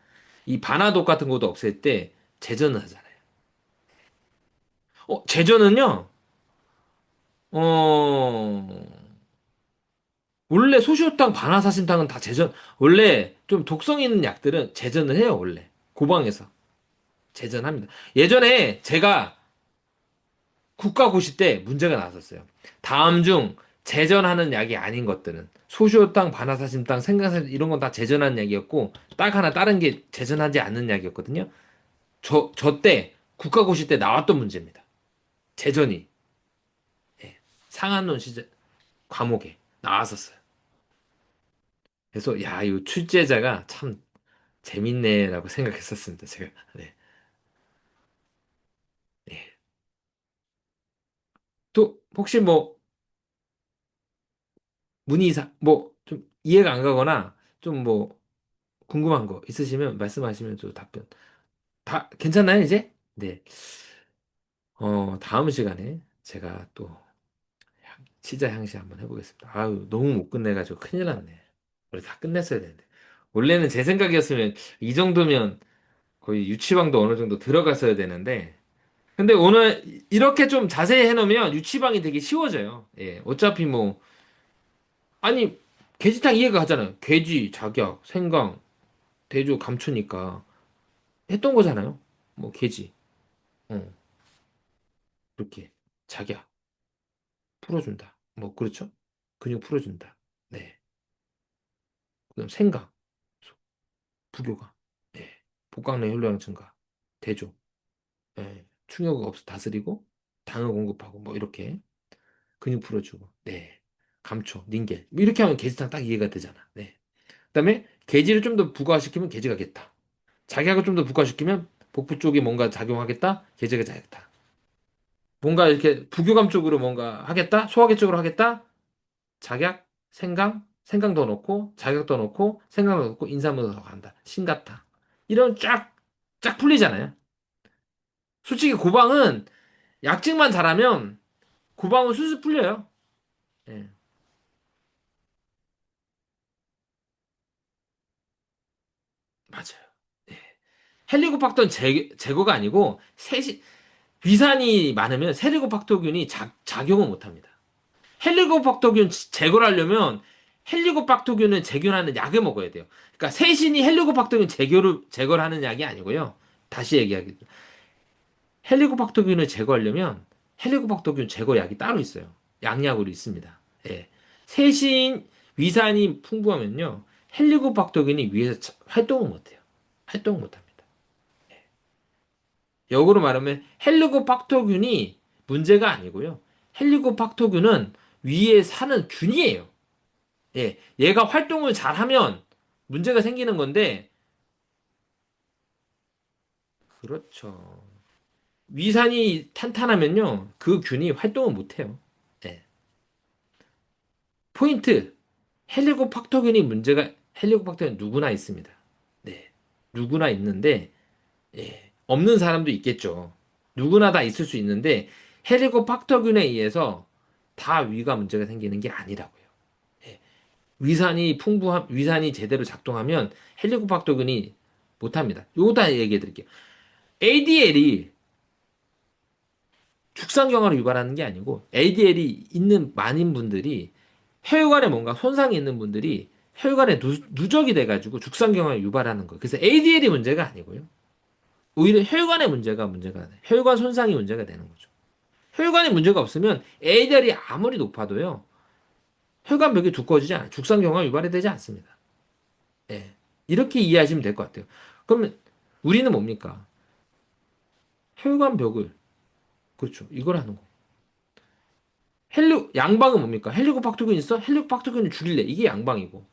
S1: 이 반화독 같은 것도 없앨 때 제전을 하잖아요. 제전은요, 어, 원래 소시오탕, 반화사심탕은 다 제전, 원래 좀 독성 있는 약들은 제전을 해요, 원래. 고방에서. 제전합니다. 예전에 제가 국가고시 때 문제가 나왔었어요. 다음 중 제전하는 약이 아닌 것들은 소시오탕, 반화사심탕, 생강살 이런 건 다 제전하는 약이었고 딱 하나 다른 게 제전하지 않는 약이었거든요. 저 때 국가고시 때 나왔던 문제입니다. 제전이 상한론 시제 과목에 나왔었어요. 그래서 야, 이 출제자가 참 재밌네라고 생각했었습니다. 제가. 네. 네. 또 혹시 뭐 문의사 뭐 좀 이해가 안 가거나 좀 뭐 궁금한 거 있으시면 말씀하시면 또 답변. 다 괜찮나요, 이제? 네. 다음 시간에 제가 또 치자 향시 한번 해보겠습니다. 아유, 너무 못 끝내가지고 큰일 났네. 원래 다 끝냈어야 되는데. 원래는 제 생각이었으면 이 정도면 거의 유치방도 어느 정도 들어갔어야 되는데. 근데 오늘 이렇게 좀 자세히 해놓으면 유치방이 되게 쉬워져요. 예, 어차피 뭐, 아니, 돼지탕 이해가 가잖아요. 돼지, 작약, 생강, 대조, 감초니까. 했던 거잖아요. 뭐, 돼지, 어, 이렇게. 작약. 풀어준다. 뭐, 그렇죠? 근육 풀어준다. 네. 그다음 생강, 부교가, 네. 복강내 혈류량 증가, 대조, 네. 충혈 없어 다스리고, 당을 공급하고, 뭐, 이렇게 근육 풀어주고, 네. 감초, 닌겔. 뭐 이렇게 하면 게지탕 딱 이해가 되잖아. 네. 그다음에 게지를 좀 더 부과시키면 게지가겠다. 작약을 좀 더 부과시키면 복부 쪽에 뭔가 작용하겠다. 게지가 자겠다. 뭔가 이렇게 부교감 쪽으로 뭔가 하겠다. 소화기 쪽으로 하겠다. 작약, 생강 더 넣고, 자격 더 넣고, 생강 더 넣고, 인삼도 더 간다. 싱갑다. 이런 쫙 풀리잖아요. 솔직히 고방은 약증만 잘하면 고방은 술술 풀려요. 예, 맞아요. 예. 헬리코박터는 제거가 아니고, 위산이 많으면 헬리코박터균이 작용을 못 합니다. 헬리코박터균 제거를 하려면 헬리코박터균을 제균하는 약을 먹어야 돼요. 그러니까 세신이 헬리코박터균 제거를 하는 약이 아니고요. 다시 얘기하기 헬리코박터균을 제거하려면 헬리코박터균 제거약이 따로 있어요. 양약으로 있습니다. 예. 세신 위산이 풍부하면요. 헬리코박터균이 위에서 활동을 못해요. 활동을 못합니다. 역으로 말하면 헬리코박터균이 문제가 아니고요. 헬리코박터균은 위에 사는 균이에요. 예. 얘가 활동을 잘하면 문제가 생기는 건데 그렇죠. 위산이 탄탄하면요. 그 균이 활동을 못해요. 예. 포인트. 헬리코박터균 누구나 있습니다. 네. 누구나 있는데 예. 없는 사람도 있겠죠. 누구나 다 있을 수 있는데 헬리코박터균에 의해서 다 위가 문제가 생기는 게 아니라고요. 예. 위산이 제대로 작동하면 헬리코박터균이 못합니다. 요거 다 얘기해 드릴게요. ADL이 죽상경화를 유발하는 게 아니고 ADL이 있는 많은 분들이 혈관에 뭔가 손상이 있는 분들이 혈관에 누적이 돼가지고 죽상경화를 유발하는 거예요. 그래서 ADL이 문제가 아니고요. 오히려 혈관의 문제가 돼요. 혈관 손상이 문제가 되는 거죠. 혈관에 문제가 없으면 ADL이 아무리 높아도요. 혈관벽이 두꺼워지지 않아요. 죽상경화 유발이 되지 않습니다. 예. 이렇게 이해하시면 될 것 같아요. 그러면 우리는 뭡니까? 혈관벽을 그렇죠. 이걸 하는 거. 양방은 뭡니까? 헬리코박터균 있어? 헬리코박터균을 줄일래. 이게 양방이고.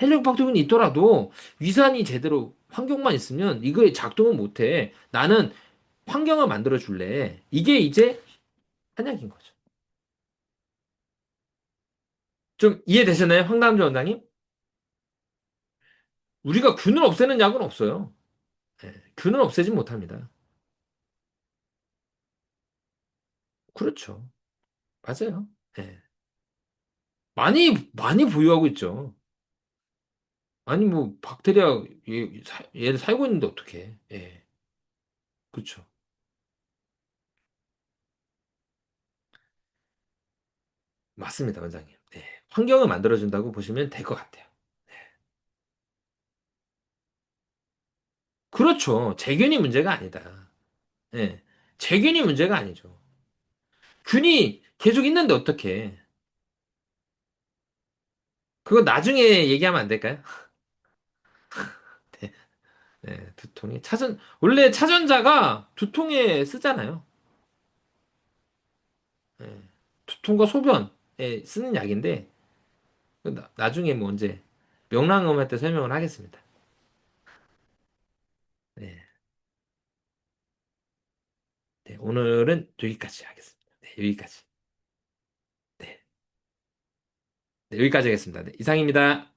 S1: 헬리코박터균이 있더라도 위산이 제대로 환경만 있으면 이거에 작동을 못해. 나는 환경을 만들어 줄래. 이게 이제 한약인 거죠. 좀 이해되셨나요? 황남조 원장님? 우리가 균을 없애는 약은 없어요. 예, 균은 없애지 못합니다. 그렇죠. 맞아요. 예. 많이 보유하고 있죠. 아니, 뭐, 박테리아, 얘를 살고 있는데 어떡해. 예. 그렇죠. 맞습니다, 원장님. 예. 환경을 만들어준다고 보시면 될 것 같아요. 그렇죠. 재균이 문제가 아니다. 예. 재균이 문제가 아니죠. 균이 계속 있는데 어떡해. 그거 나중에 얘기하면 안 될까요? 네, 네, 두통이. 원래 차전자가 두통에 쓰잖아요. 예. 두통과 소변에 쓰는 약인데, 나중에 뭐 언제 명랑음 할 때 설명을 하겠습니다. 네. 네, 오늘은 여기까지 하겠습니다. 네, 여기까지. 네, 네, 여기까지 하겠습니다. 네, 이상입니다.